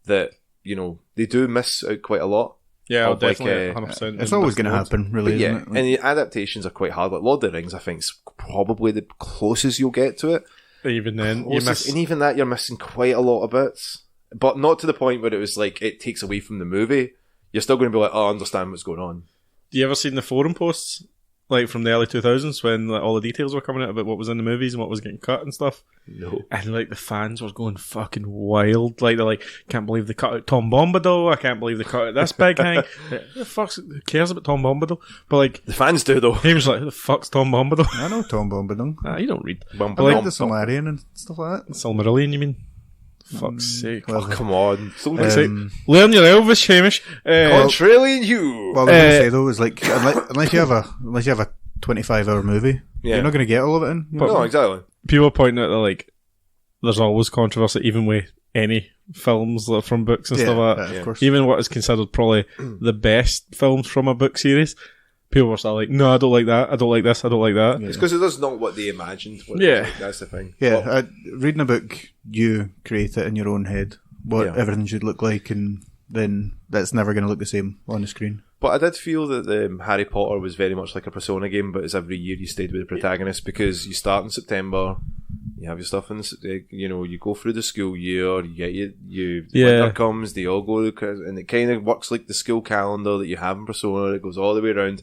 that, you know, they do miss out quite a lot. Yeah, definitely. 100%. It's always going to happen, really. Yeah, isn't it? And the adaptations are quite hard. Like Lord of the Rings, I think, is probably the closest you'll get to it. Even then, and even that, you're missing quite a lot of bits, but not to the point where it was like it takes away from the movie. You're still going to be like, oh, I understand what's going on. Do you ever seen the forum posts, like from the early 2000s, when like, all the details were coming out about what was in the movies and what was getting cut and stuff? No. And like the fans were going fucking wild. Like they're like, can't believe they cut out Tom Bombadil. I can't believe they cut out this big thing. Who cares about Tom Bombadil? But like the fans do though. He was like, who the fuck's Tom Bombadil? I know Tom Bombadil. You don't read. I like the Silmarillion and stuff like that. Silmarillion, you mean? Fuck's sake. Oh, come on. Learn your Elvish, Hamish. Contrarian Hugh. What I was going to say though is like, unless you have a 25-hour movie, you're not going to get all of it in. No, exactly. People are pointing out that like there's always controversy, even with any films from books and stuff like that. Of course. Even what is considered probably the best films from a book series, people are still like, no, I don't like that, I don't like this, I don't like that. It's because it does not what they imagined. Yeah. Like, that's the thing. Yeah, reading a book, you create it in your own head, what everything should look like, and then that's never going to look the same on the screen. But I did feel that Harry Potter was very much like a Persona game, but it's every year you stayed with the protagonist, because you start in September, you have your stuff in, you go through the school year, you get winter comes, they all go, and it kind of works like the school calendar that you have in Persona. It goes all the way around,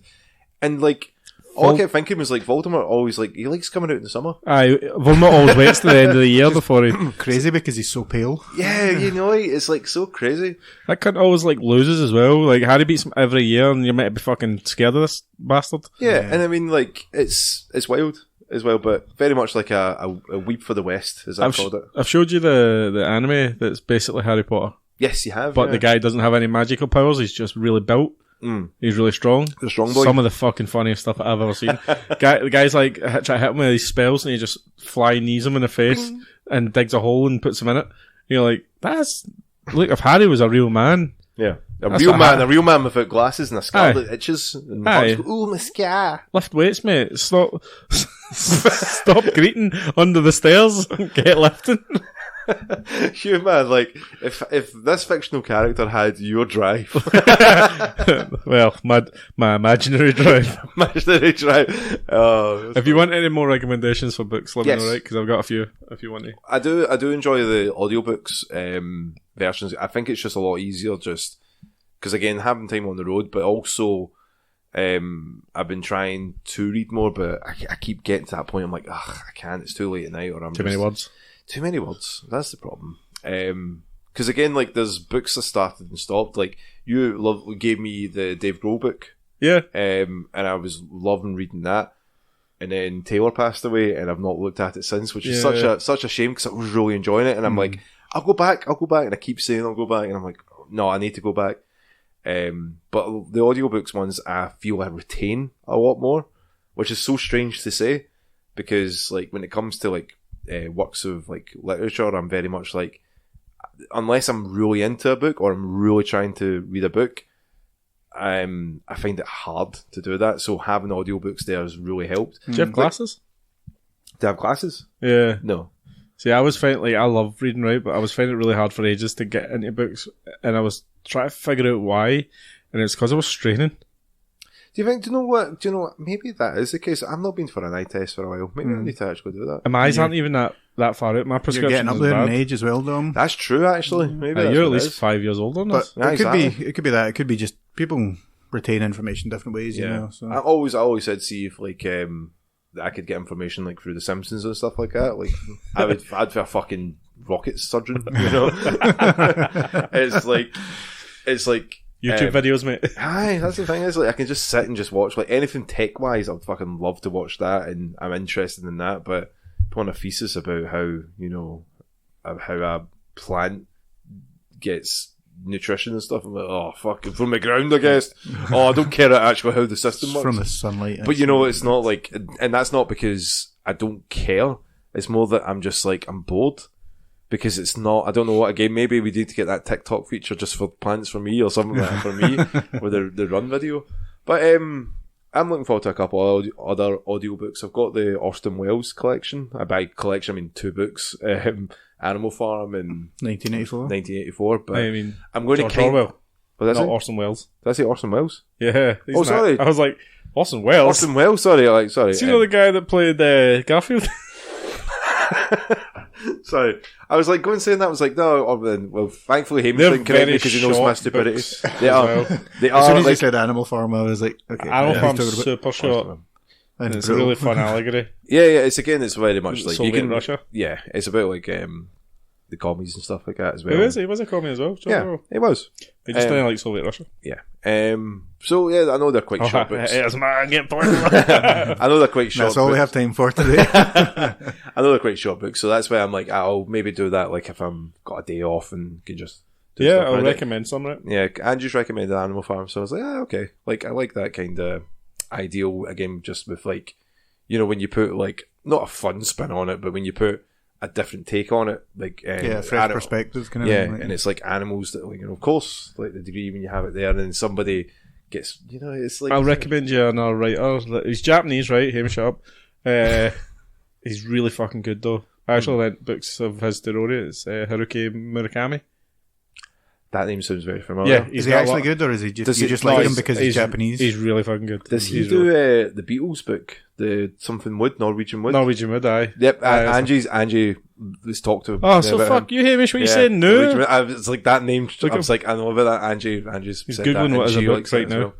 and like all I kept thinking was like Voldemort always like he likes coming out in the summer. Aye, Voldemort always waits to the end of the year before he. Crazy because he's so pale. Yeah, it's like so crazy. That cunt always like loses as well. Like Harry beats him every year, and you might be fucking scared of this bastard. Yeah, and I mean like it's wild as well, but very much like a weep for the West, as I've called it. I've showed you the anime that's basically Harry Potter. Yes, you have. But the guy doesn't have any magical powers. He's just really built. He's really strong. The strong boy. Some of the fucking funniest stuff I've ever seen. The guy's like try to hit him with these spells, and he just fly knees him in the face and digs a hole and puts him in it. You're like, look, if Harry was a real man. Yeah. A real man without glasses and a scar that itches. And Ooh, my scar. Lift weights, mate. Stop greeting under the stairs. Get lifting. Hugh, man, like, if this fictional character had your drive. Well, my imaginary drive. Imaginary drive. If you want any more recommendations for books, let me know, right? Because I've got a few if you want to. I do enjoy the audiobooks versions. I think it's just a lot easier just because, again, having time on the road, but also I've been trying to read more, but I keep getting to that point. I'm like, I can't. It's too late at night, or I'm too many words. Too many words. That's the problem. Because again, like there's books I started and stopped. Like you gave me the Dave Grohl book. Yeah. And I was loving reading that. And then Taylor passed away, and I've not looked at it since, which is such a shame because I was really enjoying it. And I'm like, I'll go back, and I keep saying I'll go back, and I'm like, no, I need to go back. But the audiobooks ones, I feel I retain a lot more, which is so strange to say, because like when it comes to like works of like literature, I'm very much like, unless I'm really into a book or I'm really trying to read a book, I find it hard to do that. So having audiobooks there has really helped. Do you have glasses? Do I have glasses? Yeah. No. See, I was finding, like, I love reading, right? But I was finding it really hard for ages to get into books, and I was trying to figure out why, and it's because I was straining. Do you know what? Maybe that is the case. I've not been for an eye test for a while. Maybe I need to actually do that. My eyes aren't even that far out. My prescription You're getting up is there bad. in age as well, Dom. That's true, actually. Maybe You're at least 5 years older than us. But it could be that. It could be just people retain information different ways. You know. So. I always said, see if like I could get information like through The Simpsons and stuff like that. Like I'd be a fucking rocket surgeon. You know, it's like. YouTube videos, mate. Aye, that's the thing. Is like I can just sit and just watch like anything tech wise. I'd fucking love to watch that, and I'm interested in that. But upon a thesis about how how a plant gets nutrition and stuff, I'm like, oh fucking from the ground, I guess. I don't care actually how the system works from the sunlight. But it's not like, and that's not because I don't care. It's more that I'm just like I'm bored. Because it's not, I don't know what, again, maybe we need to get that TikTok feature just for plants for me or something like that for me with the run video. But I'm looking forward to a couple of other audiobooks. I've got the Orson Welles collection. By collection, I mean 2 books. Animal Farm and 1984. But I mean, I'm going George to Orwell. But that's not it? Orson Welles. Did I say Orson Welles? Yeah. Sorry. I was like, Orson Welles? Orson Welles, sorry. See the guy that played Garfield? Sorry, I was like going saying that. I was like, no. Well, thankfully, Hamish didn't correct me because he knows my stupidity. They are. They are. As soon as like, you said Animal Farm, I was like, okay. Animal Farm's super short. And it's a really fun allegory. Yeah. It's very much like Soviet Russia. Yeah, it's about like the commies and stuff like that as well. He was a commie as well. He was. He just didn't like Soviet Russia. Yeah. So yeah, I know they're quite short books. It's man getting I know they're quite short. That's all books. we have time for today. I know they're quite short books, so that's why I'm like, I'll maybe do that. Like if I'm got a day off and can just. I'll recommend some, right? Yeah, Andrew's recommended Animal Farm, so I was like, okay. Like I like that kind of ideal again, just with like, when you put like not a fun spin on it, but when you put a different take on it, like fresh perspectives, kind of. Yeah, thing, like. and it's like animals that, like, of course, like the degree when you have it there, and then somebody gets, it's like. I'll recommend you another writer. He's Japanese, right? Hamish up. He's really fucking good though. I actually lent books of his to Rory. It's Haruki Murakami. That name sounds very familiar. Yeah, Is he actually good, or is he just you just like him because he's Japanese? He's really fucking good. Does he do the Beatles book, the something Wood, Norwegian Wood? Norwegian Wood, aye. Yep, Angie was talked to. Oh, so fuck you, Hamish. What you saying? No, it's like that name. I was like, I know about that. Angie's he's said googling that, what is a she book likes right it as now. well.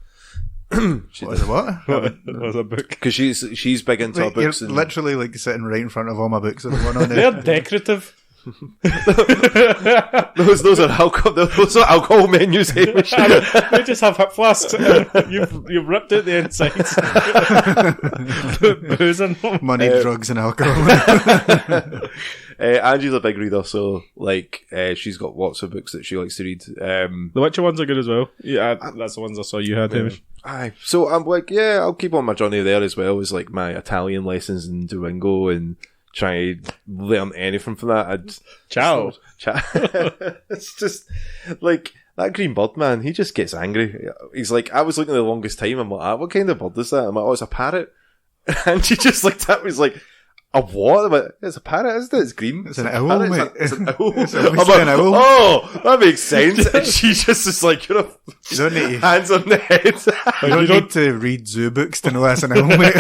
What is it? What? What was a book? Because she's big into her books. You're literally like sitting right in front of all my books. That one on They're there. decorative. those are alcohol menus, Hamish. They just have hip flasks. You've ripped out the insides. Put booze in them. Money, drugs, and alcohol. Angie's a big reader, so like she's got lots of books that she likes to read. The Witcher ones are good as well. Yeah, that's the ones I saw you had, Hamish. Aye, so I'm like, yeah, I'll keep on my journey there as well as like my Italian lessons in Duolingo and try to learn anything from that. Ciao. It's just like that green bird, man. He just gets angry. He's like, I was looking at the longest time. I'm like, what kind of bird is that? I'm like, oh, it's a parrot. And she just looked at me. He's like, a what? I'm like, it's a parrot, isn't it? It's green. It's an owl, mate. It's an owl. It's I'm like, an owl. oh, that makes sense. And she just is like, You don't need to, hands on the head. you don't need to read zoo books to know that's an owl, mate.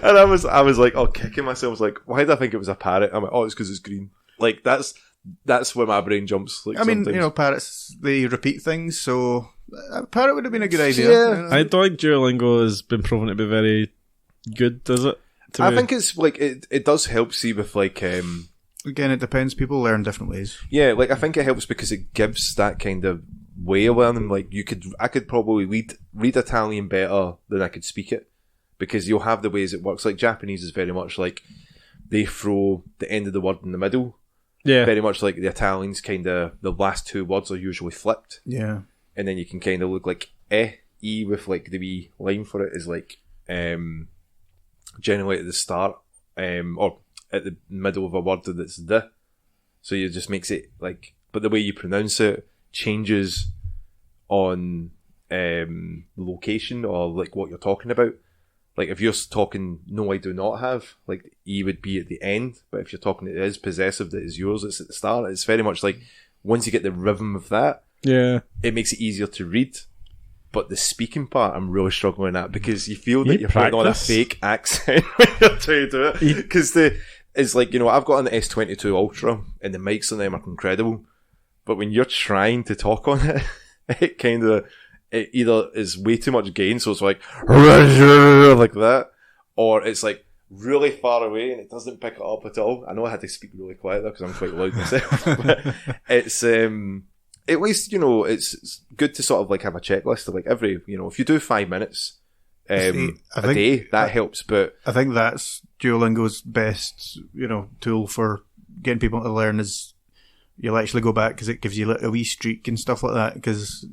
And I was like, kicking myself. I was like, why did I think it was a parrot? I'm like, oh, it's because it's green. Like that's where my brain jumps. Like, I mean, sometimes. parrots, they repeat things, so a parrot would have been a good idea. Yeah. I don't think Duolingo has been proven to be very good, does it? I think it's like it does help. See with like Again, it depends. People learn different ways. yeah, like I think it helps because it gives that kind of way of learning. Like I could probably read Italian better than I could speak it, because you'll have the ways it works. Like Japanese is very much like they throw the end of the word in the middle. Yeah. Very much like the Italians, kind of the last two words are usually flipped, Yeah. and then you can kind of look like e with like the wee line for it is like generally at the start or at the middle of a word that's the, so it just makes it like, but the way you pronounce it changes on location or like what you're talking about. Like if you're talking no I do not have, like E would be at the end, but if you're talking it is possessive that is yours, it's at the start. It's very much like once you get the rhythm of that, Yeah. it makes it easier to read. But the speaking part, I'm really struggling at, because you feel that you're putting on a fake accent when you're trying to do it. Because it's like, I've got an S22 Ultra and the mics on them are incredible. But when you're trying to talk on it, it either is way too much gain, so it's like that, or it's like really far away and it doesn't pick it up at all. I know I had to speak really quiet there because I'm quite loud myself. But it's at least, it's good to sort of like have a checklist of like every, if you do 5 minutes a day, that helps. But I think that's Duolingo's best, tool for getting people to learn is you'll actually go back because it gives you a wee streak and stuff like that, because,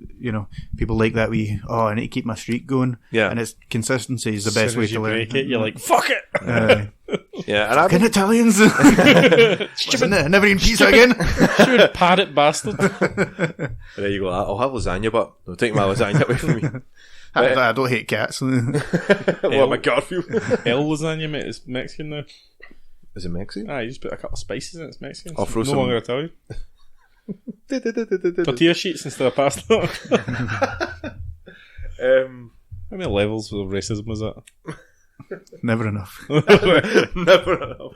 people like that wee, I need to keep my streak going. Yeah. And it's consistency is the best way to learn. Break it, you're like, fuck it! yeah, and Fucking Italians! Listen, never eating pizza again! Stupid parrot bastard. There you go. I'll have lasagna, but don't take my lasagna away from me. I don't hate cats. What, my Garfield? El lasagna, mate, is Mexican now. Is it Mexican? You just put a couple of spices in it, it's Mexican. I'll throw no some- longer Italian. Tortilla sheets instead of pasta. How many levels of racism was that? Never enough. Never enough.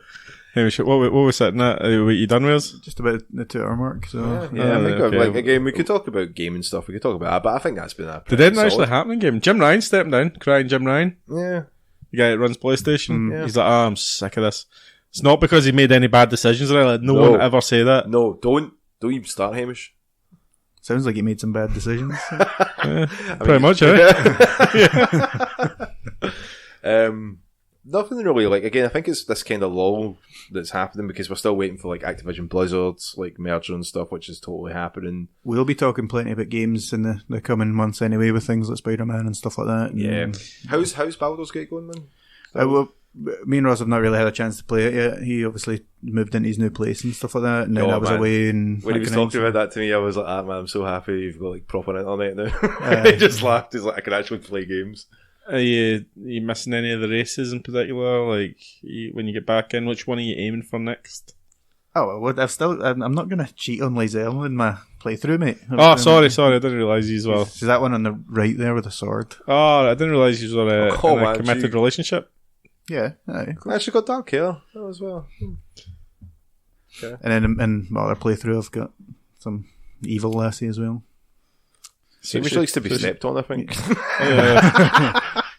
Hey, what we sitting at? Are you done with us? Just about the 2 hour mark. So Yeah, I think okay. like again, we could talk about gaming stuff. We could talk about that, but I think that's been a Did anything actually happen in game? Jim Ryan stepping down, crying Jim Ryan. Yeah. The guy that runs PlayStation. Yeah. He's like, I'm sick of this. It's not because he made any bad decisions. Like, no one ever say that. No, don't even start, Hamish. sounds like he made some bad decisions. Pretty much, Nothing really, like, again, I think it's this kind of lull that's happening because we're still waiting for, like, Activision Blizzard's, like, merger and stuff, which is totally happening. We'll be talking plenty about games in the coming months anyway, with things like Spider-Man and stuff like that. Yeah. How's Baldur's Gate going, man? me and Ross have not really had a chance to play it yet. He obviously moved into his new place and stuff like that, and then I was away. And when he was talking about that to me, I was like, man, I'm so happy you've got like proper internet now. He just laughed. He's like, I can actually play games. Are you missing any of the races in particular? Like, when you get back in, which one are you aiming for next? Oh, well, I'm not going to cheat on Lizelle in my playthrough, mate. Sorry, I didn't realise you as well. Is that one on the right there with the sword? Oh, I didn't realise you were in a committed relationship. Yeah, aye. I actually got dark hair as well. Okay. And then in my other playthrough, I've got some evil lassie as well. Hamish likes to be stepped on, I think.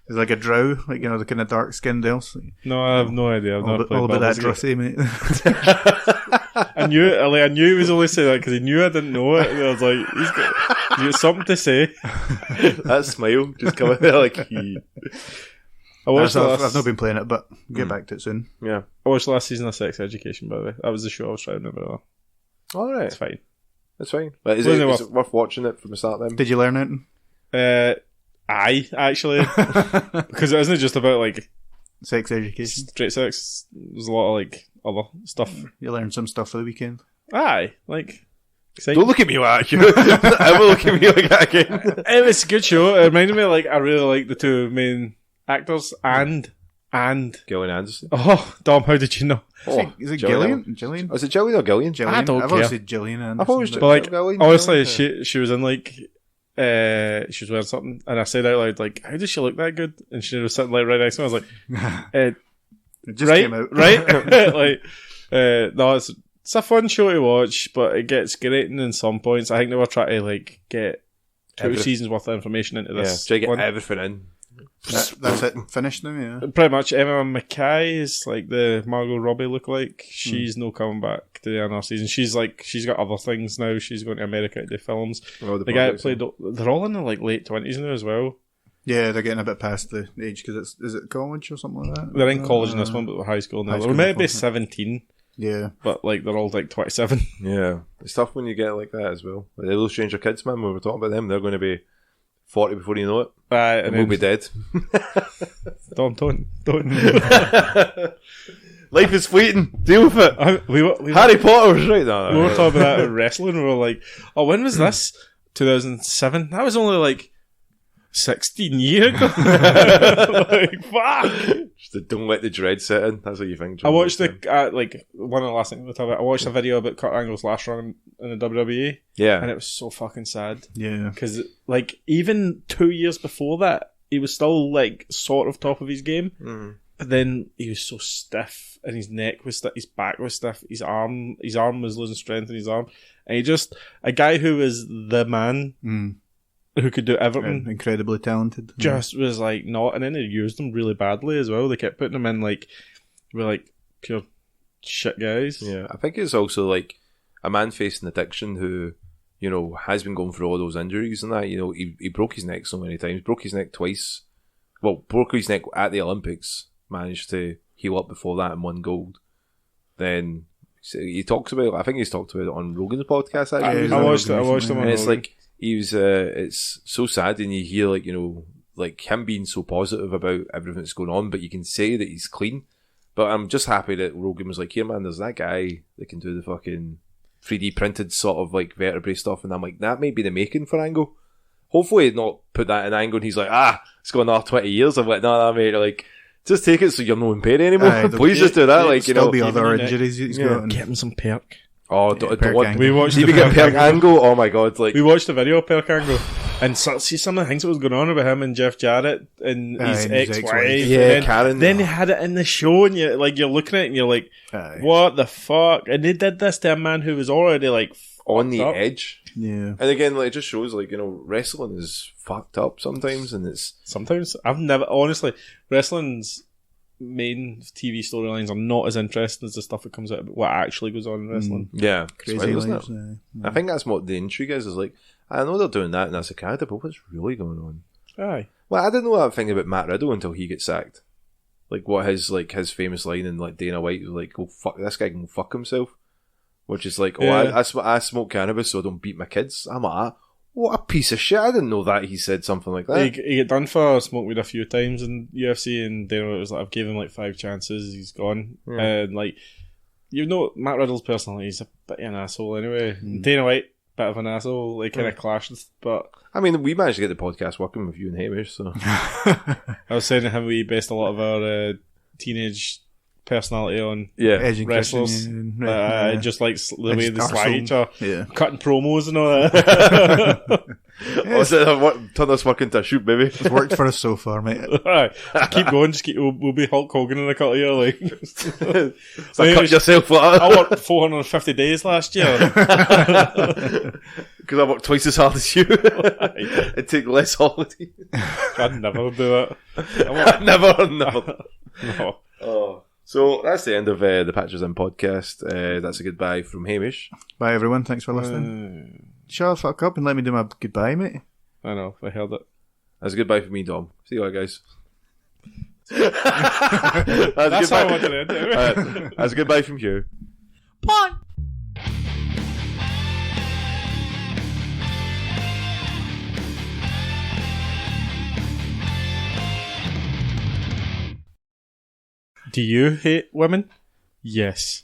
It's like a drow, like, you know, the kind of dark-skinned elves. No, I have no idea. I've never played all about that Baldur's drussy, Gate. mate. I knew he was only saying that because he knew I didn't know it. And I was like, he's got something to say. That smile just coming there like he... I've not been playing it, but get back to it soon. Yeah. I watched the last season of Sex Education, by the way. That was the show I was trying to remember. Alright. It's fine. It's fine. But is it worth watching it from the start then? Did you learn anything? Aye, actually. Because it isn't just about, like... Sex education. Straight sex. There's a lot of, like, other stuff. You learned some stuff for the weekend. Aye, like... Exciting. Don't look at me like that. I will look at me like that again. It was a good show. It reminded me, like, I really like the two main actors and... Gillian Anderson. Oh, Dom, how did you know? Oh, is it Gillian? Gillian? Is it Gillian or Gillian? I don't I've care. always said Gillian Anderson. I've always But, like, Gillian, honestly, Gillian. she was in, like... she was wearing something, and I said out loud, like, how does she look that good? And she was sitting, like, right next to me. I was like, it just right, came out. right? Like, no, it's a fun show to watch, but it gets grating in some points. I think they were trying to, like, get two seasons worth of information into this. Try to get one. everything in. That's it. Finished now, yeah. Pretty much. Emma Mackay is like the Margot Robbie look-like. She's no coming back to the another season. She's got other things now. She's going to America to do films. Oh, the guy that played, they're all in their like late 20s now as well. Yeah, they're getting a bit past the age because is it college or something like that? They're in college in this one, but they're high school now. They're maybe 17. Yeah, but like they're all like 27. Yeah, it's tough when you get like that as well. Like the Little Stranger Kids, man. When we're talking about them, they're going to be 40 before you know it. And we'll be dead. Don't. Life is fleeting. Deal with it. We Harry Potter was right there. We were talking about that at wrestling. We were like, oh, when was this? 2007. That was only like 16 years ago. Like, fuck. Just don't let the dread set in. That's what you think. I watched one of the last things we talked about. I watched a video about Kurt Angle's last run in the WWE. Yeah, and it was so fucking sad. Yeah, because like even 2 years before that, he was still like sort of top of his game. But then he was so stiff, and his neck was stiff, his back was stiff, his arm was losing strength in his arm, and he just a guy who was the man. Who could do everything. Incredibly talented. Just was like not, and then they used him really badly as well. They kept putting him in like pure shit guys. Yeah, I think it's also like a man facing addiction who, you know, has been going through all those injuries and that. You know, he broke his neck so many times. Broke his neck twice. Well, broke his neck at the Olympics. Managed to heal up before that and won gold. Then he talks about. I think he's talked about it on Rogan's podcast. Actually, I watched him on and it's Rogan. like. He was. It's so sad, and you hear like, you know, like him being so positive about everything that's going on, but you can say that he's clean. But I'm just happy that Rogan was like, "Here, man, there's that guy that can do the fucking 3D printed sort of like vertebrae stuff," and I'm like, that may be the making for Angle. Hopefully, not put that in Angle, and he's like, it's going another 20 years. I'm like, no, mate, like. Just take it so you're not in pain anymore. Please just do that. Like, you know, there'll be other injuries he's got. Get him some perk. Oh, don't want. We watched. Did we get Perk Angle? Oh my god! Like we watched the video of Perk Angle and see some of the things that was going on about him and Jeff Jarrett and his ex-wife. Yeah, Karen. Then they had it in the show, and you're looking at it, and you're like, what the fuck? And they did this to a man who was already like on the up. edge. Yeah, and again, like it just shows, like, you know, wrestling is fucked up sometimes, and I've never honestly wrestling's main TV storylines are not as interesting as the stuff that comes out about what actually goes on in wrestling. Yeah, crazy lives. I think that's what the intrigue is like, I know they're doing that and that's a character, but what's really going on? Aye. Well, I didn't know that thing about Matt Riddle until he gets sacked. Like what his famous line in like Dana White was like, "Oh fuck, this guy can fuck himself," which is like, I smoke cannabis so I don't beat my kids. I'm like, What a piece of shit. I didn't know that he said something like that. He got done for smoke weed a few times in UFC, and then it was like, I've given him like 5 chances, he's gone. Yeah. And like, you know, Matt Riddle's personality, he's a bit of an asshole anyway. Dana White, bit of an asshole, like kind of clashed, but I mean, we managed to get the podcast working with you and Hamish, so. I was saying to him we based a lot of our teenage personality on Edge and wrestlers. Christian, yeah. Just like the way they Arsehole. slag each other, Yeah. cutting promos and all that. Turn this work into a shoot, baby. It's worked for us so far, mate. Alright, just keep going. We'll be Hulk Hogan in a couple of years. Like, So cut yourself like I worked 450 days last year. Because I work twice as hard as you. It take less holiday. I'd never do it. Never. No. Oh. So that's the end of the Patches In podcast. That's a goodbye from Hamish. Bye, everyone. Thanks for listening. Shut the fuck up and let me do my goodbye, mate. I know, I heard it. That's a goodbye from me, Dom. See you later, guys. That's how I wanted to end it. That's a goodbye from Hugh. Bye. Do you hate women? Yes.